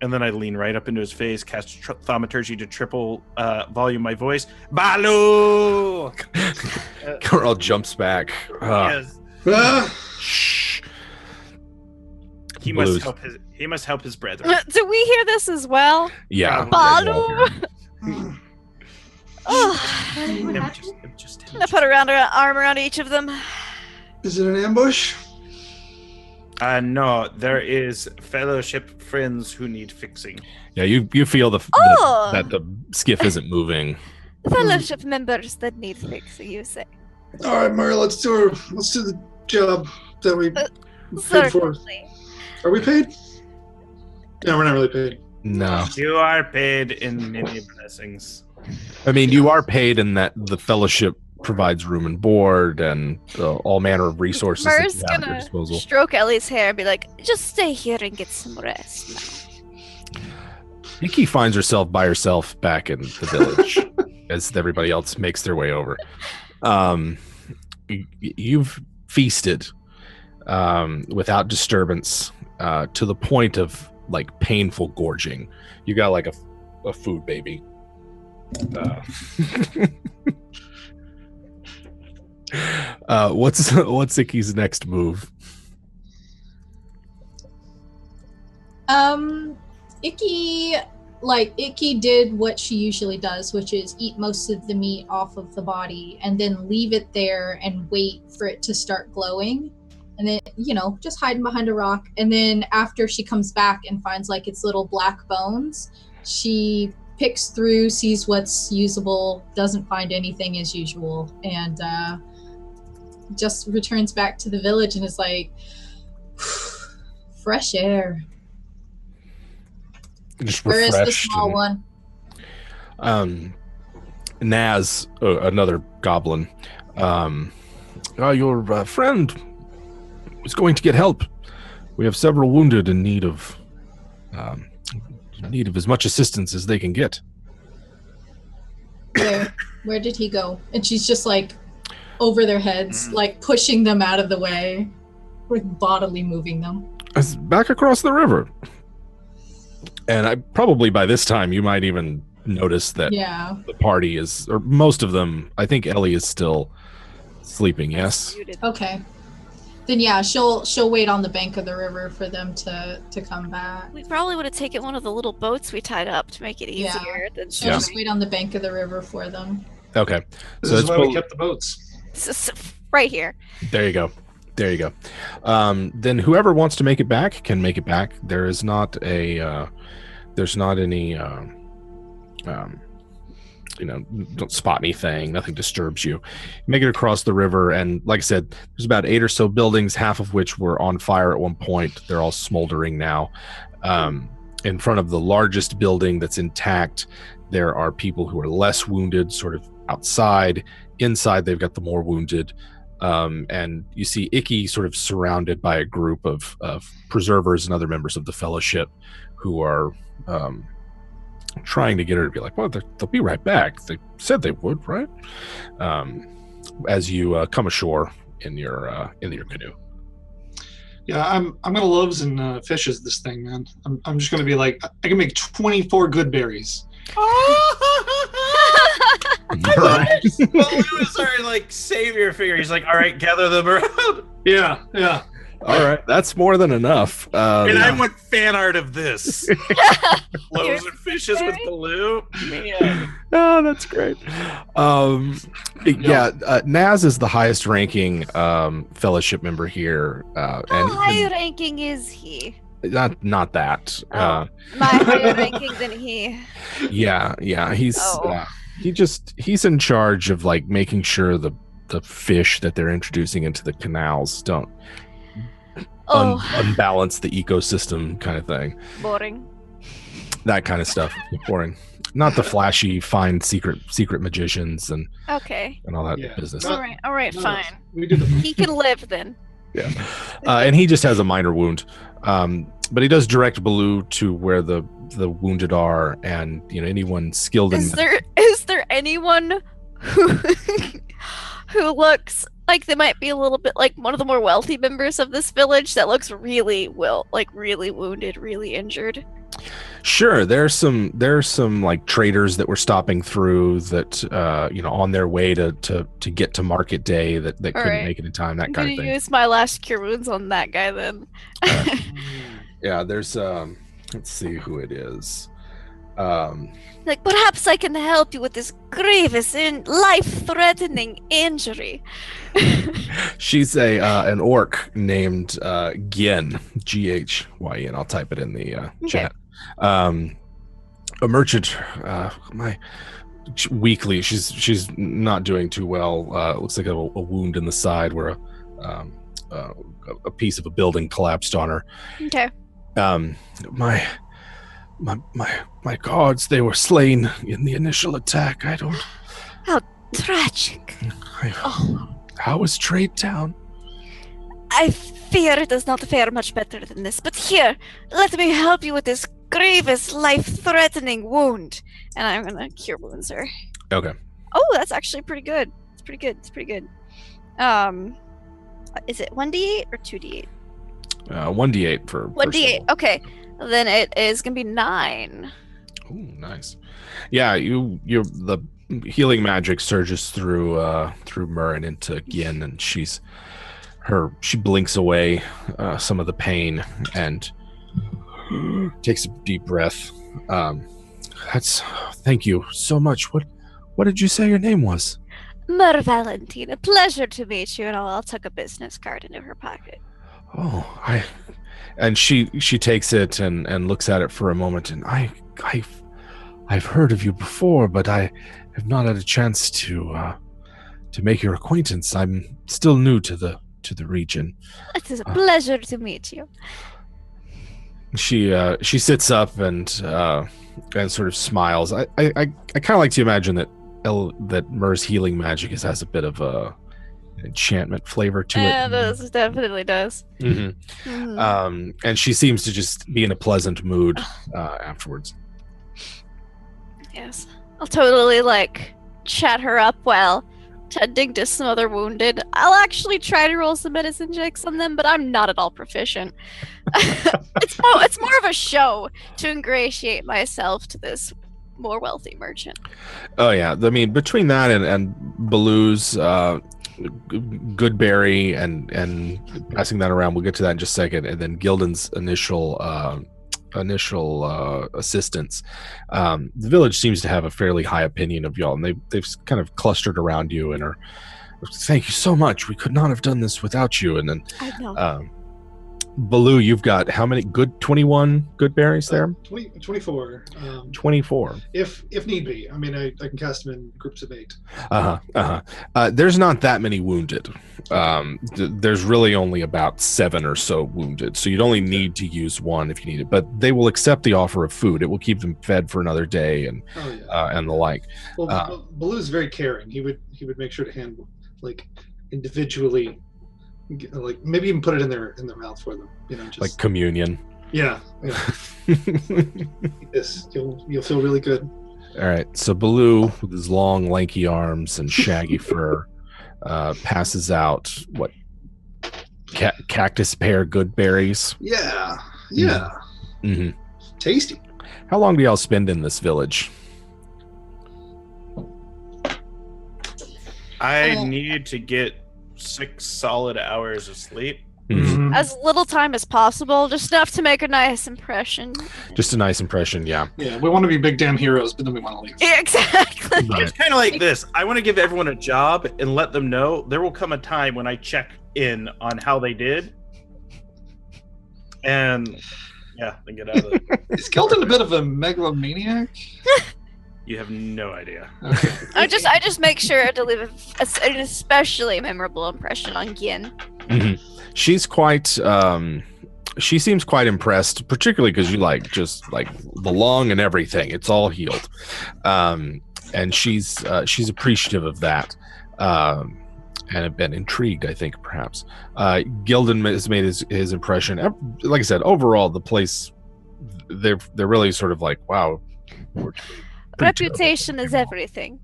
And then I lean right up into his face, cast thaumaturgy to triple volume my voice. Baloo! Carl jumps back. Yes. Shh. He must help his brethren. Do we hear this as well? Yeah. Baloo! What happened? I'm gonna put an arm around each of them. Is it an ambush? No, there is fellowship friends who need fixing. Yeah, you feel Oh! that the skiff isn't moving. Fellowship members that need fixing, you say? All right, Murray, let's do the job that we paid for. Certainly. Are we paid? No, we're not really paid. No. You are paid in many blessings. I mean, you are paid in that the fellowship provides room and board and all manner of resources that Murr's you have at your gonna disposal. stroke Ellie's hair and be like, just stay here and get some rest now. Nikki finds herself by herself back in the village as everybody else makes their way over. You've feasted without disturbance to the point of like painful gorging. You got like a food baby. What's Icky's next move? Icky did what she usually does, which is eat most of the meat off of the body and then leave it there and wait for it to start glowing. And then, just hiding behind a rock. And then after she comes back and finds like its little black bones, she picks through, sees what's usable, doesn't find anything as usual, and just returns back to the village and is like, fresh air. Just Where is the refreshed small one? Naz, another goblin. Your friend is going to get help. We have several wounded in need of as much assistance as they can get. Where did he go? And she's just like over their heads, like pushing them out of the way, like bodily moving them. It's back across the river. And probably by this time you might even notice that the party is, or most of them, I think Ellie is still sleeping, yes? Okay. Then she'll wait on the bank of the river for them to come back. We probably would have taken one of the little boats we tied up to make it easier. She'll just wait on the bank of the river for them. Okay. This is why we kept the boats. Right here. There you go. Then whoever wants to make it back can make it back. There is not there's not any don't spot anything, nothing disturbs you. Make it across the river, and like I said, there's about 8 or so buildings, half of which were on fire at one point. They're all smoldering now. In front of the largest building that's intact, there are people who are less wounded, sort of outside. Inside, they've got the more wounded. And you see Icky sort of surrounded by a group of preservers and other members of the fellowship who are trying to get her to be like, well, they'll be right back. They said they would, right? As you come ashore in your canoe. Yeah, I'm gonna loaves and fishes this thing, man. I'm just gonna be like, I can make 24 good berries. Right. Well, Lewis our like savior figure. He's like, all right, gather them around. Yeah. All right, that's more than enough. And I want fan art of this. Loaves and fishes with blue. Man. Oh, that's great. Naz is the highest ranking fellowship member here. How high ranking is he? Not that. My higher ranking than he. Yeah. He's in charge of like making sure the fish that they're introducing into the canals don't unbalance the ecosystem, kind of thing. Boring. That kind of stuff. Boring. Not the flashy, fine secret magicians and all that business. All right, fine. We do He can live then. Yeah. And he just has a minor wound. But he does direct Baloo to where the wounded are, and anyone skilled Is there anyone who looks like they might be a little bit like one of the more wealthy members of this village that looks really wounded, really injured? Sure, there's some like traders that were stopping through that on their way to get to market day that couldn't make it in time, that kind of thing. Use my last cure wounds on that guy then. Yeah, there's let's see who it is. Like, perhaps I can help you with this grievous and life-threatening injury. She's an orc named Gyen, Ghyyn. I'll type it in the chat. A merchant. Weakly, she's not doing too well. Looks like a wound in the side where a piece of a building collapsed on her. Okay. My gods, they were slain in the initial attack. I don't. How tragic. How was Trade Town? I fear it does not fare much better than this, but here, let me help you with this grievous, life-threatening wound. And I'm gonna cure wounds her. Okay. Oh, that's actually pretty good. It's pretty good. Is it 1d8 or 2d8? 1d8 for 1d8. Okay. Then it is gonna be 9. Oh, nice. Yeah, the healing magic surges through Mur and into Gyen, and she blinks away some of the pain and takes a deep breath. Thank you so much. What did you say your name was? Mur Valentina. Pleasure to meet you. And I'll tuck a business card into her pocket. Oh, and she takes it and looks at it for a moment, and I've heard of you before, but I have not had a chance to make your acquaintance. I'm still new to the region. It is a pleasure to meet you. She sits up and sort of smiles. I kind of like to imagine that Mur's healing magic has a bit of a enchantment flavor to it. Yeah, it definitely does. Mm-hmm. Mm-hmm. And she seems to just be in a pleasant mood afterwards. Yes, I'll totally chat her up while tending to some other wounded. I'll actually try to roll some medicine checks on them, but I'm not at all proficient. It's more of a show to ingratiate myself to this more wealthy merchant. Oh yeah, I mean, between that and Baloo's Goodberry and passing that around, we'll get to that in just a second, and then Gildan's initial assistance. The village seems to have a fairly high opinion of y'all, and they've kind of clustered around you and are, thank you so much. We could not have done this without you. And then I know. Baloo, you've got how many 21 good berries there? 24. 24. If need be. I mean, I can cast them in groups of 8. There's not that many wounded. There's really only about 7 or so wounded, so you'd only need to use 1 if you need it. But they will accept the offer of food. It will keep them fed for another day and the like. Well, Baloo's very caring. He would make sure to handle individually. Maybe even put it in their mouth for them, just like communion. Yeah. Yes, you'll feel really good. All right, so Baloo with his long, lanky arms and shaggy fur passes out cactus pear good berries. Yeah. Mm-hmm. Tasty. How long do y'all spend in this village? I need to get 6 solid hours of sleep. Mm-hmm. As little time as possible, just enough to make a nice impression. Just a nice impression, yeah. Yeah, we want to be big damn heroes, but then we want to leave. Yeah, exactly. Right. It's kind of like this. I want to give everyone a job and let them know there will come a time when I check in on how they did. And yeah, then get out of it. Is Gildan a bit of a megalomaniac? You have no idea. Okay. I just make sure to leave an especially memorable impression on Gyen. Mm-hmm. She's quite she seems quite impressed, particularly because you just the lung and everything, it's all healed. And she's appreciative of that, and have been intrigued, I think, perhaps. Gildan has made his impression. Like I said, overall the place, they're really sort of wow, Reputation is everything.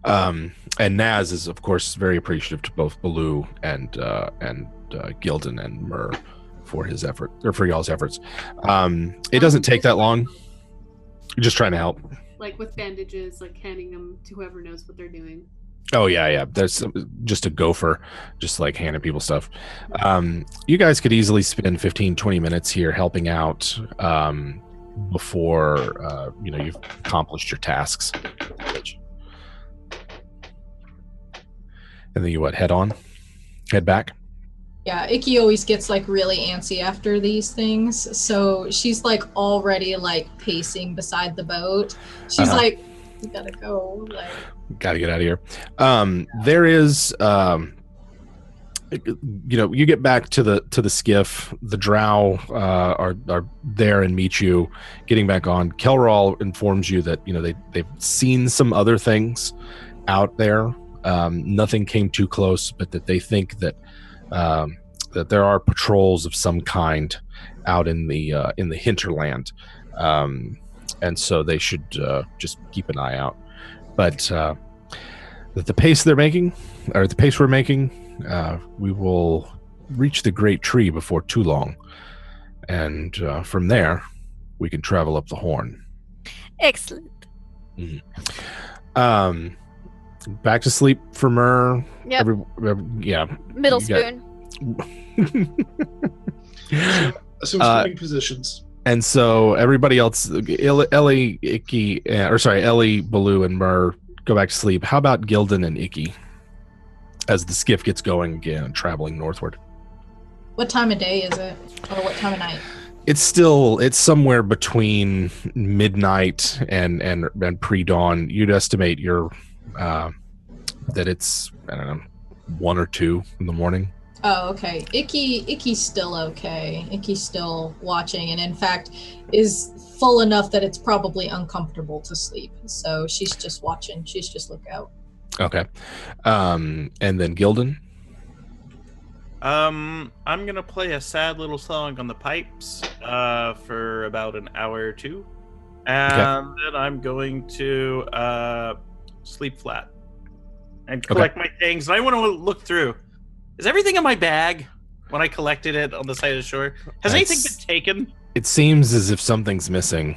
And Naz is, of course, very appreciative to both Baloo and Gildan and Mur for his effort, or for y'all's efforts. It doesn't take that long. You're just trying to help. With bandages, handing them to whoever knows what they're doing. Oh yeah. There's just a gopher, just handing people stuff. You guys could easily spend 15-20 minutes here helping out. before you've accomplished your tasks. And then you head back? Yeah, Icky always gets like really antsy after these things, so she's like already like pacing beside the boat. She's like, "We gotta go." Like, gotta get out of here. There is, you get back to the skiff. The drow are there and meet you. Getting back on, Kelral informs you that they've seen some other things out there. Nothing came too close, but that they think that there are patrols of some kind out in the hinterland, and so they should just keep an eye out. But that the pace we're making, we will reach the Great Tree before too long, and from there we can travel up the Horn. Excellent. Mm-hmm. Back to sleep for Myrrh. Yep. Middle spoon. Assume sleeping positions. And so everybody else, Ellie, Icky, Ellie, Baloo, and Myrrh go back to sleep. How about Gildan and Icky as the skiff gets going again, traveling northward? what time of day is it, or what time of night? It's somewhere between midnight and pre-dawn. You'd estimate that it's, I don't know, 1 or 2 in the morning. Oh, okay. Icky's still okay. Icky's still watching, and in fact is full enough that it's probably uncomfortable to sleep. So she's just watching. She's just lookout. Okay. And then Gildan? I'm gonna play a sad little song on the pipes for about an hour or two. And then I'm going to sleep flat and collect my things. And I want to look through. Is everything in my bag when I collected it on the side of the shore? Has anything been taken? It seems as if something's missing.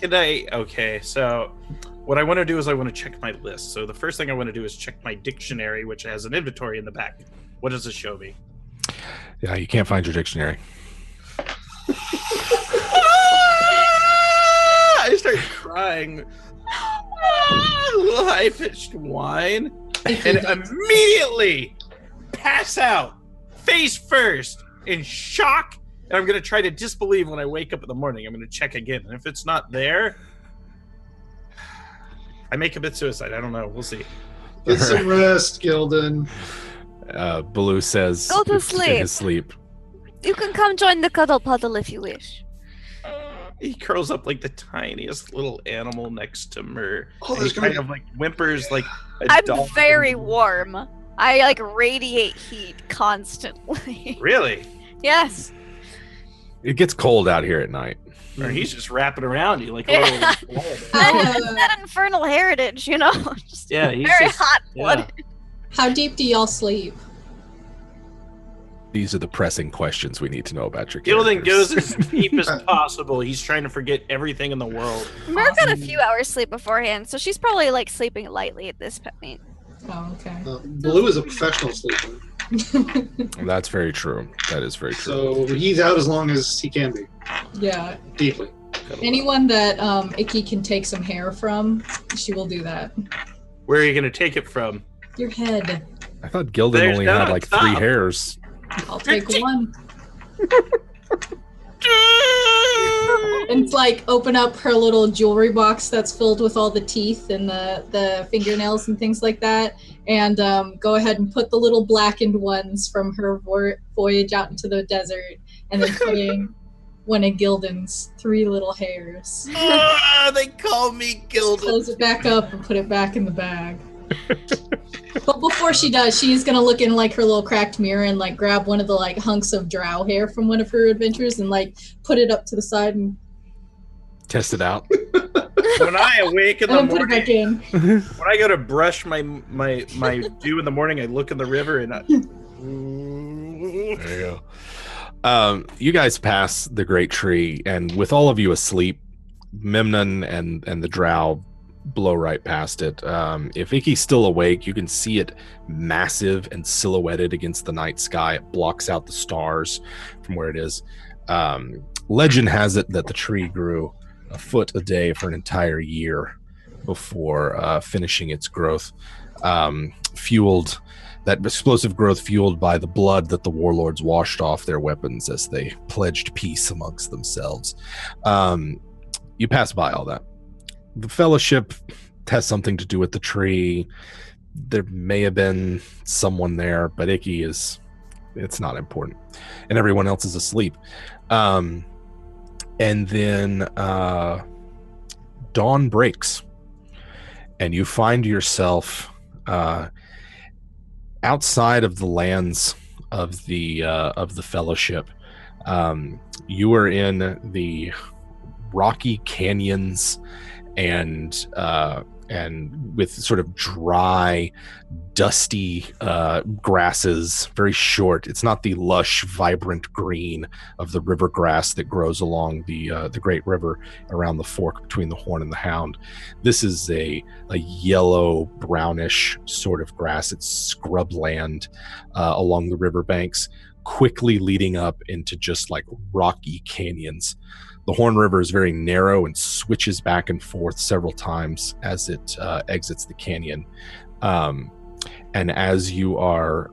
Okay, so what I want to do is I want to check my list. So the first thing I want to do is check my dictionary, which has an inventory in the back. What does it show me? Yeah, you can't find your dictionary. I start crying. A little high-pitched whine. And immediately pass out, face first, in shock. And I'm going to try to disbelieve when I wake up in the morning. I'm going to check again. And if it's not there, I may commit suicide. I don't know. We'll see. Get some rest, Gildan. Baloo says, go to sleep. In his sleep. You can come join the cuddle puddle if you wish. He curls up like the tiniest little animal next to Myrrh. Oh, he kind of like whimpers like a I'm dog. very warm. I like radiate heat constantly. Really? Yes. It gets cold out here at night. Or he's just wrapping around you like a little. That infernal heritage, you know? Just yeah, he's very just, hot blooded. Yeah. How deep do y'all sleep? These are the pressing questions we need to know about your Gildan characters. goes as deep as possible. He's trying to forget everything in the world. Myrrh got a few hours sleep beforehand, so she's probably like sleeping lightly at this point. Oh, okay. Blue is a professional sleeper. That's very true. That is very true. So he's out as long as he can be. Yeah. Deeply. Anyone that Icky can take some hair from, she will do that. Where are you going to take it from? Your head. I thought Gildan only had like 3 hairs. I'll take one. And like open up her little jewelry box that's filled with all the teeth and the fingernails and things like that, and go ahead and put the little blackened ones from her voyage out into the desert, and then putting one of Gildan's 3 little hairs. They call me Gildan. Close it back up and put it back in the bag. But before she does, she's gonna look in like her little cracked mirror and like grab one of the like hunks of drow hair from one of her adventures and like put it up to the side and test it out. When I awake in the put it back morning, in. when I go to brush my dew in the morning, I look in the river and there you go. You guys pass the great tree, and with all of you asleep, Memnon and the drow blow right past it. If Icky's still awake, you can see it massive and silhouetted against the night sky. It blocks out the stars from where it is. Legend has it that the tree grew a foot a day for an entire year before finishing its growth, that explosive growth fueled by the blood that the warlords washed off their weapons as they pledged peace amongst themselves. You pass by all that. The Fellowship has something to do with the tree. There may have been someone there, but it's not important. And everyone else is asleep. And then dawn breaks. And you find yourself outside of the lands of the Fellowship. You are in the rocky canyons and with sort of dry, dusty grasses, very short. It's not the lush, vibrant green of the river grass that grows along the great river around the fork between the Horn and the Hound. This is a yellow, brownish sort of grass. It's scrubland along the riverbanks, quickly leading up into just like rocky canyons. The Horn River is very narrow and switches back and forth several times as it exits the canyon. And as you are,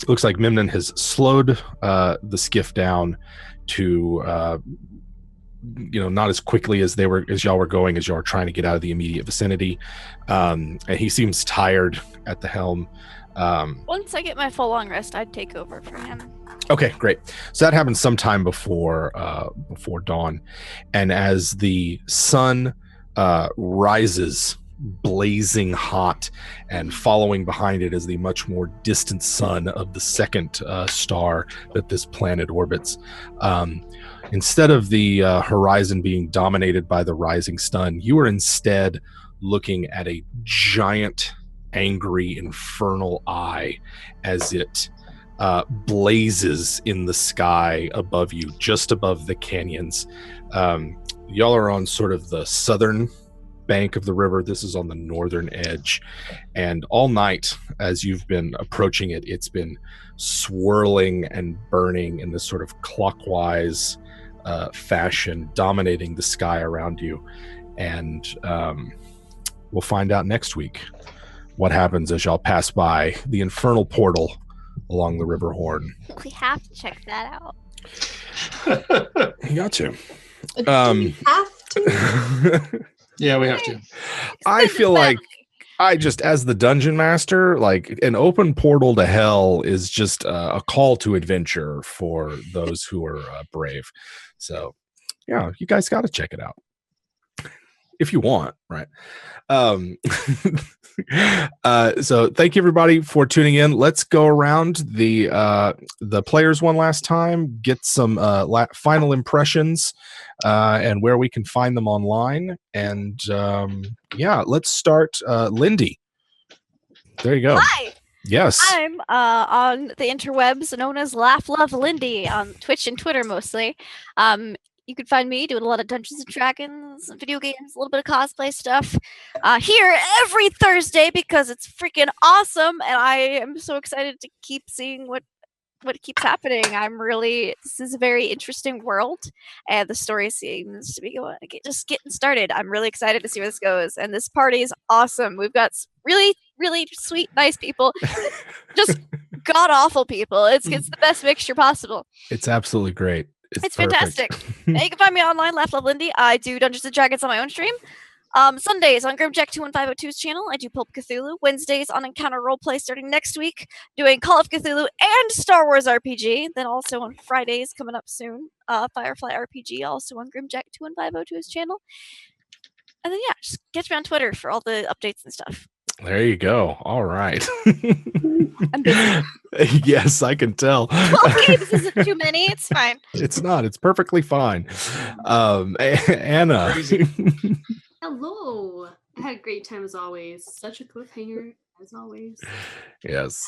it looks like Mimnan has slowed the skiff down to, not as quickly as y'all were going, as y'all were trying to get out of the immediate vicinity. And he seems tired at the helm. Once I get my full long rest, I'd take over for him. Okay, great. So that happened sometime before dawn, and as the sun rises, blazing hot, and following behind it is the much more distant sun of the second star that this planet orbits. Instead of the horizon being dominated by the rising sun, you are instead looking at a giant, angry, infernal eye as it blazes in the sky above you, just above the canyons. Y'all are on sort of the southern bank of the river. This is on the northern edge, and all night as you've been approaching it, it's been swirling and burning in this sort of clockwise fashion, dominating the sky around you. And we'll find out next week what happens as y'all pass by the infernal portal along the River Horn. We have to check that out. You got to. Do we have to? Yeah, we have to. I feel like as the dungeon master, like an open portal to hell is just a call to adventure for those who are brave. So, yeah, you guys got to check it out if you want, right? So thank you everybody for tuning in. Let's go around the players one last time, get some final impressions and where we can find them online. And let's start. Lindy, there you go. Hi. Yes, I'm on the interwebs known as Laugh Love Lindy on Twitch and Twitter mostly. You can find me doing a lot of Dungeons and Dragons, video games, a little bit of cosplay stuff here every Thursday because it's freaking awesome, and I am so excited to keep seeing what keeps happening. This is a very interesting world, and the story seems to be just getting started. I'm really excited to see where this goes, and this party is awesome. We've got really, really sweet, nice people, just god-awful people. It's the best mixture possible. it's absolutely great. It's fantastic. And you can find me online, Laugh Love Lindy. I do Dungeons and Dragons on my own stream. Sundays on Grimjack21502's channel, I do Pulp Cthulhu. Wednesdays on Encounter Roleplay starting next week, doing Call of Cthulhu and Star Wars RPG. Then also on Fridays coming up soon, Firefly RPG, also on Grimjack21502's channel. And then just catch me on Twitter for all the updates and stuff. There you go. All right. I'm busy. Yes, I can tell. 12 games isn't too many. It's fine. It's not. It's perfectly fine. Anna. Hello. I had a great time as always. Such a cliffhanger as always. Yes.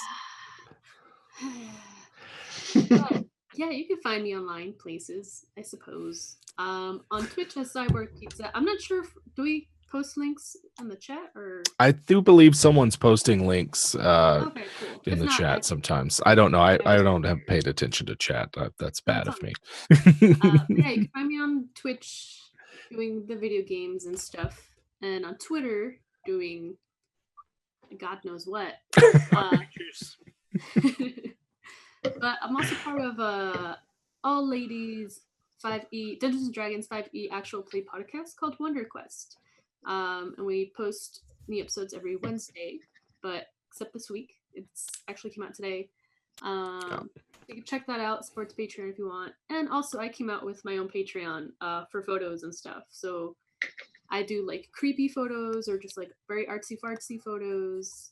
Yeah, you can find me online places, I suppose. On Twitch as Cyborg Pizza. I'm not sure do we post links in the chat or I do believe someone's posting links okay, cool. in If the not, chat sometimes. I don't know. I don't have paid attention to chat. That's bad of me. Yeah, you can find me on Twitch doing the video games and stuff, and on Twitter doing God knows what. But I'm also part of all ladies 5e Dungeons and Dragons 5e actual play podcast called Wonder Quest, and we post the episodes every Wednesday, but except this week, it's actually came out today. You can check that out. Support the Patreon if you want, and also I came out with my own Patreon for photos and stuff. So I do like creepy photos or just like very artsy fartsy photos.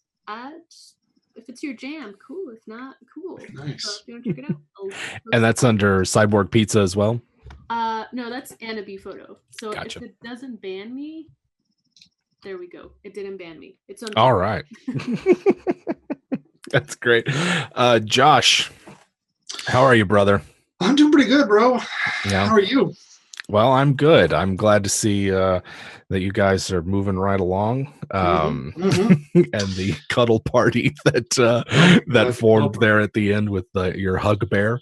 If it's your jam, cool. If not, cool. Nice. So if you want to check it out, And that's under Cyborg Pizza as well? no, that's Annaby Photo. So Gotcha. if it doesn't ban me, there we go. It didn't ban me. It's on. All right. That's great. Josh, how are you, brother? I'm doing pretty good, bro. Yeah. How are you? Well, I'm good. I'm glad to see that you guys are moving right along. And the cuddle party that formed there at the end with your hug bear.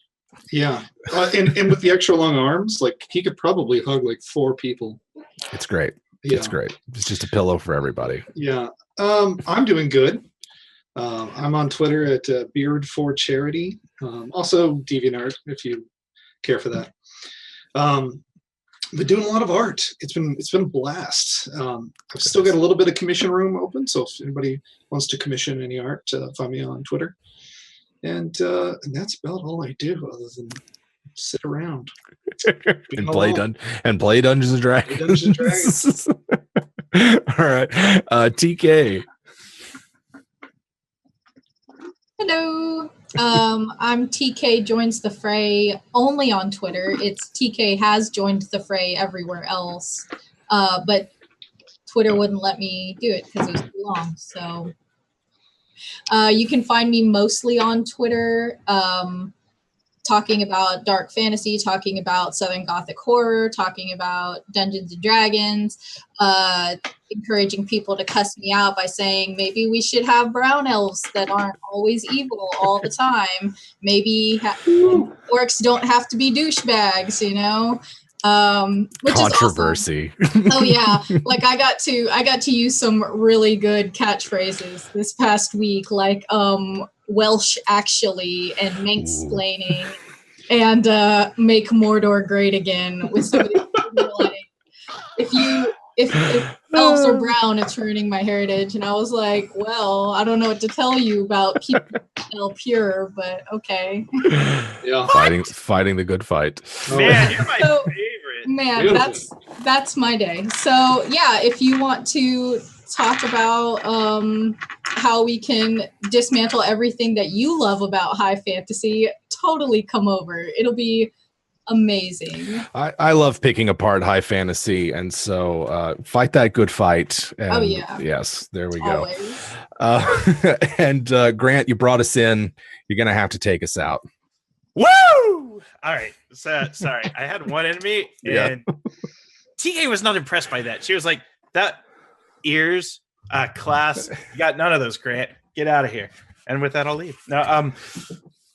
Yeah, and with the extra long arms, like he could probably hug like 4 people. It's great. Yeah. It's great. It's just a pillow for everybody. Yeah. I'm doing good. I'm on Twitter at Beard4Charity. Also DeviantArt if you care for that. Been doing a lot of art. It's been a blast. I've still got a little bit of commission room open, so if anybody wants to commission any art, find me on Twitter. And that's about all I do, other than sit around and play Dungeons and Dragons. Dungeons and Dragons. All right, TK. Hello. I'm TK joins the fray only on Twitter. It's TK has joined the fray everywhere else, but Twitter wouldn't let me do it because it was too long. So you can find me mostly on Twitter, talking about dark fantasy, talking about Southern Gothic horror, talking about Dungeons and Dragons, encouraging people to cuss me out by saying maybe we should have brown elves that aren't always evil all the time. Maybe orcs don't have to be douchebags, you know? Which Controversy. Is awesome. Oh yeah, like I got to use some really good catchphrases this past week, like Welsh actually and Manksplaining and make Mordor great again with some of these like if elves are brown, it's ruining my heritage. And I was like, well, I don't know what to tell you about keeping El pure, but okay. Yeah, fighting the good fight. Man, you're my favorite. Man, Beautiful. that's my day. So yeah, if you want to talk about how we can dismantle everything that you love about high fantasy, totally come over. It'll be amazing. I love picking apart high fantasy, and so fight that good fight. And oh yeah. Yes, there we go. Always. And Grant, you brought us in. You're gonna have to take us out. Woo! All right. So, sorry, I had one enemy, and Yeah. TK was not impressed by that. She was like, "That ears, class, you got none of those, Grant. Get out of here." And with that, I'll leave. Now,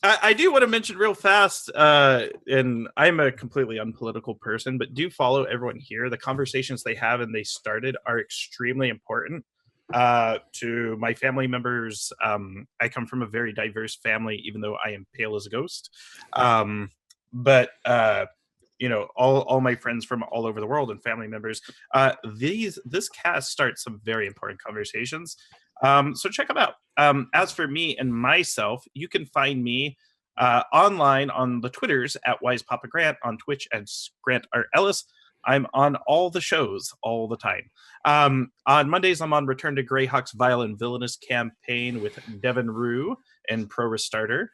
I do want to mention real fast, and I'm a completely unpolitical person, but do follow everyone here. The conversations they have and they started are extremely important to my family members. I come from a very diverse family, even though I am pale as a ghost. But you know, all my friends from all over the world and family members, this cast starts some very important conversations. So check them out. As for me and myself, you can find me online on the Twitters at Wise Papa Grant, on Twitch at Grant R. Ellis. I'm on all the shows all the time. On Mondays, I'm on Return to Greyhawk's Vile and Villainous campaign with Devin Rue and Pro Restarter.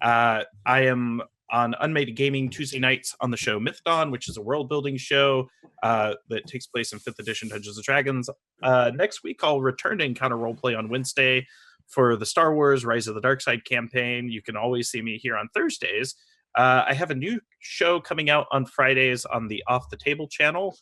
I am on Unmade Gaming Tuesday nights on the show Mythdon, which is a world-building show that takes place in 5th edition Dungeons & Dragons. Next week, I'll return to Encounter Roleplay on Wednesday for the Star Wars Rise of the Dark Side campaign. You can always see me here on Thursdays I have a new show coming out on Fridays on the Off the Table channel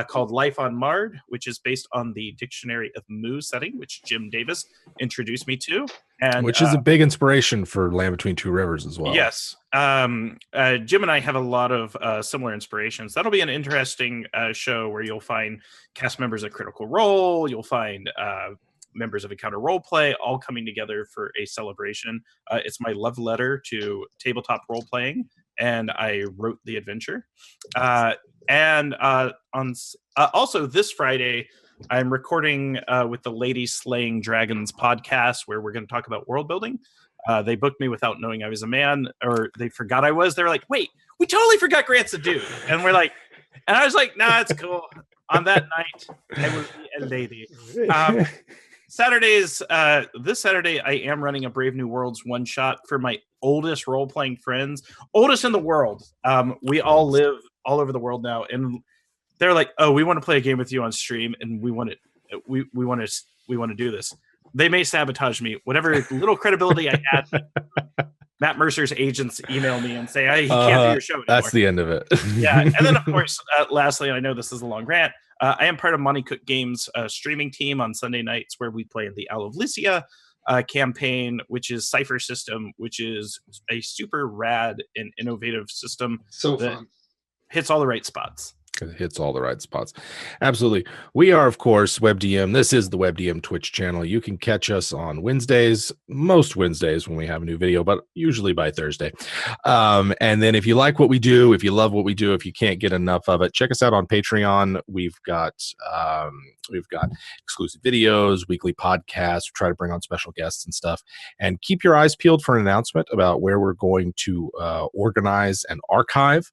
called Life on Mard, which is based on the Dictionary of Moo setting, which Jim Davis introduced me to. And which is a big inspiration for Land Between Two Rivers as well. Yes. Jim and I have a lot of similar inspirations. That'll be an interesting show where you'll find cast members of Critical Role. You'll find members of Encounter Roleplay all coming together for a celebration. It's my love letter to tabletop role-playing, and I wrote the adventure. Also this Friday, I'm recording with the Lady Slaying Dragons podcast, where we're going to talk about world building. They booked me without knowing I was a man, or they forgot I was. They were like, wait, we totally forgot Grant's a dude. And we're like, and I was like, nah, it's cool. On that night, I will be a lady. Saturdays, this Saturday, I am running a Brave New Worlds one shot for my oldest role-playing friends, oldest in the world. We all live all over the world now, and they're like, "Oh, we want to play a game with you on stream, and we want to do this." They may sabotage me, whatever little credibility I had. Matt Mercer's agents email me and say, "He can't do your show anymore." That's the end of it. Yeah, and then of course, lastly, I know this is a long rant. I am part of Monty Cook Games' streaming team on Sunday nights, where we play in the Owl of Lycia campaign, which is Cypher System, which is a super rad and innovative system. So that fun. hits all the right spots. It hits all the right spots. Absolutely. We are, of course, WebDM. This is the WebDM Twitch channel. You can catch us on Wednesdays, most Wednesdays when we have a new video, but usually by Thursday. And then if you like what we do, if you love what we do, if you can't get enough of it, check us out on Patreon. We've got exclusive videos, weekly podcasts. We try to bring on special guests and stuff. And keep your eyes peeled for an announcement about where we're going to organize and archive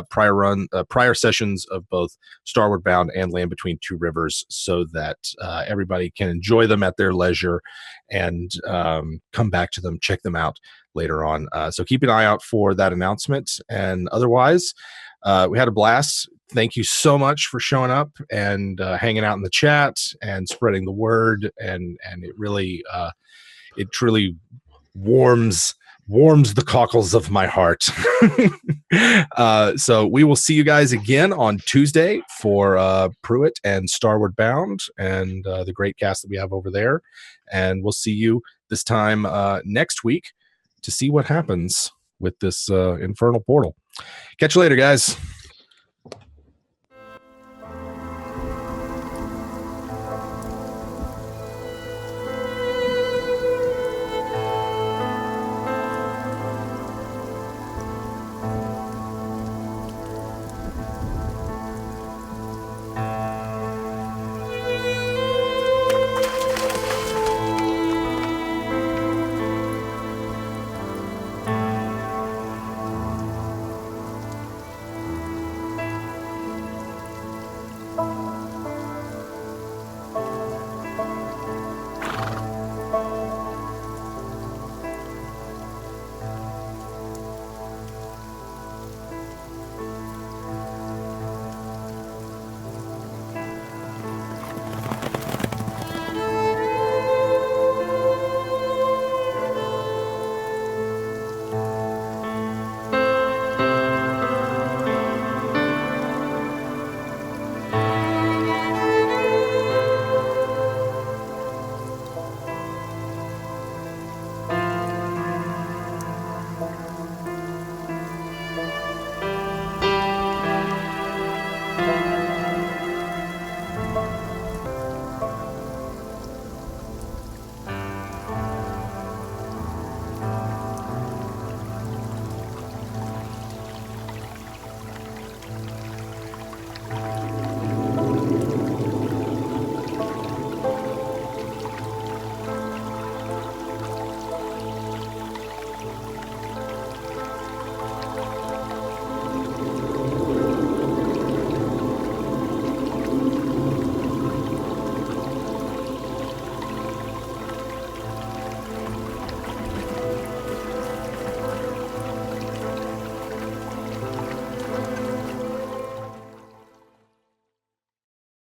prior sessions of both Starward Bound and Land Between Two Rivers, so that everybody can enjoy them at their leisure and come back to them, check them out later on. So keep an eye out for that announcement. And otherwise, we had a blast. Thank you so much for showing up and hanging out in the chat and spreading the word. And it truly warms the cockles of my heart. So we will see you guys again on Tuesday for Pruitt and Starward Bound and the great cast that we have over there. And we'll see you this time next week to see what happens with this infernal portal. Catch you later, guys.